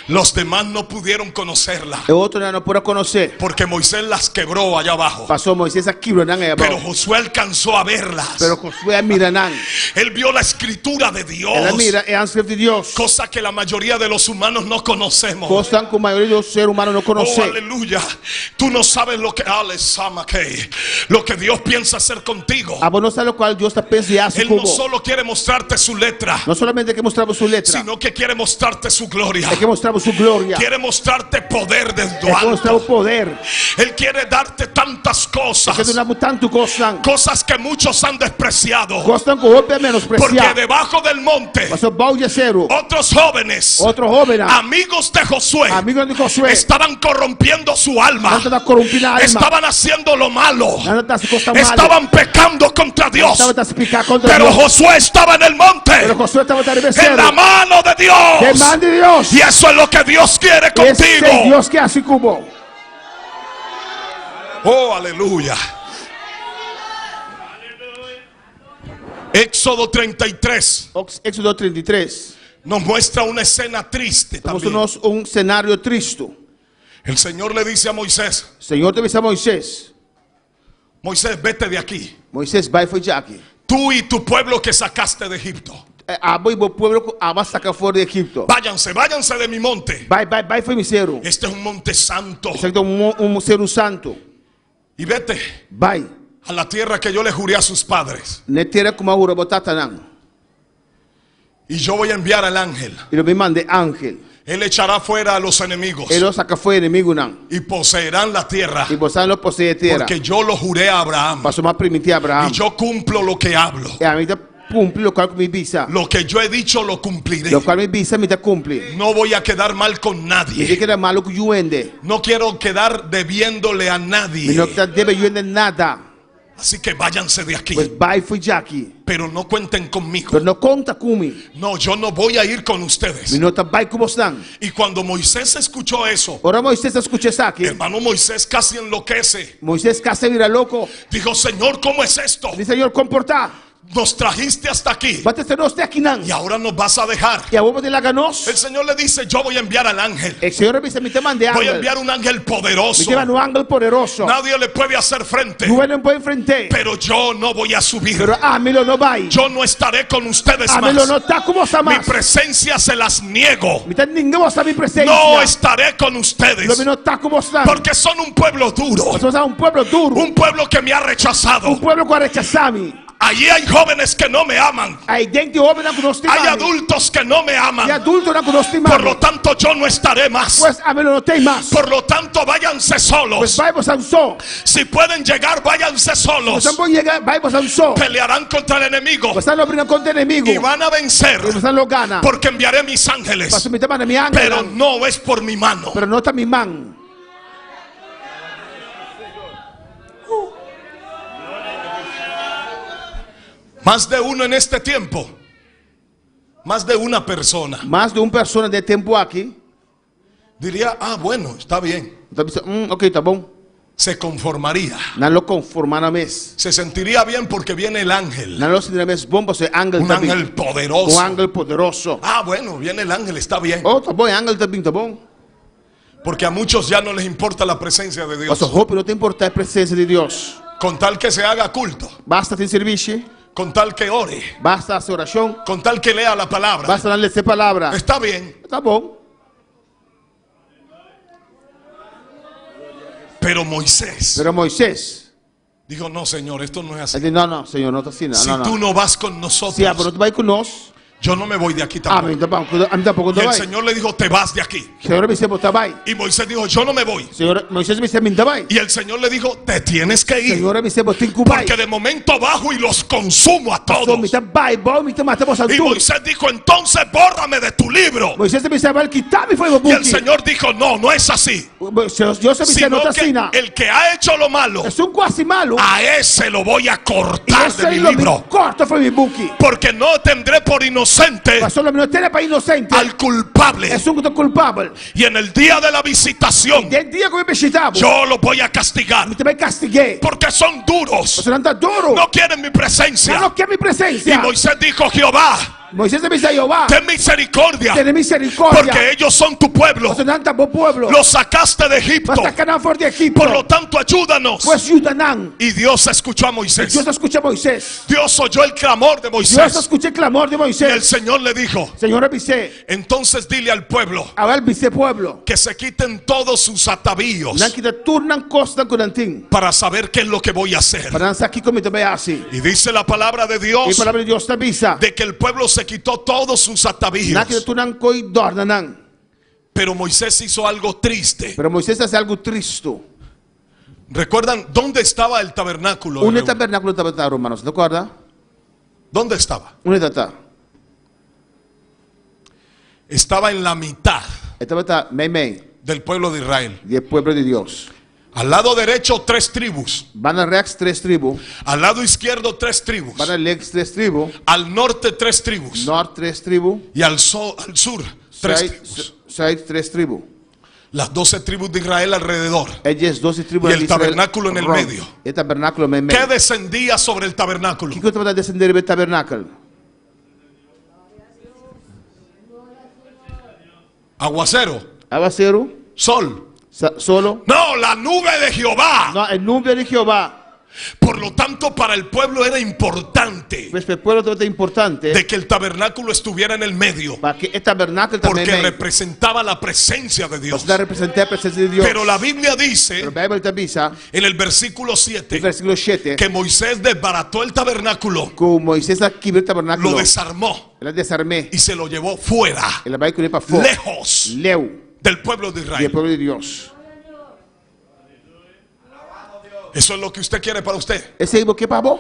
Los demás no pudieron conocerla E altri non può conoscere. porque Moisés las quebró allá abajo. Passò Moisés a Kibro, non è Pero abajo. Josué alcanzó a verlas. Però Josué mira non. Él vio la escritura de E la Dios, mira è il scritto di Dio. cosa que la mayoría de los humanos no conocemos. Cosa che la mayoría degli esseri umani non Oh, conosce. aleluya. Tú no sabes lo que Dios piensa hacer contigo. A voi non sa lo quale Dio sta pensando Él con no voi. solo quiere mostrarte su letra, Non solamente che mostravo su lettera, sino que quiere mostrarte su gloria. è che mostravo su gloria. Quiere mostrarte poder desde È che mostravo alto. potere. Él quiere darte tantas È che cosas, donavo tanto cosas. cosas que muchos han despreciado, Cosas che oltre a porque menosprezziare. debajo del monte Ma sono bauti zero. otros jóvenes, Otro joven, amigos de Josué, amigo di Josué, estaban corrompiendo su alma, non da corrompere l'alma. estaban haciendo lo malo, Non da si costa male. estaban pecando contra Dios, Stava da spiccare contro pero Dio. Josué estaba en el monte, Pero Josué stava da en la riversare. mano de Che Dios, mandi Dios. y eso es lo que Dios quiere Esse è contigo. Dios che ha si cubo. Oh, aleluya. Éxodo 33 Exodo 33. nos muestra una escena triste también. Mostra-nos un cenário triste. El Señor le dice a Moisés: Senhor te disse a Moisés. Moisés, vete de aquí, Moisés vai foi já aqui. tú y tu pueblo que sacaste de Egipto. A boi o povo a sacar fora de Egipto. Váyanse de mi monte. Vai foi miseiro. Este es un monte santo. Esse é um ser santo. Y vete Vai. a la tierra que yo le juré a sus padres. Ne terra como a ura botata não. Y yo voy a enviar al ángel. Ele me manda ángel. Él echará fuera a los enemigos Ele saca fora inimigo não. y poseerán la tierra, E você não possui terra. porque yo lo juré a Abraham. Passou uma primitiva Y Abraham. yo cumplo lo que hablo. E a mim tá cumpre o qual me bisa. Lo que yo he dicho lo cumpliré. Lo qual me bisa me tá cumpre. No voy a quedar mal con E nadie. que era malo que eu ende. No quiero quedar debiéndole a E nadie. não tá deve eu ende nada. Así que váyanse de aquí. Pois vai foi já aqui. Pero no cuenten conmigo. Pero não conta comigo. No, yo no voy a ir con Me ustedes. não tá vai como estão. Y cuando Moisés escuchó eso, Ora Moisés escucha isso aqui. hermano, Moisés casi enloquece. Moisés casi vira louco. Dijo: Señor, ¿cómo es esto? Diz Senhor comportar. Nos trajiste hasta aquí Bate se nós aqui não. y ahora nos vas a dejar. E a bomba de laganos. El Señor le dice: yo voy a enviar al ángel. O Senhor me me manda Voy a ángel. enviar un ángel poderoso. Me lleva no ángel poderoso. Nadie le puede hacer frente. Não não pode enfrentar. Pero yo no voy a subir. Pero Amelo não vai. Yo no estaré con ustedes Amelo não más. tá como essa Mi mais. presencia se las niego. Me tá ninguém mostra minha presença. No estaré con ustedes. Lo não tá como está. Porque son un pueblo duro. Nós somos pueblo duro. Un pueblo que me ha rechazado. Pueblo que rechaçame. Allí hay jóvenes que no me aman. Aí dentro de homem não conosco. Hay adultos que no me E aman. adulto não conosco. Por lo tanto, yo no estaré más. Pues Amelo não tem mais. Por lo tanto, váyanse Pues solos. vai você só. Si pueden llegar, váyanse solos. Você pode chegar, vai você só. Pelearán contra el enemigo Você não briga contra o inimigo. y van a vencer. E você não gana. Porque enviaré mis ángeles. Você me manda minha ángel. Pero no es por mi mano. Pero não tá minha mão. Más de uno en este tiempo. Más de una persona Mais de uma pessoa de tempo aqui. diría: ah, bueno, está bien. Então, ok, tá bom. Se conformaría. Não lo conforma na mes. Se sentiría bien porque viene el ángel. Não lo sentirá mes bom você ángel Un também. ángel poderoso. Um ángel poderoso. Ah, bueno, viene el ángel, está bien. Oh, tá bom, ángel também tá bom. Porque a muchos ya no les importa la presencia de Dios. Pastor Hope, não tem importância a presença de Deus. Con tal que se haga culto, Basta ter serviço, con tal que ore, basta fazer oração, con tal que lea la palabra, basta não ler palavra. está bien. Tá bom. Pero Moisés Pero Moisés, dijo, no, Señor, esto no es así. ele disse, não, não, Senhor, não está assim, não. Si não, tú não. no vas con Se nosotros, Abraão vai conosco, yo no me voy de aquí a mim tampoco. tampouco Y não el vai. Señor le dijo, te vas de aquí. Senhor, me disse, você vai. Y Moisés dijo, yo no me voy. Senhor, Moisés me disse, a mim vai. Y el Señor le dijo, te tienes que ir. Senhor, me disse, você tem que vai. Porque de momento bajo y los consumo a Pastor, todos. me vai, bom, me matamos a Y tudo. Moisés dijo, entonces bórrame de tu libro. Moisés me disse, vai quitar me foi o Y el buque. Señor dijo, no, no es así. Deus me disse, não Sino está que assim, não. el que ha hecho lo malo, É um quase malo. a ese lo voy a E cortar esse de aí mi me libro. corta foi meu buque. Porque no tendré por inocente Pastor, não tem para inocente. al culpable. É um culpável. Y en el día de la visitación, Del dia que eu me visitava, yo lo voy a castigar. me também castiguei. Porque son duros. Você não está duro. No quieren mi presencia. Não quer minha presença. Y Moisés dijo, Jehová, Moisés me disse, Jeová, ten misericordia. tem misericórdia. Porque ellos son tu pueblo. Você não está bom povo. Los sacaste de Egipto. Mas está canal fora de Egipto. Por lo tanto, ayúdanos. Pues ajuda não. Y Dios escuchó a Moisés. Deus escuta Moisés. Dios oyó el clamor de Deus Moisés. escuta o clamor de Y el Moisés. Señor le dijo, Senhor, disse, entonces dile al pueblo agora disse pueblo. que se quiten todos sus atavíos Não quita tudo, não costa com nantim. para saber qué es lo que voy a hacer. Para não estar aqui como também assim. Y dice la palabra de E Dios a palavra de Deus te avisa. de que el pueblo se quitó todos sus Não atavíos. quita tu não coi dorna não. Pero Moisés hizo algo triste. Pero Moisés faz algo triste. ¿Recuerdan dónde estaba el tabernáculo? Onde está o tabernáculo estava, hermanos? ¿Te acorda? ¿Dónde estaba? Onde está? Estaba en la mitad Estava meio del pueblo de Israel. do povo de Deus. Al lado derecho, 3 tribus. Van a rex 3 tribos. Al lado izquierdo, 3 tribus. Van a lex 3 tribos. Al norte, 3 tribus. Norte 3 tribos. Y al sur, 3 tribus. Side 3 tribos. Las 12 tribus de Israel alrededor. Ellas 12 tribos Y el de Israel tabernáculo en el round. medio. El tabernáculo en el ¿Qué medio. descendía sobre el tabernáculo? ¿Qué cosa va a descender del tabernáculo? Aguacero, Aguacero, sol. solo. No, la nube de Jehová. No, el nombre de Jehová. Por lo tanto, para el pueblo era importante Pues el pueblo es importante de que el tabernáculo estuviera en el medio, para que el tabernáculo también porque representaba la presencia de Dios. para representar la presencia de Dios. Pero la Biblia dice Pero la Biblia te avisa, en el versículo el 7 versículo 7, que Moisés desbarató el tabernáculo, que Moisés aquí el tabernáculo, lo desarmó la desarmé, y se lo llevó fuera, y la va a ir para afuera, lejos leu, del pueblo de y el Israel. pueblo de Dios. Eso es lo que usted quiere para usted. Ese es lo que para vos.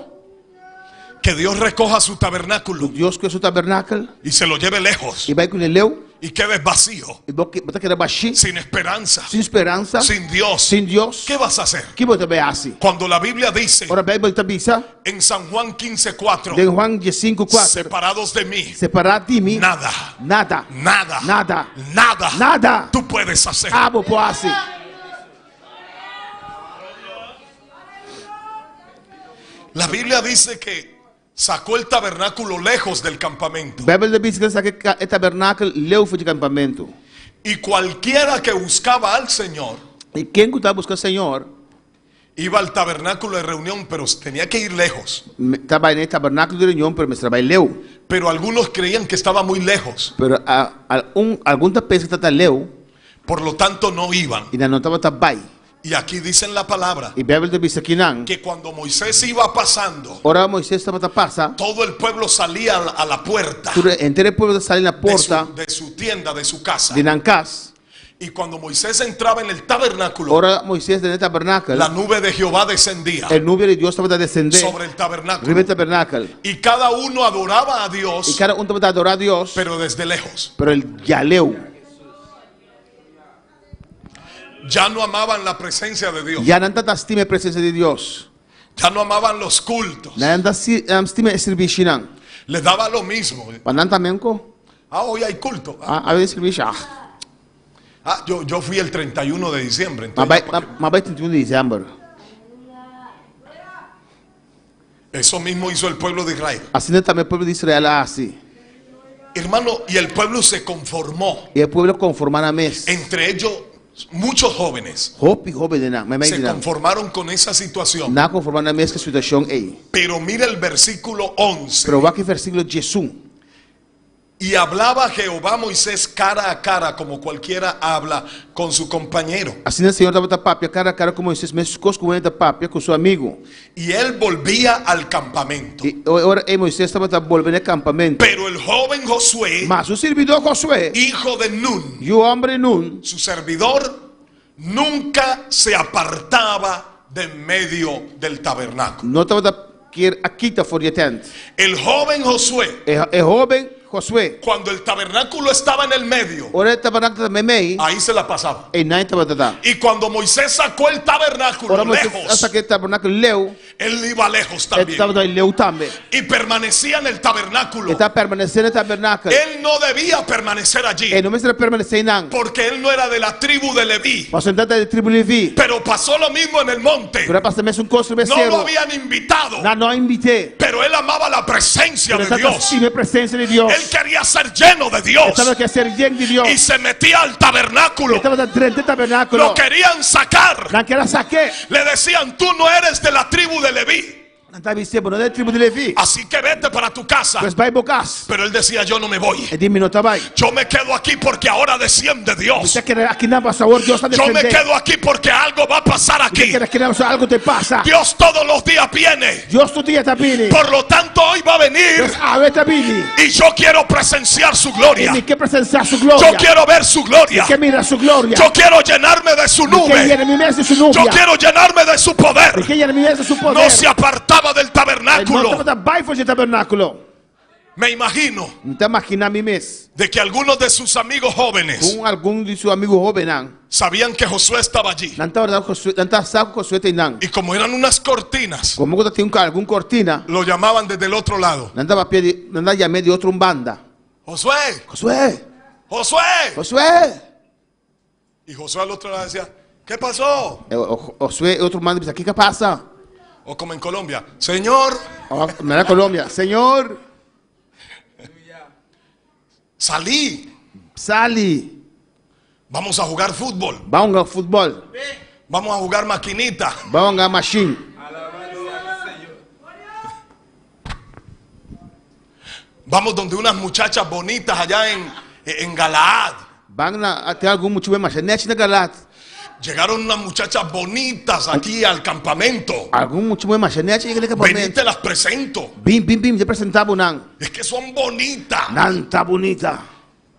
Que Dios recoja su tabernáculo Dios que es su tabernáculo, y se lo lleve lejos y va con el leu, y quede vacío, y vos que queda baixinho, sin esperanza, sin esperanza, sin Dios. sin Dios. ¿Qué vas a hacer? ¿Qué vos te ve así? Cuando la Biblia dice Ahora la Biblia te avisa, en San Juan 15:4, de Juan 5:4, separados de mí, separado de mí, nada, nada, nada, nada, nada, nada, tú puedes hacer. vos puedes hacer. La Biblia dice que sacó el tabernáculo lejos del campamento. A Bíblia diz que o tabernáculo leu foi de campamento. Y cualquiera que buscaba al Señor E quem estava buscando o Senhor, iba al tabernáculo de reunión, pero tenía que ir lejos. estava no tabernáculo de reunião, pero me trabalhou leu. Pero algunos creían que estaba muy lejos, Pero alguma pessoa que está leu, por lo tanto no iban. e não estava bai. Y aquí dicen la palabra E a Bíblia diz aqui não. que cuando Moisés iba pasando, Ora Moisés estava a passar, todo el pueblo salía a la puerta inteiro o povo saiu na porta de su tienda, de su casa. de Nancás. Y cuando Moisés entraba en el tabernáculo, Ora Moisés no tabernáculo, la nube de Jehová descendía el nube de Deus estava a descender sobre el tabernáculo. sobre o tabernáculo. Y cada uno adoraba a E Dios, cada estava a adorar a Deus, pero desde lejos. pero ele já leu. Ya no amaban la presencia de Dios. Já não está estima a presença de Deus. Ya no amaban los cultos. Não está estima a serviço não. Les daba lo mismo. Mas não também com Ah, hoy hay culto. a ver serviço. Yo fui el 31 de diciembre. Mas entonces vai 31 de dezembro. eso mismo hizo el pueblo de Israel. Assim também o povo de Israel é assim. Hermano, y el pueblo se conformó. E o povo conformar na mesa. Entre ellos muchos jóvenes Hoop jovem na, my se meid na. conformaron con esa situación. Na conformar na mesma situação aí. Pero mira el versículo 11. Pero aqui versículo 11. Y hablaba Jehová a Moisés cara a cara, como cualquiera habla con su compañero. Assim o Senhor estava papia cara a cara com Moisés, mesmo com da papia com seu amigo. Y él volvía al campamento. E ora Moisés estava voltando ao acampamento. Pero el joven Josué, Mas o servidor Josué, hijo de Nun, e o homem Nun, su servidor, nunca se apartaba de en medio del tabernáculo. não estava aqui tá fora de tent. El joven Josué, É jovem Josué. cuando el tabernáculo estaba en el medio, Ora estava na memei, ahí se la pasaba. e não estava dada. Y cuando Moisés sacó el tabernáculo Ora Moisés lejos, essa que tabernáculo leu, él iba lejos también. estava daí leu também. Y permanecía en el tabernáculo. Está permanecendo no tabernáculo. Él no debía permanecer allí, E não me será permanecer não. porque él no era de la tribu de Leví. Mas sentar da tribo Levi. Pero pasó lo mismo en el monte. Para passar mesmo costo No lo mesero. habían invitado, Não invitei. pero él amaba la presencia Pero de está Dios. na presença de Deus. Él quería ser lleno de Dios Estava quer ser gente de Deus. y se metía al tabernáculo. Estava dentro do tabernáculo. Lo querían sacar. Não quer saque. Le decían, tú no eres de la tribu de Leví, Não está vicebo, não é tribo de Levi. así que vete para tu casa. Pois vai bocas. Pero él decía, yo no me voy. E dimi não tá vai. Yo me quedo aquí porque ahora desciende Dios. Você quer aqui não passa o Deus está Yo me defendendo. quedo aquí porque algo va a pasar Você aquí. quer aqui não algo te passa. Dios todos los días viene. Deus todo dia tá vindo. Por lo tanto, hoy va a venir Deus ave tá vindo. y yo quiero presenciar su E gloria. me quer presenciar sua glória. Yo quiero ver su gloria. Quer mirar sua glória. Yo quiero llenarme de su Quem nube. era mi mesmo sua nuvem. Yo quiero llenarme de su poder. Quem era mi mesmo seu poder. No se apartaba del Não tabernáculo. estava da baixo do tabernáculo. Me imagino Então imagina mi mes. de que algunos de sus amigos jóvenes Algum de seu amigo jovem não. sabían que Josué estaba allí. Não estava saco com sua tem não. Y como eran unas cortinas, Como quando tem algum cortina. lo llamaban desde el otro lado. Não estava pé, não andava meio de outro banda. Josué, Josué, Josué. Josué. Y Josué al otro lado decía, ¿qué pasó? Josué, outro manda diz, o que passa? O como en Colombia, Señor, Na Colômbia, Senhor, salí. sali, Vamos a jugar fútbol. vamos ao futebol, Vamos a jugar maquinita. vamos à machine. Vamos donde unas muchachas bonitas allá en Galaad. Vamos até algum motivo mais net na Galat. Llegaron unas muchachas bonitas aquí al campamento. Algum motivo mais net naquele Ven y acampamento. te las presento. Bim, te apresentava o não. Es que son bonitas. Não tá bonita.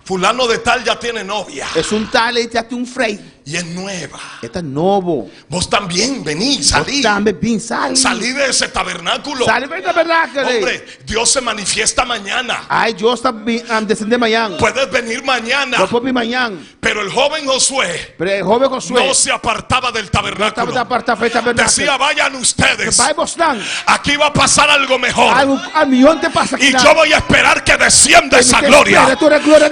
Fulano de tal ya tiene novia É tal e tem freio. y es nueva. Está novo. Vos también vení, salí. Também bem, sali. Salí de ese tabernáculo. Sali para o tabernáculo. Hombre, Dios se manifiesta mañana. Ai, Deus está descendendo amanhã. Puedes venir mañana. Eu vou vir amanhã. Pero el joven Josué Pero o jovem Josué no se apartaba del estava tabernáculo. da parte da tabernáculo. Decía, vayan ustedes. Vai mostrar. Aquí va a pasar algo mejor. Algo a milhão te passa aqui. Y yo voy a esperar que descienda esa gloria.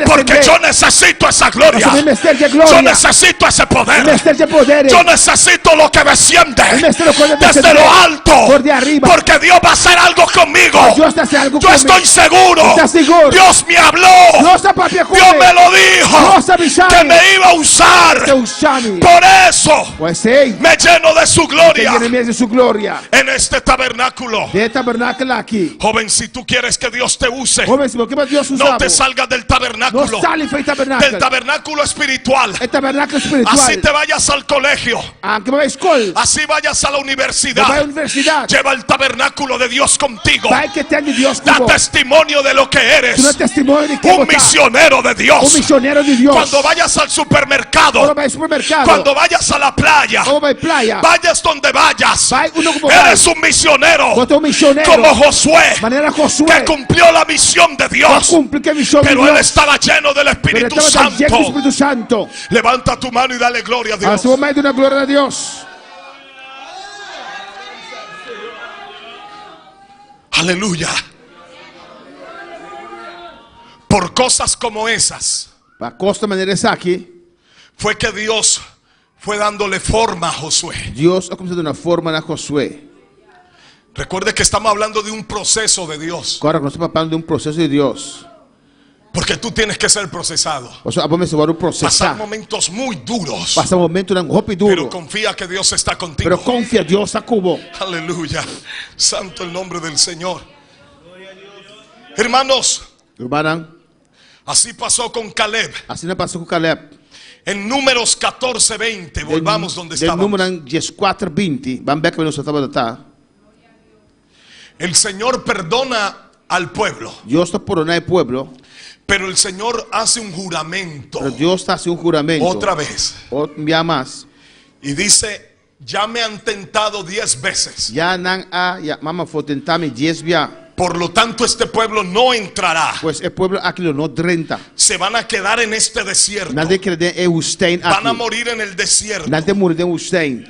Porque Porque yo necesito esa gloria. Mas o mestre de Yo glória. necesito ese O poder. mestre de poder. Yo necesito lo que desciende mestre de desde lo alto. Por de arriba. Porque Dios va a hacer algo conmigo. Dios está haciendo algo Yo conmigo. estoy seguro. ¿Estás seguro? Dios me habló. Dios está papia Dios me lo dijo. Dios avisó. Que me iba a usar. Seu chame. Por eso Pois sei. me lleno de su gloria Tem mesmo sua glória. en este tabernáculo. De tabernáculo aqui. Joven, si tú quieres que Dios te use, Homem, se que Deus no usava. te salgas del Não tabernáculo. sale feito Del tabernáculo. tabernáculo espiritual. É tabernáculo espiritual. Así te vayas al colegio. Que vai à escola. Así vayas a la Vai à universidad. universidade. Lleva el tabernáculo de Dios contigo. Vai que tem de Deus Da com você. testimonio de lo que Tu não é eres. testemunho de que Un misionero de Dios. missionário de Deus. Cuando vayas al Quando supermercado. vai ao supermercado. Cuando vayas a la playa. Quando vai praia. Vayas donde vayas. Vai uno como vai. Eres un misionero. Quando é missionário. Como Josué. Maneira Que Josué. cumplió la misión de Não Dios. cumpre que missão de Pero él Deus. estaba lleno del Pero Espíritu estava da gente do Santo. Espírito Santo. Levanta tu mano y dale gloria a A Dios. seu momento na glória de Deus. Aleluya. Por cosas como esas A costa maneira essa aqui. fue que Dios fue dándole forma a Josué. Deus ha começado uma forma na Josué. Recuerde que estamos hablando de un proceso de Dios. Agora nós estamos falando de um processo de Deus. Porque tú tienes que ser procesado. Vamos a Pasar processar. momentos muy duros. Passa um momento Pero duro. confía que Dios está contigo. Pero confia, Deus está com você. Aleluya. Santo el nombre del Señor. Hermanos, Irmão, así pasó con Caleb. assim não passou com Caleb. En Números 14:20, volvamos donde Del estábamos. número 14:20, vamos ver que nós estamos tá. El Señor perdona al pueblo, Deus está perdonando o povo, pero el Señor hace un juramento pero Deus está fazendo juramento. otra vez. Outro dia mais. Y dice, ya me han tentado 10 veces. Já não há, mama for tentar me 10 vezes. Por lo tanto, este pueblo no entrará. Pois o povo aquilo não renta. Se van a quedar en este desierto. Não tem que é o stein Van a aqui. morir en el desierto. Não tem morrer o stein.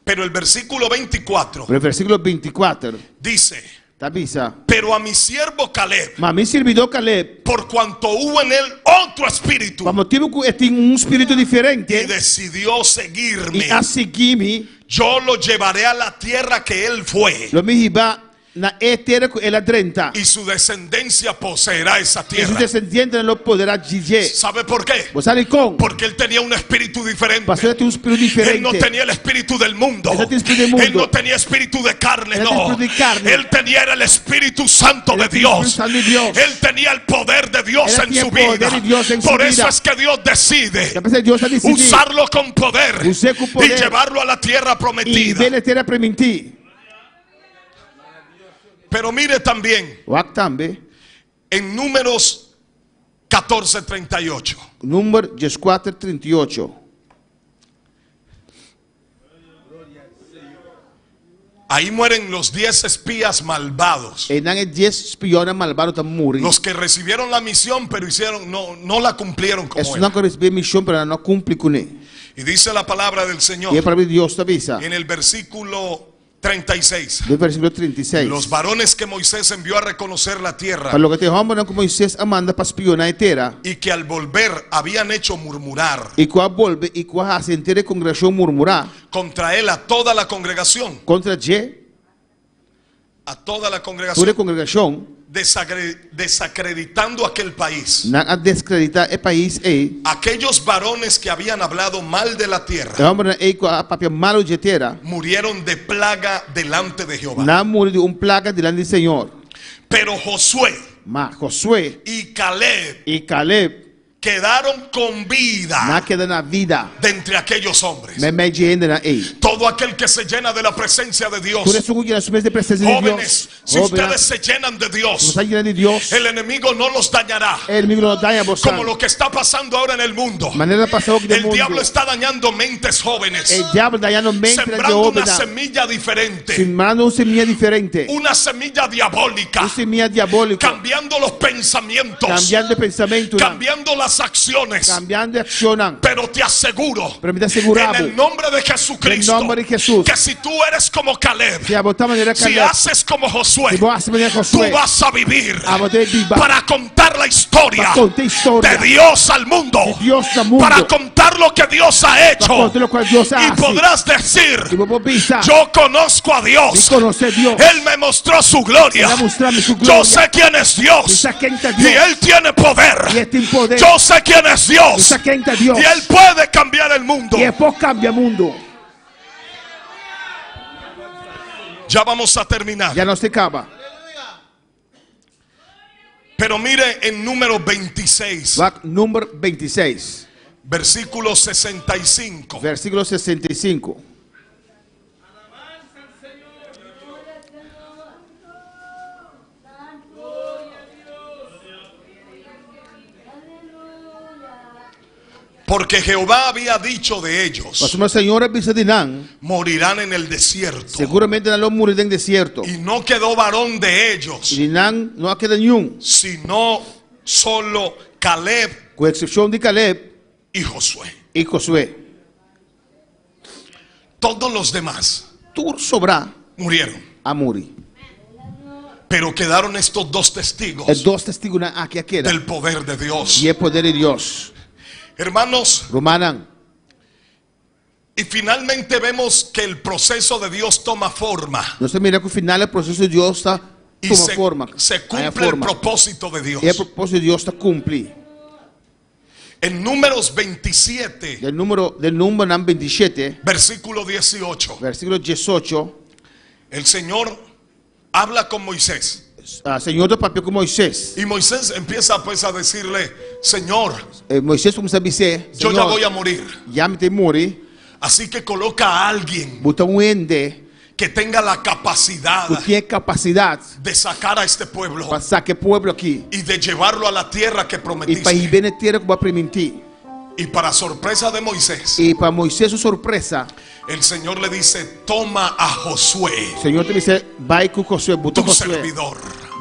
Pero el versículo 24 No versículo 24, dice, tá bisa. pero a mi siervo Caleb, Mas meu servidor Caleb, por cuanto hubo en él otro espíritu, por motivo que tem espírito y diferente decidió seguirme, e a seguir-me, yo lo llevaré a la tierra que él fue, lo me riba na terra que ela renta. y su descendencia poseerá esa E os tierra. descendentes não poderá dizer. ¿Sabe por qué? Você sabe como? Porque él tenía un espíritu diferente. Pastor tem espírito Él no diferente. tenía el espíritu del mundo. Él no tiene espíritu del mundo. Él no tenía espíritu de carne, Él no no. tiene espíritu de carne. Él tenía era el Espíritu Santo Él de tiene el Dios. Espíritu Santo de Dios. Él tenía el poder de Dios Él en tenía su el poder vida. de Dios en su Por eso vida. es que Dios decide Já pensei, Deus está decidindo. usarlo con poder Usar com poder. y llevarlo a la tierra E prometida. dele terá para mentir. Pero mire también O aqui também, en Números 14:38. número 14:38. Ahí mueren los 10 espías malvados. E não é 10 espiões malvados que morrem. Los que recibieron la misión pero no la cumplieron como Esses él. não receberam missão para não cumprir com ele. Y dice la palabra del Señor E é para Deus te avisa. en el versículo 36. Do versículo 36. Los varones que Moisés envió a reconocer la tierra Para lo que te homem que Moisés manda para espionar a terra. y que al volver habían hecho murmurar E qual volve e qual a sentir a congregação murmurar contra él a toda la congregación. contra Je, A toda la toda a congregación. congregação, Desacreditando aquel país. não a descreditar o país e Aquellos varones que habían hablado mal de la o tierra homem e com a papel malo de terra. murieron de plaga delante de Jehová. Não morre de plaga diante do Senhor. Pero Josué Mas Josué y Caleb e Caleb quedaron con vida não queda na vida. de entre aquellos hombres. Me ainda na ei. Todo aquel que se llena de la presencia de Dios. Por isso que nós somos de presença de Jóvenes, Deus. si ustedes se llenan de Dios, Você está de Deus. el enemigo no los dañará. O inimigo não dá a você. Como lo que está pasando ahora en el mundo. Maneira passou que do El mundo. diablo está dañando mentes jóvenes, O diabo dañando mente de sembrando homem. una semilla diferente, Sembrando uma semente diferente. una semilla diabólica, Uma semente diabólica. cambiando los pensamientos, Cambiando de pensamento. cambiando las acciones. Cambiando e accionando. Pero te aseguro, Pero me te en aseguramos. el nombre de Jesucristo, En nombre de Jesús. que si tú eres como Caleb, Se a botar maneira si Caleb. haces como Josué, Se você maneira tú Josué. vas a vivir A você viva. para contar la historia Para contar história. de Dios al mundo, De Deus no mundo. para contar lo que Dios ha Para hecho, contar lo que Deus y hace. podrás decir: E vou pensar. yo conozco a E Dios, conhecer Deus. Él me mostró su gloria, Ele mostrou-me sua yo glória. sé quién es Dios, Eu sei quem está y Deus. Él tiene E poder, Ele tem poder. yo sé quién es Eu Dios, sei quem está Deus. y Él puede cambiar el mundo. E é por cambiar o mundo. Ya vamos a terminar. Já não se acaba. Pero mire en número 26, Número 26. versículo 65. Versículo 65. Porque Jehová había dicho de ellos: Mas o Senhor avisa de não. morirán en el desierto. Seguramente não morirão no deserto. Y no quedó varón de ellos, E não queda nenhum. sino solo Caleb Com exceção de Caleb y Josué. e Josué. Todos los demás Tudo sobrar murieron. a morir. Pero quedaron estos dos testigos É dois testigos aqui queda. del poder de Dios. E é poder de Deus. Hermanos, Romanan. y finalmente vemos que el proceso de Dios toma forma. Nós mira que o final o processo de Deus está y toma forma. se Haya cumple el forma. propósito de Dios. E o propósito de Deus está cumprir. En Números 27, Del número 27, versículo 18, versículo 18, el Señor habla con Moisés. Senhor do papel com Moisés. Y Moisés empieza pues a decirle, Señor, Moisés começa a dizer, yo ya voy a morir. já me tem morrer, Así que coloca a alguien botar ende que tenga la capacidad que tenha capacidade de sacar a este pueblo para sacar o povo aqui y de llevarlo a la tierra que e para ir prometiste. bem na terra como permitir. Y para sorpresa de Moisés, E para Moisés sua surpresa, el Señor le dice, toma a Josué, o Senhor te disse, vai com Josué, botou tu Josué, servidor,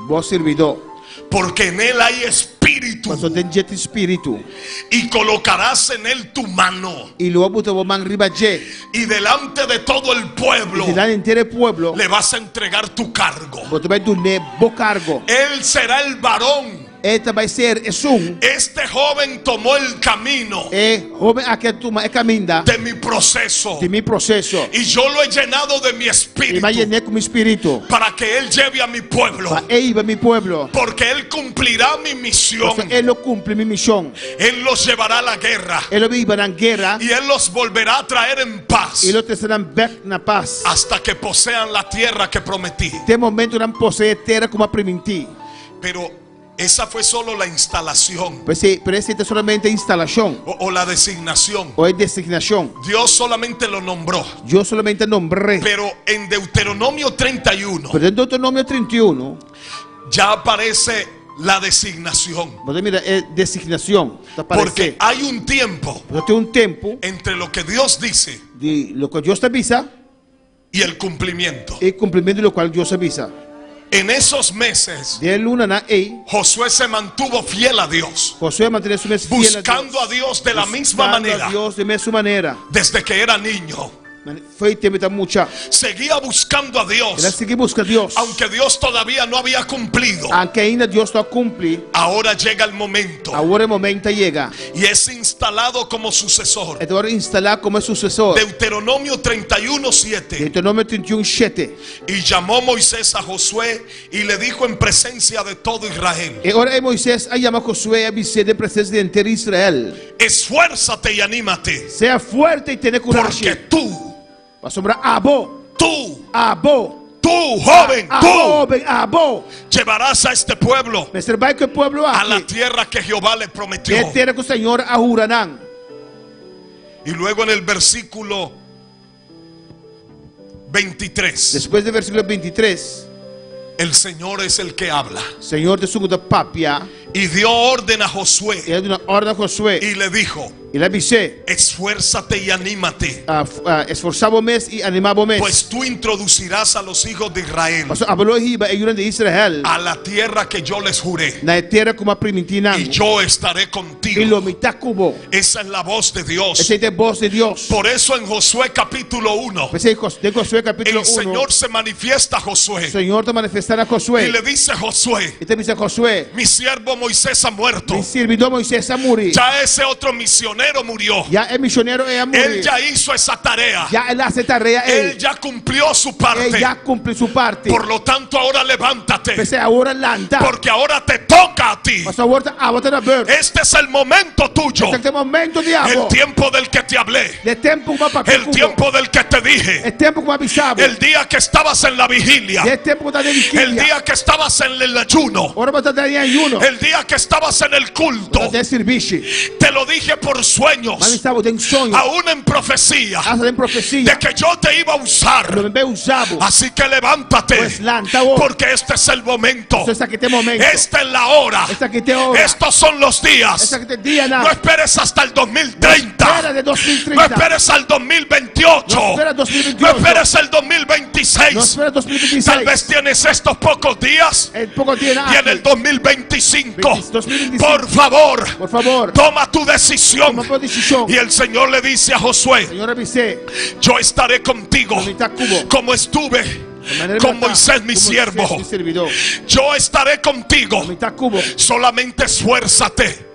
bom servidor, porque en él hay espíritu, mas só tem jeito espírito. y colocarás en él tu mano, E logo botou a mão riba de, y delante de todo el pueblo e lá inteiro o povo, le vas a entregar tu cargo. botou vai donar bom cargo. Él será el varón. Esta vai ser Este joven tomó el camino homem aqui toma caminho de mi proceso, de meu processo. y yo lo he llenado de mi E espíritu vai llenar com meu espírito. para que él lleve a mi pueblo, Para ir meu povo. porque él cumplirá mi misión. Ele cumpre minha missão. Él los llevará a la guerra Ele vive na guerra y él los volverá a traer en paz e ele terá back na paz. hasta que posean la tierra que prometí. Tem momento não possui terra como a permitir. Pero esa fue solo la instalación Pero essa é somente instalação o la designación. ou é designação. Dios solamente lo nombró. Eu somente nombrei. Pero en Deuteronomio 31 Pero em Deuteronômio 31, ya aparece la designación. você mira, é designação. Está Porque aparecendo. hay un tiempo Pero tem tempo entre lo que Dios dice de lo que Deus te avisa y el cumplimiento. e cumprimento do qual Deus avisa. En esos meses, De luna na ei, Josué se mantuvo fiel a Dios, Josué manteve su fiel buscando a Dios de la misma manera a Dios de mesma maneira. desde que era niño. Foi tempo da mucha. Seguía buscando a Ela Dios, segue busca Deus. aunque Dios todavía no había cumplido. Aunque ainda Deus não cumpre, Ahora llega el momento agora o momento chega. y es instalado como sucesor. Agora instalar como sucessor. Deuteronomio 31:7. Deuteronômio 31:7. Y llamó Moisés a Josué y le dijo en presencia de todo Israel: E ora Moisés a chama Josué a dizer de presença de inteiro Israel. esfuérzate y anímate, Seja forte e tenha porque coragem. tú, Para sombrar abo, joven, abo. llevarás a este pueblo Mas vai que o povo a la aqui. tierra que Jehová le prometió. Que terra que o Senhor ahuranan. Y luego en el versículo 23, Depois do versículo 23, el Señor es el que habla. Senhor te sugo da papia. Y dio orden a Josué Ele deu uma ordem a Josué. y le dijo: Ele disse: esfuérzate y anímate, esforçávamos e animávamos. pues tú introducirás a los hijos de Israel Mas hablou riba e de Israel. a la tierra que yo les juré, Na terra como a primitina. y yo estaré E contigo. lo mitacubo. Esa es la voz de Dios. Essa é a voz de Deus. Por eso en Josué capítulo 1, Esse de Josué capítulo el 1. Señor se manifiesta a O Josué Senhor te manifestará a y Josué. le dice a Josué: E te diz a Josué: mi siervo Moisés ha muerto, mi servidor Moisés a morir. ya ese otro misionero murió, Já é missionário e a él morir. ya hizo esa tarea, Já ele hace tarefa él ele. ya cumplió su parte. Ele já cumpre sua parte. Por lo tanto, ahora levántate, Pensei agora lanta. porque ahora te toca a ti. Mas agora a volta na beira. Este es el momento tuyo, Este é o momento de el amor. tiempo del que te hablé, De tempo como papel. el tiempo del que te dije, É tempo como avisava. el día que estabas en la vigilia, É tempo da el dediquilha. día que estabas en el ayuno, Ora botar daí em uno. el día que estabas en el culto. De serviço. Te lo dije por sueños, Mas estava dentro sonho. aún en profecía, Hasta em profecia. de que yo te iba a usar. Lo bem usado. Así que levántate, Pues lanta hoje. porque este es el momento, Esta aqui tem momento. esta es la hora, Esta aqui tem hora. estos son los días. Esta aqui tem dia No na. esperes hasta el Espera 2030, de no 2030. esperes al 2028, No espera no 2028. esperes el No 2026. espera 2026. Tal vez tienes estos pocos días En poco tiene y en el 2025, 2025. por favor, Por favor. toma tu decisión. Toma tu decisión. Y el Señor le dice a Josué: Señor avisé. yo estaré contigo Mitad cubo. como estuve De manera con mitad, Moisés mi como siervo. Moisés, mi servidor. Yo estaré contigo, Mitad cubo. solamente esfuérzate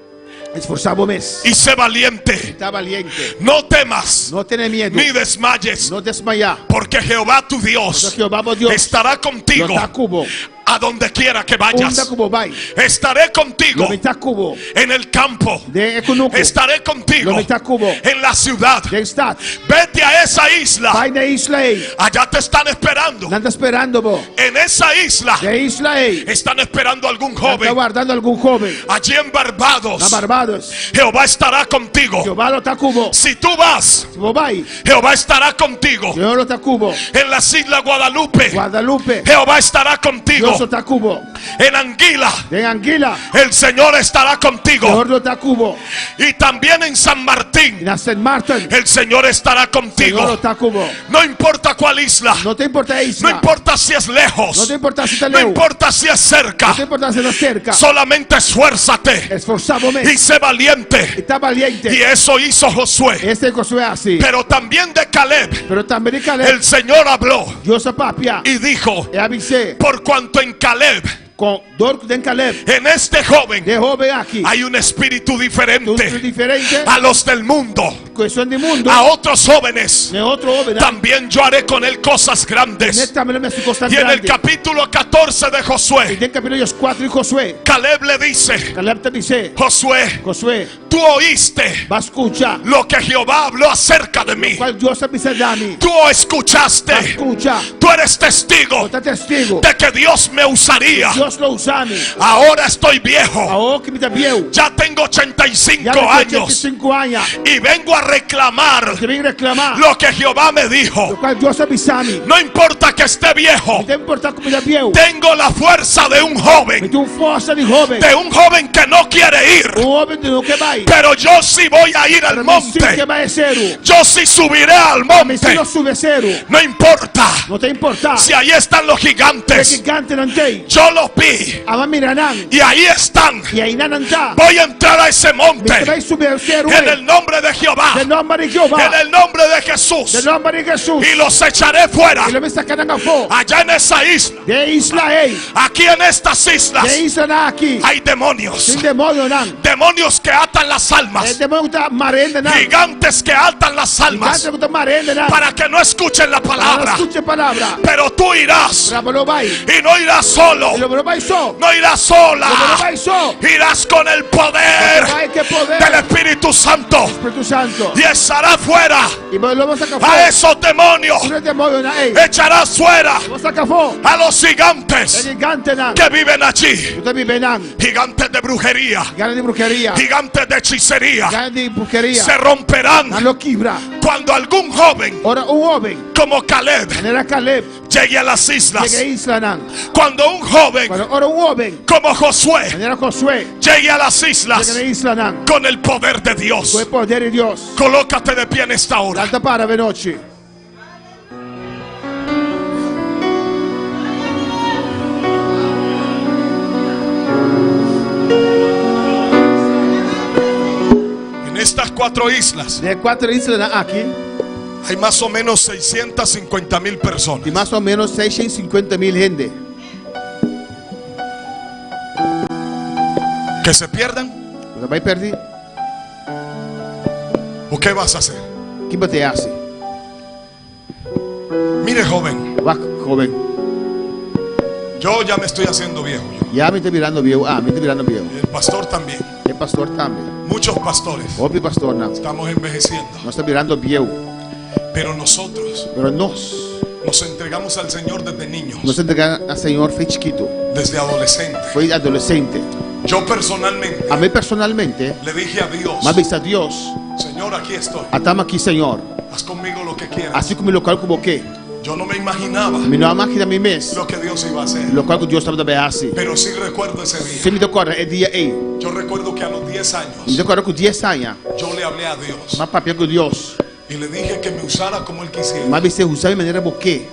Esforzávamos. y sé valiente. Está valiente. No temas No tiene miedo. ni desmayes, No desmayar. porque Jehová tu Porque Dios Jehová Dios estará contigo lo está cubo. a donde quiera que Unda vayas. kubo bai. Estaré contigo Lomita kubo. en el campo. De ekunuku. Estaré contigo Lomita kubo. en la ciudad. De stad. Vete a esa isla. Bai na isla ei. Allá te están esperando. Nanda esperando bo. En esa isla De isla ei. están esperando algún Está joven. guardando algún joven. Allí en Barbados, Na Barbados. Jehová estará contigo. Jehová lo está kubo. Si tú vas, Kubo bai. Jehová estará contigo. Jehová lo está kubo. En las Islas Guadalupe, Guadalupe. Jehová estará contigo. Dios lo está kubo. En Anguila, De Anguila. el Señor estará contigo. Jehová lo está kubo. Y también en San Martín, En St. Martin. el Señor estará Jehová lo contigo. está kubo. No importa cuál isla, No te importa isla. no importa si es No lejos, te importa si te no leo. importa si es cerca, No te importa si está cerca. solamente esfuérzate Esforzadome. y sé valiente. Está valiente. Y eso hizo Josué. Este Josué así. Pero también de Caleb, Pero también en Caleb. el Señor habló Dios apapia. y dijo: Y avisé. por cuanto en Caleb, Con Dor de Caleb. en este joven, De joven aquí. hay un espíritu Tú diferente diferente. a los del mundo, Cuestión de mundo. a otros jóvenes. De otro joven. También yo haré con él cosas grandes. Nesta me su costa Y en el grande. capítulo 14 de Y Josué, en capítulo 4 y Josué. Caleb le dice: Caleb te dice. Josué, Josué. tú oíste Va a escuchar. lo que Jehová habló acerca de mí. Cual Dios avisa de mí. Tú escuchaste. Va a escuchar. Tú eres testigo Está testigo. de que Dios me usaría. Dios lo usa a mí. Ahora estoy viejo. Ahora que me da viejo. Ya tengo 85 Ya tengo años 85 años. y vengo a reclamar Te viene a reclamar. lo que Jehová me Lo dijo. cual Dios avisa a mí. No importa que esté viejo, No te importa que me da viejo. tengo la fuerza de un Me joven, da un fuerza de joven. de un joven que no quiere ir, Un joven de lo que va a ir. pero yo sí voy a ir al Pero me sí que monte. va a ser. Yo sí subiré al Me si monte. no sube cero. No importa No te importa. si ahí están los Que gigantes, cante ante. yo los vi Ama miranan. y ahí están. Y ahí nan anta. Voy a entrar a ese Me te va a monte subir cero. en el nombre de Jehová, Del nombre de Jehová. en el nombre de Jesús, Del nombre de Jesús. y los echaré fuera Y lo me sacarán a fuego. allá en esa isla. De Israel. Aquí en estas islas De Israel aquí. hay demonios, Sin demonio nan. demonios que atan las El almas, demonio está marenda nan. gigantes que atan las almas Gigante que está marenda nan. para que no escuchen la No palabra. escuche palabra. Pero tú irás Bravo lo va a ir. y no irás solo, Y lo va a ir so. no irás Lo va sola, a ir so. irás con el poder Ay, qué poder. del Espíritu Santo Espíritu Santo. y echarás fuera Y lo vamos a sacar a fuego. esos demonios, Un demonio nan. Ey. echarás fuera Vamos a sacar fuego. a los El gigantes gigante nan. que viven allí, Usted vive nan. gigantes de brujería, Gana de brujería. gigantes de hechicería, Gana de brujería. se romperán Nan lo quibra. cuando algún joven Ahora un joven. como Caleb Era Caleb. llegue a las islas, Llegue a Isla nan. cuando un joven Pero ahora un joven. como Josué Era Josué. llegue a las Llegue a islas Isla nan. con el poder de Dios. Fue poder de Dios. Colócate de pie en esta hora. Alta para venoche. En estas 4 islas De 4 islas nan aquí. hay más o menos 650,000 Y personas. más o menos 650,000 gente. Que se pierdan. Lo vai perder. ¿O qué vas a hacer? Que você hace? Mire, joven, Va, joven. yo ya me estoy haciendo viejo. Ya me está mirando viejo. Ah, me está mirando viejo. El pastor también. El pastor también. Muchos pastores Óbvio, pastor, não. estamos envejeciendo. Nós está mirando viejo. Pero nosotros Pero nós nos entregamos al Señor desde niños, nos entregamos a Senhor foi chiquito. desde adolescente. Foi adolescente. Yo personalmente A mim personalmente, le dije a Dios: mas disse a Deus, Señor, aquí estoy. estamos aqui, Senhor. Haz conmigo lo que quieras. Assim como local como que. Yo no me imaginaba Me não máquina mim mesmo. lo que Dios iba a hacer. Local que Deus estava também assim. Pero sí recuerdo ese día. Se me decora, é dia aí. Yo recuerdo que a los 10 Me años decora com 10 anos. yo le hablé a Dios Mas papel com Deus. y le dije que me usara como Él quisiera. Mas você usar de maneira boque.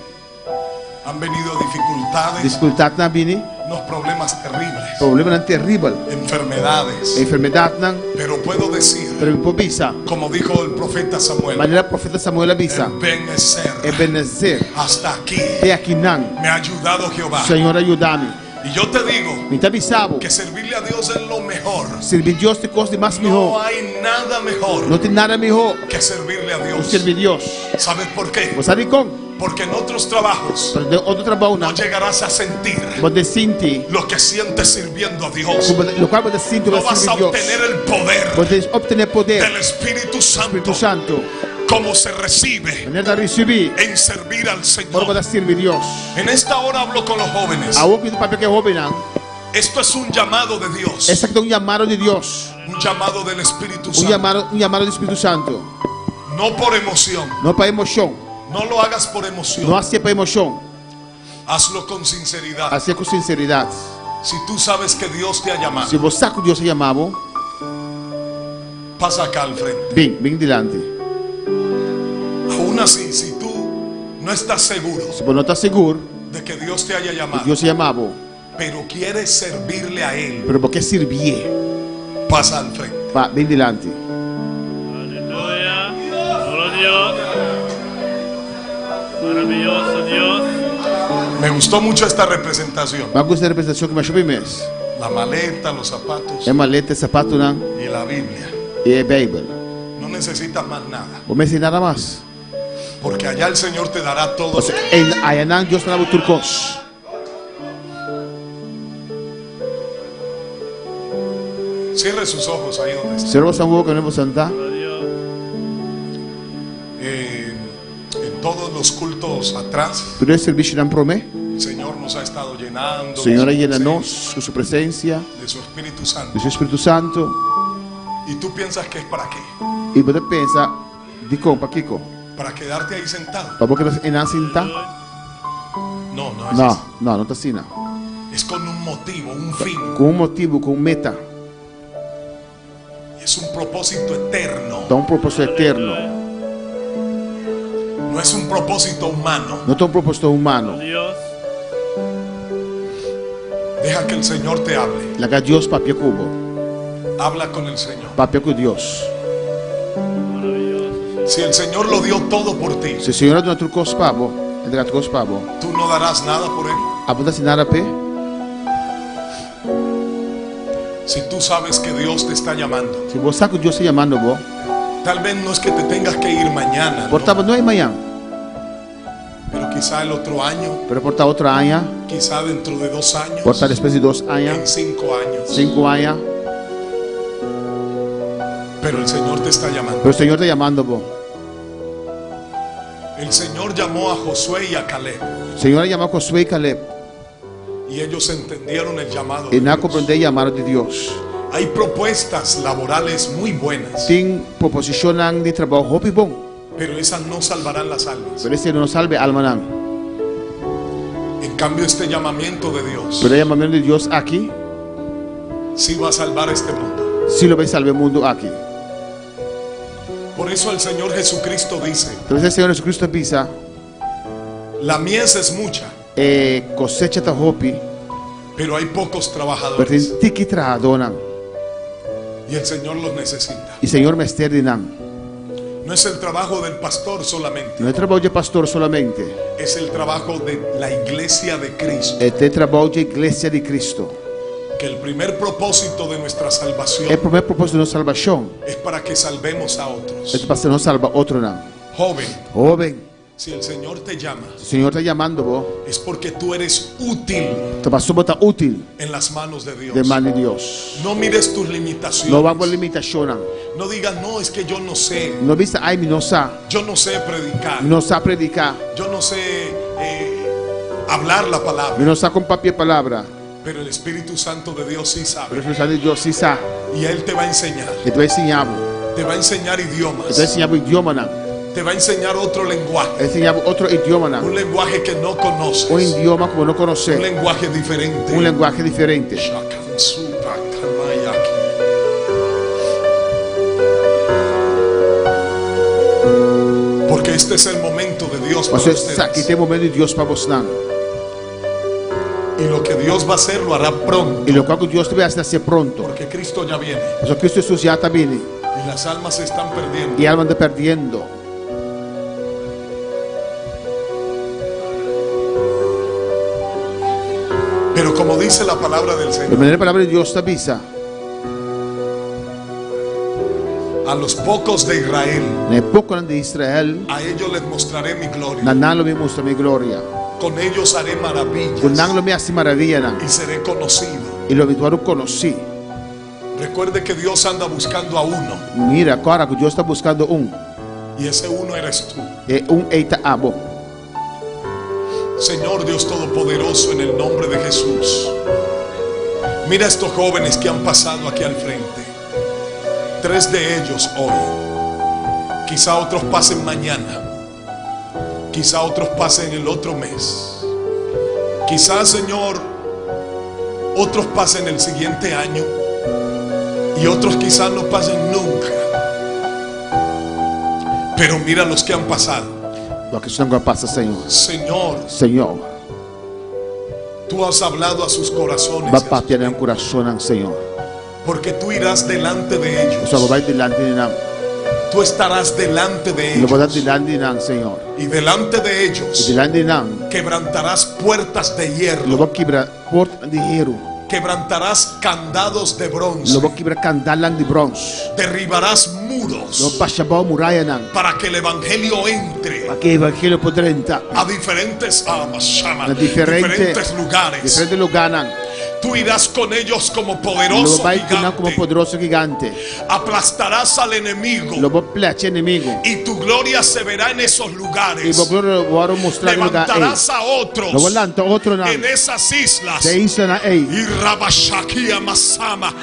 Han venido dificultades, Dificuldade na bini. unos problemas terribles, Problema não terrível. enfermedades. Enfermidade não. Pero puedo decir, Pero me povisa. como dijo el profeta Samuel, Maneira profeta Samuel avisa. Ebenezer, Ebenezer. hasta aquí Até aqui não. me ha ayudado Jehová. Senhor, ajuda-me. Y yo te digo Me está avisado. que servirle a Dios es lo mejor. Servir Deus te costa mais No melhor. hay nada mejor Não tem nada melhor que servirle a que Dios. servir Deus. ¿Sabes por qué? Você sabe como? Porque en otros trabajos Para de outro trabalho no não. llegarás a sentir Você sente. lo que sientes sirviendo a Dios. No qual você sente No você vas a servir Deus. obtener el poder Você obter poder del Espíritu Espírito Santo Santo. como se recibe Maneira de receber. en servir al Para Señor. poder servir Deus. En esta hora hablo con los jóvenes. A outra do papel que roubem não. Esto es un llamado de Dios, Essa aqui é chamado de Deus. un llamado del Espíritu Santo. Chamado do Espírito Santo. No por emoción, Não para emoção. no lo hagas por Não emoción, assim para emoção. hazlo con sinceridad. Assim com sinceridade. Si tú sabes que Dios te ha llamado, Se você sabe que Deus te chamava, pasa acá al frente. vem delante. Aún así, si tú no estás seguro Se você não está seguro de que Dios te haya que llamado, Deus te chamava, pero quieres servirle a Él, mas você quer servir, pasa al frente. vem delante. Aleluya. Gloria a Dios. Maravilloso Dios. Me gustó mucho esta representación. Mas gostei da representação que me achou mesmo. La maleta, los zapatos É maleta, sapato não, y la Biblia. e é Bíblia. No necesitas más nada, Vou me ensinar nada mais. porque allá el Señor te dará todo. Ou seja, aí não Deus te dá tudo coisa. Cierre sus ojos ahí donde está. Cerrou sua boca, não vou sentar. En todos los cultos atrás, Tudo esse serviço não promete. el Señor nos ha estado llenando O Senhor de su llena presencia, nós com sua presença, de su Espíritu Santo. do seu Espírito Santo. Y tú piensas que es para qué? E você pensa, de como, para Kiko? Para quedarte ahí sentado. Para você não sentar? No, no es Não, eso. não está assim. Não. Es con un motivo, un fin. Com motivo, com meta. Es un propósito eterno. Dá propósito eterno. No es un propósito humano. Não tem propósito humano. Dios. Deja que el Señor te hable. Laga Deus papel cubo. Habla con el Señor. Papel com Deus. Si el Señor lo dio todo por ti, Se o Senhor dá tudo coisa para você, entrega tudo coisa para você. tú no darás nada por Él. Aponta assim nada pé. Si tú sabes que Dios te está llamando, Se você sabe que Deus está chamando você, tal vez no es que te tengas que ir mañana, ¿no? portava não é amanhã, Pero quizá el otro año, pero portar outro ano, quizá dentro de 2 años, portar depois de 2 en anos, 5 años. 5 anos, Pero el Señor te está llamando. pero o Senhor está chamando você. El Señor llamó a Josué y a Caleb, O Senhor chamou Josué e Caleb, y ellos entendieron el llamado e de não Dios. compreenderam o chamado de Deus. Hay propuestas laborales muy buenas, Tem proposição de trabalho muito bom, pero esas no salvarán las almas. pero esse não salve a alma não. En cambio, este llamamiento de Dios Pero o chamamento de Deus aqui, sí va a salvar este mundo. se lo vai salvar o mundo aqui. Por eso el Señor Jesucristo dice, Então o Senhor Jesus Cristo pisa, la mies es mucha, cosecha está hopi, pero hay pocos pero trabajadores, tem que trabalhar não. y el Señor los necesita. E o Senhor mestre de não. No es el trabajo del pastor solamente, Não é trabalho de pastor solamente, es el trabajo de la iglesia de Cristo. é ter trabalho de igreja de Cristo. Que el primer propósito de nuestra salvación É o primeiro propósito de nossa salvação, es para que salvemos a é otros. para você não salvar outro não. Joven, Jovem, si el Señor te llama, o Senhor está chamando você, es porque tú eres útil tu pastor está útil en las manos de Dios. de mão de Deus. No mires tus Não limitaciones. vamos limitação não. No digas, no, es que yo no sé. Não vista, ai, não sabe, Yo no sé predicar. não sabe predicar, Yo no sé hablar la palabra. não sabe com papel palavra, Pero el Espíritu Santo de Dios sí mas sabe. o Espírito de Deus sim sabe. Y Él te va a enseñar. Ele vai ensinar, Te va a enseñar ele vai idiomas. ensinar o idioma não, Te va a enseñar otro lenguaje. ele ensinar outro idioma não, Un lenguaje que no conoces. idioma como não Un conhecer, lenguaje diferente. linguagem diferente. Porque este es el momento de Dios para Você sabe que ustedes. tem momento de Deus para você não. Y lo que Dios va a hacer lo hará pronto. E o qual que Deus deve ser pronto. Porque Cristo ya viene. Mas o Cristo Jesus já está vindo Y las almas se están perdiendo. e a alma anda perdendo. Pero como dice la palabra del De Señor, maneira a palavra de Deus está vista. A los pocos de Israel, ne poko de Israel, a ellos les mostraré mi gloria. na nalo mi musta mi gloria. Con ellos haré maravillas Kung nang lo mi asi maravilla na, y seré conocido. ilo bituaro conocí. Recuerde que Dios anda buscando a uno, Mira, agora que Deus está buscando y ese uno eres tú. eita abo. Señor Dios Todopoderoso, en el nombre de Jesús, mira a estos jóvenes que han pasado aquí al frente. 3 de ellos hoy. Quizá otros pasen mañana. Quizá otros pasen el otro mes. Quizá, Señor, otros pasen el siguiente año. Y otros quizá no pasen nunca. Pero mira los que han pasado. Lo que Senhor passa, Senhor. Señor, tú has hablado a sus corazones. Bapa tiene un corazón, Senhor. Porque tú irás delante de ellos. Só vai delante de nós. Tú estarás delante de Lo vai ellos. delante de nós, Senhor. Y delante de E ellos delante de nós, quebrantarás puertas de lo hierro. vou quebrar porta de hierro. Quebrantarás candados de bronce. Lo vou quebrar candalan de bronze. Derribarás Lo muros baixar muralha não. para que el evangelio entre Para que o evangelho possa entrar. a diferentes Na diferentes lugares. diferente lugar não. Tú irás con ellos como Lo poderoso vai tornar como gigante. poderoso gigante. Aplastarás al enemigo. Lo vou plexe inimigo. Y tu gloria se verá en esos E lugares. vou glória mostrar no lugar. Levantarás a otros Lo vou lançar outro não. en esas islas. De isla na ei. Y Rabashakia Masama,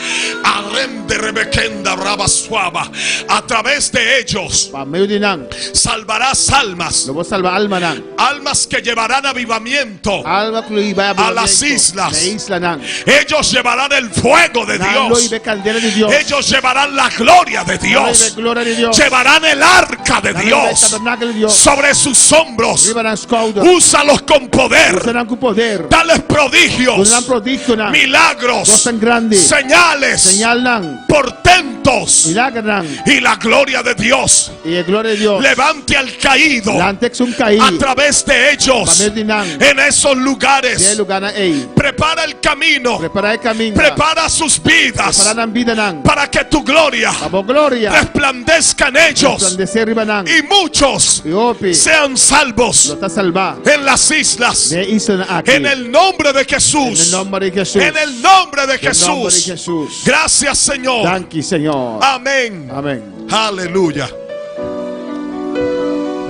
Arrende Rebekenda Rabaswaba, a través de ellos Para meio de nós. salvarás almas, Lo vou salvar alma não. almas que llevarán avivamiento. Alma que vai A las islas. De isla não. Ellos llevarán el fuego de Nalo Dios. ibe candela de Dios. Ellos llevarán la gloria de Nalo ibe Dios. gloria de Dios. Llevarán el arca de Nalo ibe Dios tabernáculo de Dios. sobre sus hombros. Riba nas caudas. Úsalos con poder. Usarão com poder. Dales prodigios, Usarão prodígio não. milagros, Gostam grande. señales, Señal não. portentos Milagre não. y la gloria de Dios E a glória de Deus. levante al caído Lantex caí. a través de Para ellos meio de nós. en esos De lugares. lugar na ei. Prepara el camino, Preparar o caminho. prepara sus vidas Preparar a vida não. para que tu gloria A boa glória. resplandezca en ellos Resplandecer riba não. y muchos E ope. sean salvos Lo está salvar. en las islas. De isla aqui. En el nombre de En el Jesús. nombre de Jesús. En el nombre de En el nombre de Jesús. Jesús. Gracias, Señor. Danke, Senhor. Amén. Amém. Aleluya.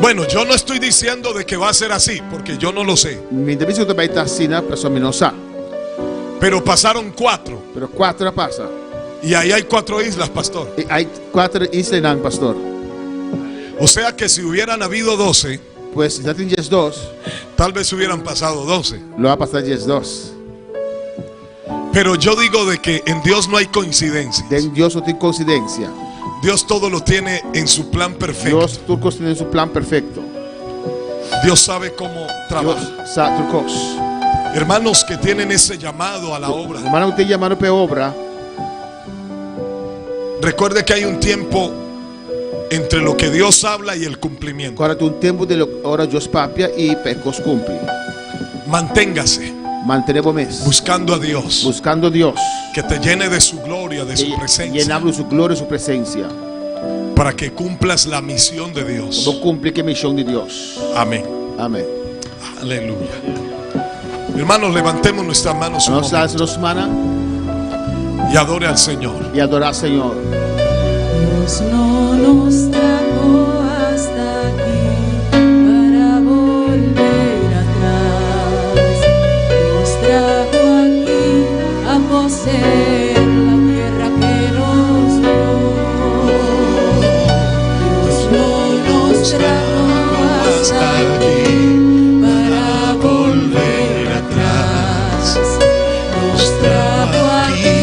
Bueno, yo no estoy diciendo de que va a ser así, porque yo no lo sé. Me deve ser também está assim, a pessoa não sabe. Pero pasaron 4. Pero 4 passa. Y ahí hay 4 islas, pastor. E aí 4 islas não, pastor. O sea que si hubieran habido 12, Pues já tem dias 2. tal vez hubieran pasado 12. Lo va a passar dias 2. Pero yo digo de que en Dios no hay coincidencia. Em Deus não tem coincidência. Dios todo lo tiene en su plan perfecto. Deus tudo tem seu plano perfeito. Dios sabe cómo trabaja. Deus sabe tudo coisas. Hermanos que tienen ese llamado a la obra, Hermano, tem chamado para obra. recuerde que hay un tiempo entre lo que Dios habla y el cumplimiento. Agora tem tempo de hora Deus papia e pecos cumpre. Manténgase Mantenemos mes. buscando a Dios, Buscando Deus. que te llene de su gloria, de su E presencia, llenando sua glória e sua presença. para que cumplas la misión de Dios. Vou cumprir que a missão de Deus. Amén. Amém. Aleluya. Hermanos, levantemos nuestras manos un Nós momento lançamos semana y adore al Señor. e adorar o Senhor. Dios no nos trajo hasta aquí para volver atrás. Nos trajo aquí a poseer la tierra que nos dio. Dios no nos trajo hasta aquí para volver atrás. Nos trajo aquí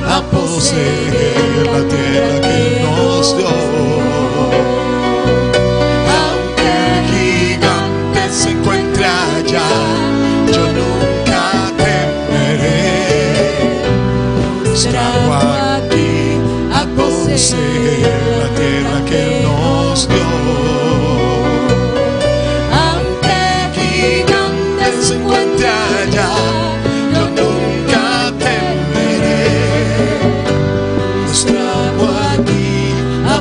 a poseer la tierra que nos dio. Aunque el gigante se encuentre allá, yo nunca temeré. Nos trajo aquí a poseer la tierra que nos dio. Aunque el gigante se encuentre allá, yo nunca temeré. Nos trajo aquí a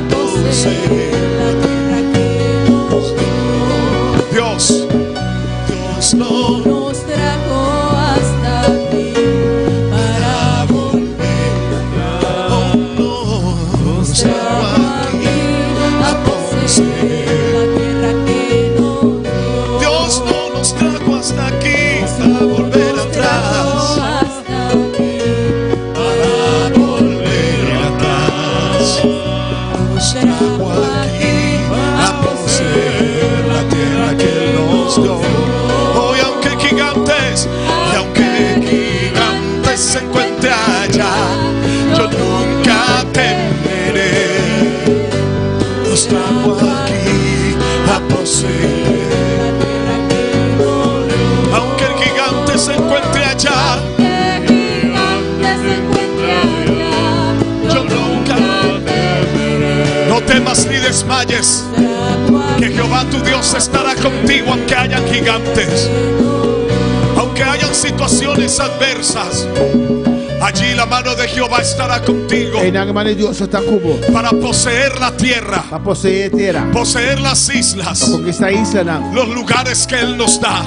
Dios. Dios no nos trajo hasta aquí para volver atrás. nos trajo aquí a poseer. La tierra que nos dio. Dios no nos trajo hasta aquí a volver atrás. Hasta aquí Para volver atrás. nos trajo Aquí a poseer la tierra que Él nos dio. Hoy aunque gigantes, y aunque gigantes se encuentre allá, yo nunca temeré. Nos trajo aquí a poseer. Aunque el gigante se encuentre allá, yo nunca no temas ni desmayes, que Jehová tu Dios estará contigo aunque hayan gigantes, aunque hayan situaciones adversas. Allí la mano de Jehová estará contigo para poseer la tierra, poseer las islas, los lugares que Él nos da.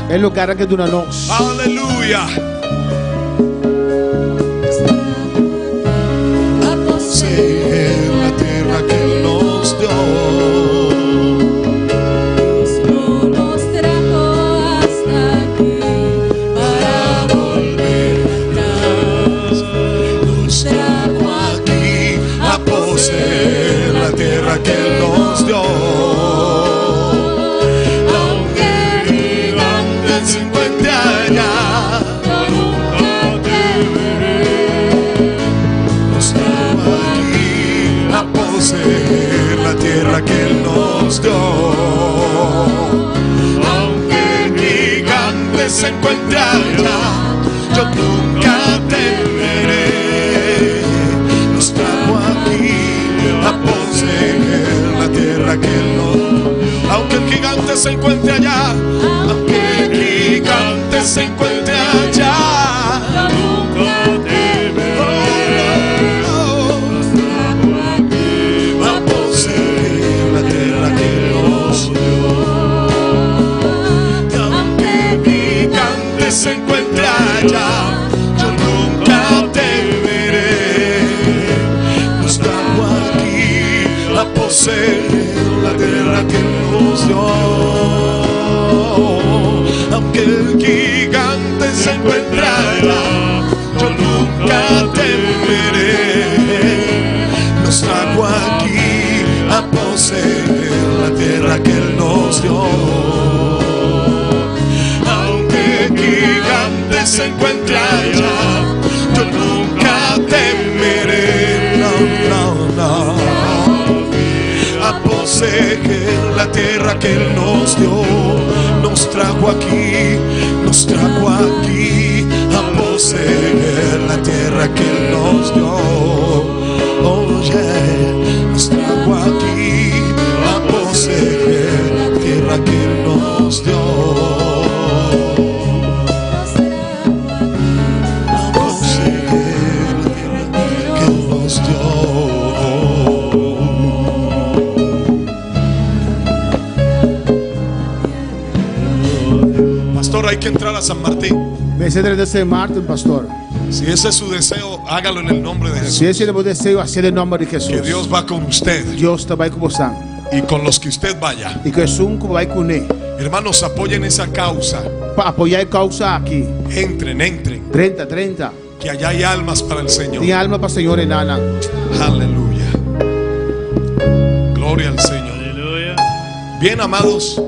Aleluya. Poseer la tierra que Él nos dio. nos trajo hasta aquí para volver atrás. Nos trajo aquí a poseer la tierra que Él nos dio. Aunque el gigante se encuentre allá, Yo nunca temeré. nos trajo aquí a poseer la tierra que Él nos dio. Aunque el gigante se encuentre allá, yo nunca temeré. Nos trajo aquí a poseer la tierra que Él nos dio. Aunque el gigante se encuentre allá, aunque el gigante se encuentre allá, Yo nunca temeré. a poseer la tierra que Él nos dio. Aunque el gigante se encuentre allá, yo nunca temeré. Nos trajo aquí a poseer la tierra que Él nos dio. Aunque el gigante se encuentre allá, yo nunca temeré. Nos trajo aquí a poseer la tierra que Él nos dio. Aunque el gigante se encuentre allá, yo nunca temeré. No, no, no. A poseer la tierra que Él nos dio. Nos trajo aquí a poseer la tierra que Él nos dio. Oh yeah, nos trajo aquí a poseer la tierra que Él nos dio. A poseer la tierra que Él nos dio. Pastor, hay que entrar a San Martín. pastor. Si ese es su deseo, hágalo en el nombre de Jesús. Se esse é o desejo, assim em nome de Que Jesus. Dios va con usted Deus também com você. y con los que usted vaya. E que Jesus vai com ele. Hermanos, apoyen esa causa. Para apoiar a causa aqui. Entren, 30. que allá hay almas para el Señor. Tem alma para o Senhor em Nana. Aleluya. Gloria al Señor. Aleluya. Bien, amados,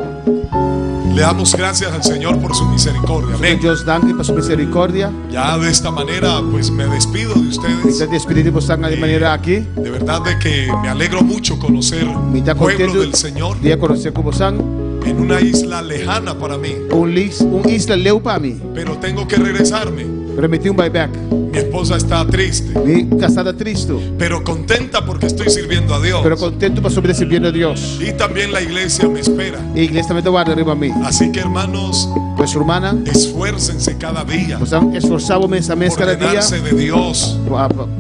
le damos gracias al Señor por su misericordia. Amén. Deus danke por sua misericórdia. Ya de esta manera, pues me despido de ustedes. Está despedido por de maneira aqui. De verdad de que me alegro mucho conocer Me está el pueblo contento del Señor de conhecer com você. en una isla lejana para mí. Isla leu para mim. Pero tengo que regresarme. Permitiu um buyback. Mi esposa está triste, Mi casada triste, pero contenta porque estoy sirviendo a Dios. pero contento para sobre sirviendo a Dios. Y también la iglesia me espera. Y iglesia también te guarda arriba a mí. Así que hermanos, Pues hermana, esfuércense cada día pues esforzamos mes a mes por cada día. llenarse de Dios.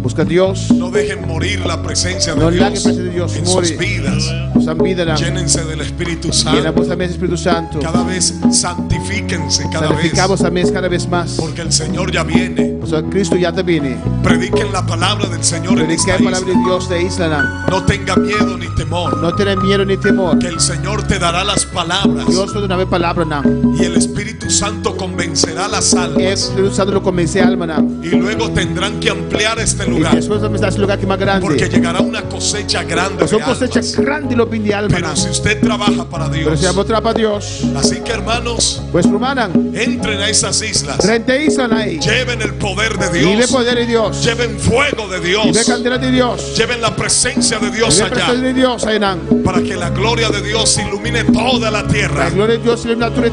Busca a Dios. No dejen morir la presencia No de la Dios presencia de Dios en muere. sus vidas. Pues vida na. Llénense del Espíritu Santo. Llenamos a mes Espíritu Santo. Cada vez santifíquense cada vez. Santificamos a mes cada vez más. Porque el Señor ya viene. Pues Cristo ya te viene. Prediquen la palabra del Señor en Predica esta la palabra de isla. Dios de isla na. No tenga miedo ni temor. No tenés miedo ni temor. Que el Señor te dará las palabras. Dios te da una palabra na. Y el Espíritu Santo convencerá las El almas. Espíritu Santo lo convence alma na. Y luego tendrán que ampliar este Y lugar. después vamos a ese lugar que más grande. Porque llegará una cosecha grande Pues de son cosecha almas. grande lo pide alma Pero na. si usted trabaja para Pero Dios. si vamos para Dios. Así que hermanos, Pues hermana, entren a esas islas. frente isla na ahí. Lleven el poder de Y ve Dios. poder de Dios. Lleven fuego de Y ve Dios. candela de Dios. Lleven la presencia de Y Dios ve presencia allá. de Dios ahí na. Para que la gloria de Dios ilumine toda la La tierra. gloria de Dios en la naturaleza.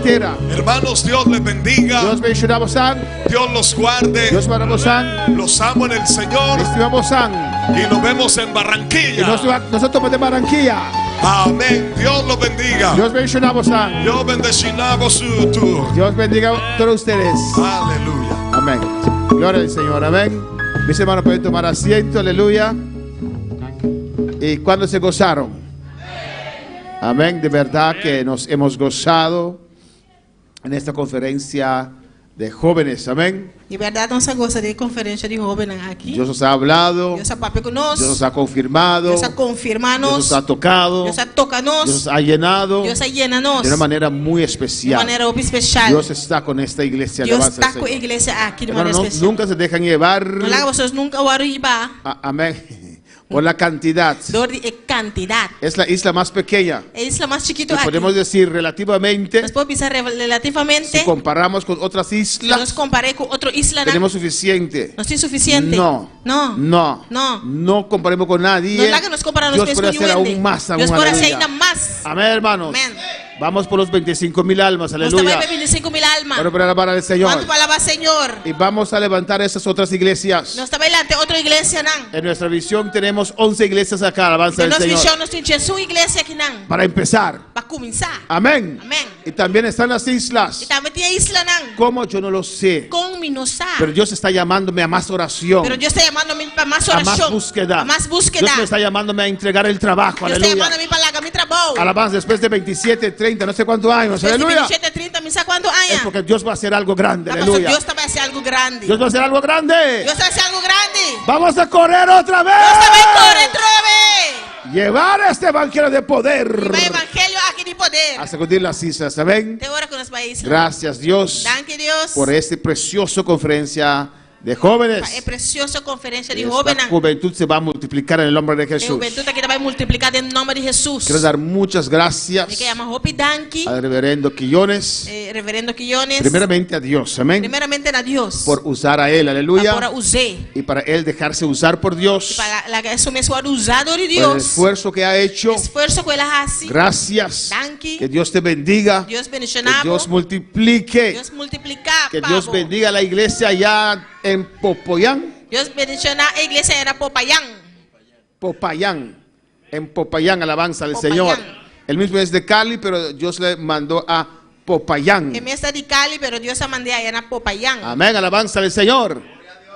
Hermanos, Dios les bendiga. Dios bendicionamos san. Dios los guarde. Dios guardamos san. Los amo en el Señor. Estimamos san. Y nos vemos en Y Barranquilla. nosotros de Barranquilla. Amén. Dios los bendiga. Dios bendicionamos san. Dios bendecirá su tu. Dios bendiga a todos ustedes. Aleluya. Amén. Gloria al Señor. Amén. Mis hermanos pueden tomar asiento. Aleluya. ¿Y cuándo se gozaron? Amén. De verdad que nos hemos gozado en esta conferencia de jóvenes. Amén. De verdade, nossa gostaria de conferência de jovens aqui. Dios nos ha hablado. Deus está papo conosco. Dios nos ha confirmado. Deus está Dios confirmando-nos. nos ha tocado. Deus está tocando-nos. Dios nos ha llenado Deus está llenando-nos. de una manera muy De especial. maneira especial. Dios está con esta iglesia. Deus Alabanza al está com a Señor. igreja aqui de Hermano, maneira no- especial. nunca se dejan llevar. Não larga vocês nunca o arribar. Amén. Por la cantidad. Dor de quantidade. Es la isla más pequeña. É isso mais chiquito Y aqui. podemos decir relativamente, Nós podemos pensar relativamente. si comparamos con otras Se nós islas, comparei com outro isla, tenemos suficiente. nós temos suficiente. No, Não. no, No. no comparemos con nadie. Não larga nos compararmos Dios com puede hacer ninguém. aún más. Deus Aún, pode ser aleluya. ainda mais. Amén, hermanos. Amén. Vamos por los 25,000 almas. Nós também Aleluya. vai 25,000 almas. Vamos para alabar al Señor. Quando palavra Senhor. Y vamos a levantar esas otras iglesias. Nós também lá tem outra igreja, não. En nuestra visión tenemos 11 iglesias acá. Alabanza De del nossa Señor. visão, nós temos uma igreja aqui, não. Para empezar. Para começar. Amén. Amén. Y también están las islas. E também tem a isla, não. ¿Cómo? Yo no lo sé. Como não sabe. Pero Dios está llamándome a más oración. Pero Deus está chamando-me para mais A oração. más búsqueda. A mais búsqueda. Dios me está llamándome a entregar el trabajo. Deus está Aleluya. chamando-me para largar meu trabalho. Alabanza después de 27, 30, no sé cuántos años. Desde Aleluya. 27, 30, me sabe quanto Es anos. porque Dios va a hacer algo grande. Deus Aleluya. também vai ser algo grande. Dios va a hacer algo grande. Deus vai ser algo grande. Vamos a correr otra vez. Deus também corre outra vez. Llevar este evangelio de poder. E vai evangelho aqui de poder. A sacudir las islas. Amén. Tem hora que nós vai isso. Gracias Dios Danke Deus. por esta preciosa conferencia de jóvenes. É preciosa conferência de Esta jovens. juventud se va a multiplicar en el nombre de A Jesús. juventude aqui vai multiplicar em nome de Jesus. Quiero dar muchas E gracias que chama Hope Danke. al reverendo Quillones. Reverendo Quillones. Primeramente a Dios, amén. Primeiramente a Deus. Por usar a Él, aleluya. Para usar. Y para Él dejarse usar por Dios. Para assumir sua usado de Por el Deus. esfuerzo que ha hecho. Esforço que ela faz. Gracias. Danke. Que Dios te bendiga. Deus Que bendicionamos. Dios multiplique. Deus multiplicar. Que Dios bendiga a la iglesia allá en Popoyán. Deus bendicionar a igreja era Popayán. Popayán. En Popayán, alabanza al Popayán. Señor. El mismo es de Cali, pero Dios le mandó a Popayán. É mesa de Cali, pero Deus a mandei aí na Popayán. Amén, alabanza al Señor.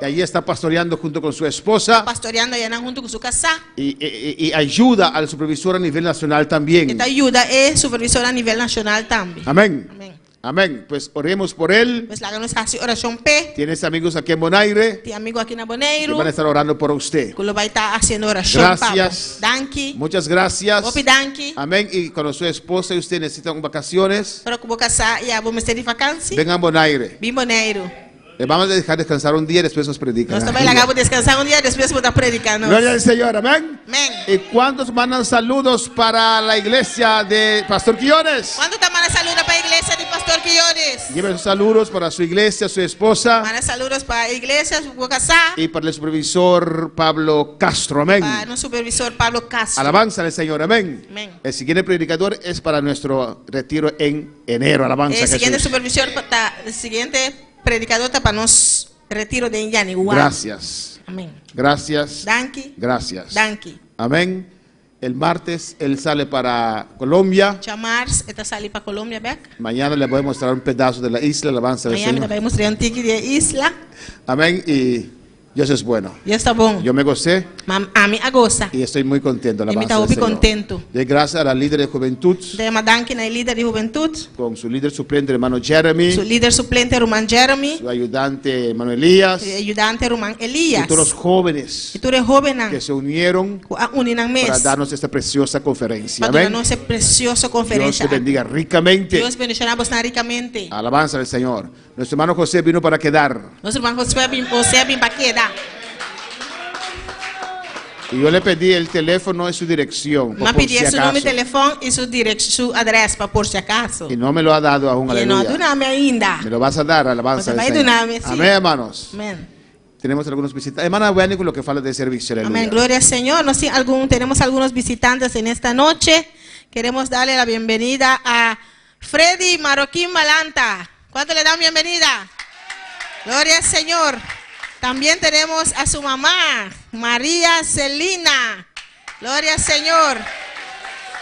Y allí está pastoreando junto con su esposa. Pastoreando aí junto com sua casa. Y ayuda al supervisor a nivel nacional también. Esta ajuda é supervisora a nível nacional também. Amén. Amém. Amén. Pues oremos por él. Pues láganos así oração pé. Tienes amigos aquí en Bonaire Tem amigo aqui na que Boneiro. van a estar orando por usted. Que lo vai estar haciendo oração. Gracias. Danke. Muchas gracias. Hope danke. Amén. Y cuando su esposa y usted necesitan vacaciones, Para que vou casar e vamos ter de vacância. vengan a Bonaire. Bem Boneiro. Le vamos a dejar descansar un día y después nos predican. Nós também largamos descansar dia, depois vou estar predicando. Gloria al Señor. Amén. Amém. ¿Y cuántos mandan saludos para la iglesia de Pastor Quillones? Quando tá manda saludos para a igreja de Pastor Quillones. Lleven sus saludos para su iglesia, su esposa Manda saludos para a igreja, vou casar. y para el supervisor Pablo Castro. Amén. Para o supervisor Pablo Castro. Alabanza al Señor. Amén. Amén. El siguiente predicador es para nuestro retiro en enero. Alabanza a El siguiente Jesús. supervisor, el siguiente predicador está para nos retiro de Indiana. Wow. Gracias. Amén. Gracias. Danke. Gracias. Danke. Amén. El martes él sale para Colombia. Chamars, esta sali para Colombia, back. Mañana le voy a mostrar un pedazo de la isla, la alabanza del Miami Señor. também mostrei um tique de isla. Amén. Y Dios es bueno. E está bom. Yo me gocé A mim agosta. y estoy muy contento. E me Alabanza está del Señor. contento. Doy gracias a la líder de juventud, Dema danke na líder de juventude. con su líder suplente, hermano Jeremy, Su líder suplente, Roman Jeremy. su ayudante, hermano Elías, Su ayudante, Roman y Elias. todos los jóvenes E tu é jovem, que se unieron uninang mes. para darnos esta preciosa conferencia. Para Amén. darnos essa preciosa Dios conferência. te bendiga ricamente. Deus bendicionar vos ricamente. Alabanza del Señor. Nuestro hermano José vino para quedar. Nosso irmão você vem para quedar. Y yo le pedí el teléfono y su dirección. Mas por pedi si seu nome, acaso. telefone e sua adresse para por si acaso. Y no me lo ha dado aún. E não Aleluya. do nome ainda. Me lo vas a dar, alabanza Você del vai Señor. donar-me, sim. Amén, hermanos. Amém. Tenemos algunos visitantes. Hermana Wendy, con lo que falta de servicio. Aleluya. Amén. Gloria al Señor. Tenemos algunos visitantes en esta noche. Queremos darle la bienvenida a Freddy Marroquín Balanta. ¿Cuánto le dan bienvenida? Gloria al Señor. También tenemos a su mamá, María Celina. Gloria al Señor.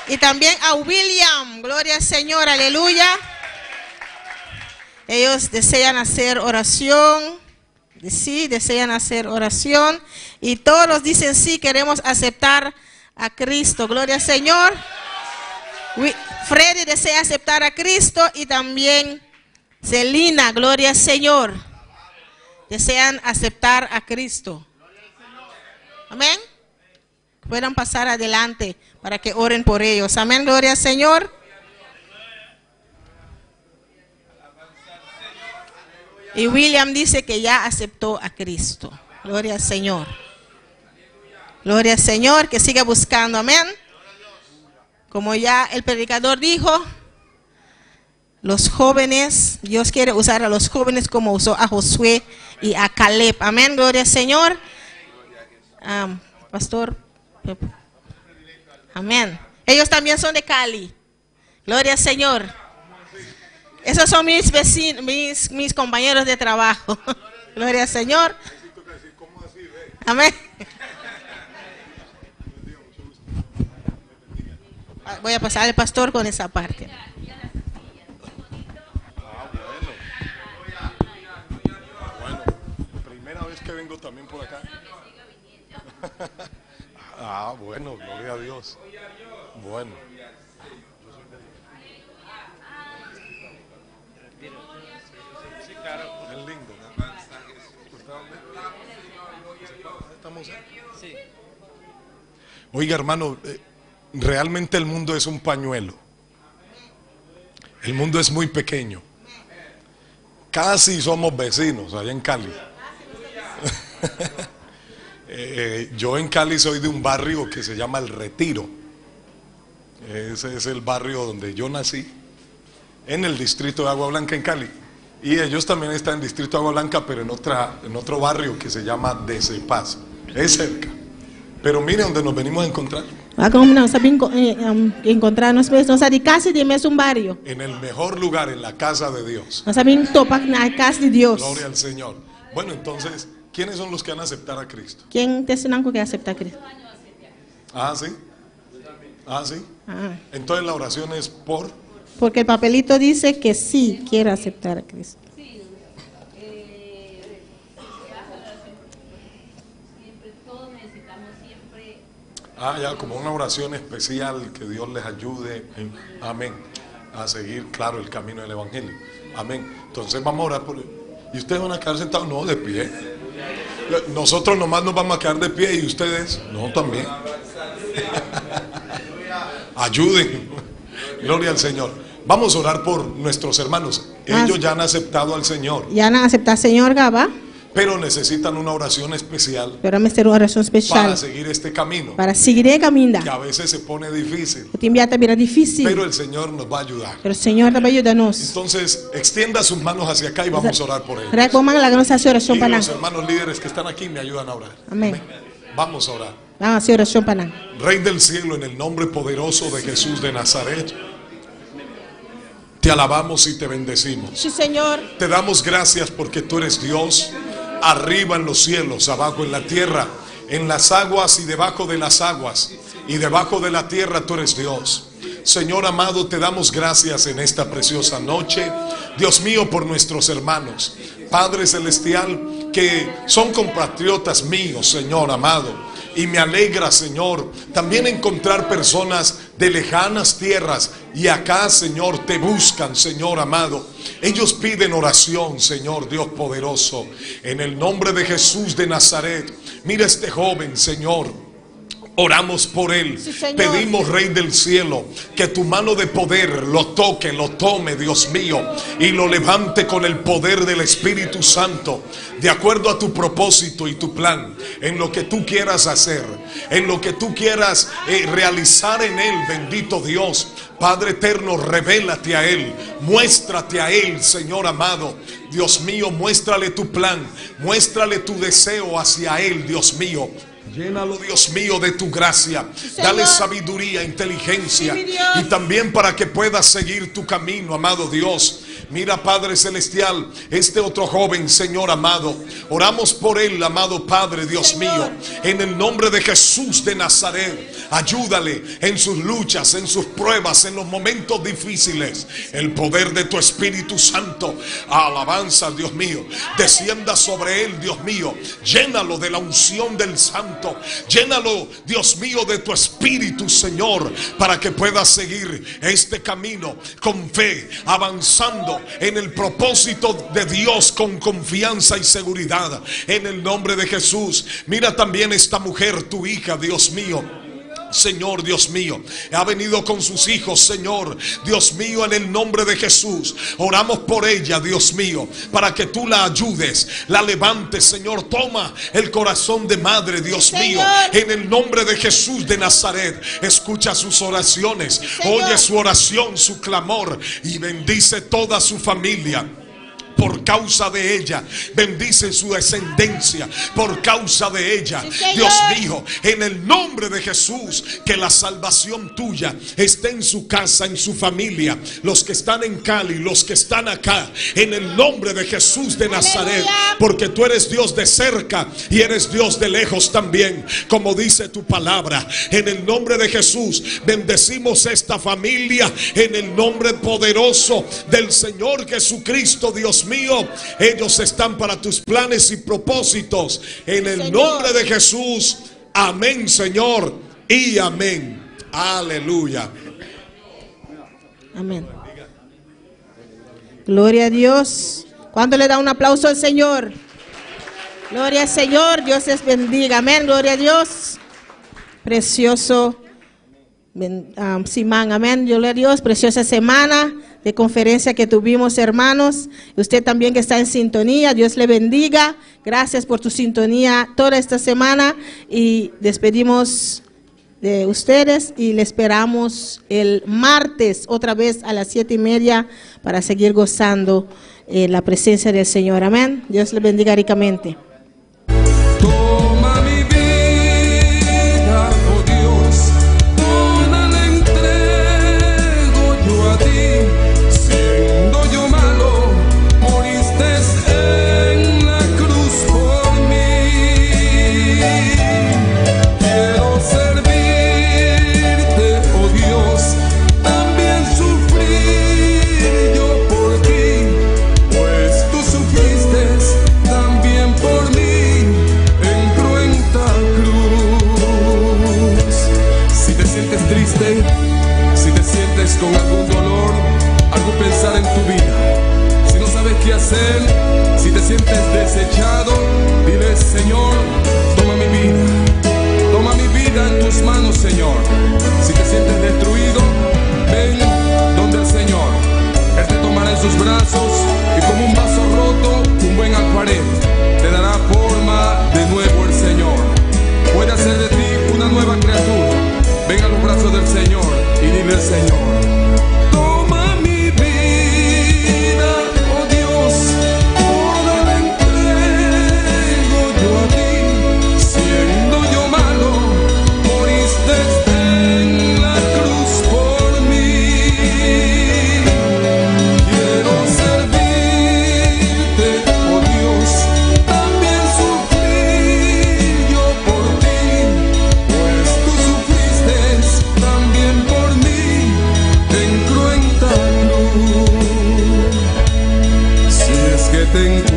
Y también a William. Gloria al Señor. Aleluya. Ellos desean hacer oración. Sí, desean hacer oración. Y todos dicen sí, queremos aceptar a Cristo. Gloria al Señor. Freddy desea aceptar a Cristo y también Celina, gloria al Señor. Desean aceptar a Cristo. Amén. Puedan pasar adelante para que oren por ellos. Amén, gloria al Señor. Y William dice que ya aceptó a Cristo. Gloria al Señor. Gloria al Señor, que siga buscando. Amén. Como ya el predicador dijo, los jóvenes, Dios quiere usar a los jóvenes como usó a Josué y a Caleb. Amén, gloria al Señor. Pastor. Amén. Ellos también son de Cali. Gloria al Señor. Esos son mis vecinos, mis compañeros de trabajo. Gloria al Señor. Amén. Voy a pasar al pastor con esa parte. Bueno, primera vez que vengo también por acá. Bueno, gloria a Dios. Bueno. Sí, claro. Es lindo, ¿no? ¿Estamos ahí? Sí. Oiga, hermano, realmente el mundo es un pañuelo. El mundo es muy pequeño. Casi somos vecinos allá en Cali. Yo en Cali soy de un barrio que se llama El Retiro. Ese es el barrio donde yo nací, en el distrito de Agua Blanca en Cali. Y ellos también están en el distrito de Agua Blanca, pero en otro barrio que se llama Decepaz. Es cerca. Pero mire donde nos venimos a encontrar. Como não sabem encontrar, nós de casa de mesmo barrio. En el mejor lugar, en la casa de Dios. Nós sabemos topar na casa de Deus. Gloria al Señor. Bueno, entonces, ¿quiénes son los que van a aceptar a Cristo? Quem te ensinam que acepta a Cristo? Ah, sí. Ah, sí. Entonces la oración es por. Porque el papelito dice que sí quiere aceptar a Cristo. Ya, como una oración especial, que Dios les ayude, amén, a seguir, claro, el camino del Evangelio, amén. Entonces vamos a orar por él. ¿Y ustedes van a quedar sentados? No, de pie. Nosotros nomás nos vamos a quedar de pie y ustedes, no, también. Ayuden, gloria al Señor. Vamos a orar por nuestros hermanos. Ellos ya han aceptado al Señor. Ya han aceptado al Señor, Gaba. Pero necesitan una oración especial Pero vamos a hacer una oración especial para seguir este camino, para seguir caminando. que a veces se pone difícil, O tempo também era difícil, pero el Señor nos va a ayudar. pero o Senhor também ajuda-nos. Entonces, extienda sus manos hacia acá y vamos a orar por ellos. Vamos a nossa oração Y para los nós. hermanos líderes que están aquí me ayudan a orar. Amén. Vamos a orar. Vamos a hacer oração para nós. Rey del cielo, en el nombre poderoso de Jesús de Nazaret, te alabamos y te bendecimos. Sí, Senhor. Te damos gracias porque tú eres Dios arriba en los cielos, abajo en la tierra, en las aguas y debajo de las aguas, y debajo de la tierra tú eres Dios. Señor amado, te damos gracias en esta preciosa noche, Dios mío, por nuestros hermanos, Padre Celestial, que son compatriotas míos, Señor amado. Y me alegra, Señor, también encontrar personas de lejanas tierras y acá, Señor, te buscan, Señor amado. Ellos piden oración, Señor Dios poderoso, en el nombre de Jesús de Nazaret. Mira este joven, Señor. Oramos por él, Sí, Señor. pedimos, Rey del cielo, que tu mano de poder lo toque, lo tome, Dios mío, y lo levante con el poder del Espíritu Santo, de acuerdo a tu propósito y tu plan, en lo que tú quieras hacer, en lo que tú quieras realizar en él, bendito Dios. Padre eterno, revélate a él, muéstrate a él, Señor amado. Dios mío, muéstrale tu plan, muéstrale tu deseo hacia él, Dios mío. Llénalo, Dios mío, de tu gracia. Dale sabiduría, inteligencia, Sí, mi Dios. y también para que puedas seguir tu camino, amado Dios. Mira, Padre Celestial, este otro joven, Señor amado, oramos por él, amado Padre, Dios mío, en el nombre de Jesús de Nazaret. Ayúdale en sus luchas, en sus pruebas, en los momentos difíciles. El poder de tu Espíritu Santo, alabanza, Dios mío, descienda sobre él, Dios mío. Llénalo de la unción del Santo. Llénalo, Dios mío, de tu Espíritu, Señor, para que pueda seguir este camino con fe, avanzando en el propósito de Dios con confianza y seguridad, en el nombre de Jesús. Mira también esta mujer, tu hija, Dios mío. Señor Dios mío, ha venido con sus hijos, Señor Dios mío, en el nombre de Jesús. Oramos por ella, Dios mío, para que tú la ayudes, la levantes, Señor. Toma el corazón de madre, Dios mío, en el nombre de Jesús de Nazaret. Escucha sus oraciones, oye su oración, su clamor, y bendice toda su familia. Por causa de ella, bendice su descendencia. Por causa de ella, Dios mío, en el nombre de Jesús, que la salvación tuya esté en su casa, en su familia. Los que están en Cali, los que están acá, en el nombre de Jesús de Nazaret. Porque tú eres Dios de cerca y eres Dios de lejos también, como dice tu palabra. En el nombre de Jesús, bendecimos esta familia en el nombre poderoso del Señor Jesucristo, Dios mío. Ellos están para tus planes y propósitos, en el nombre de Jesús. Amén, Señor, y amén. Aleluya. Amén. Gloria a Dios. ¿Cuándo le da un aplauso al Señor? Gloria al Señor. Dios les bendiga. Amén. Gloria a Dios. Precioso Simán. Amén. Gloria a Dios. Preciosa semana de conferencia que tuvimos, hermanos. Usted también que está en sintonía, Dios le bendiga. Gracias por tu sintonía toda esta semana, y despedimos de ustedes y le esperamos el martes otra vez a las 7:30 para seguir gozando la presencia del Señor. Amén. Dios le bendiga ricamente. Toma mi vida, oh Dios, toda la entrego yo a ti. Siendo yo malo, moriste en la cruz por mí. Quiero servirte, oh Dios, también sufrir yo por ti, pues tú sufriste también por mí en cruenta cruz. Si te sientes triste, si te sientes con algún dolor, algún pensar en tu vida, si no sabes qué hacer, si te sientes desechado, dile: Señor, toma mi vida en tus manos, Señor. Si te sientes destruido, ven donde el Señor. Él te tomará en sus brazos y como un vaso roto, un buen alfarero, te dará forma de nuevo el Señor. Puede hacer de ti una nueva criatura. Ven a los brazos del Señor y dile al Señor: toma mi vida, oh Dios, toda la entrego yo a ti. Siendo yo malo, moriste en la cruz por mí. Quiero servirte, oh Dios, también sienten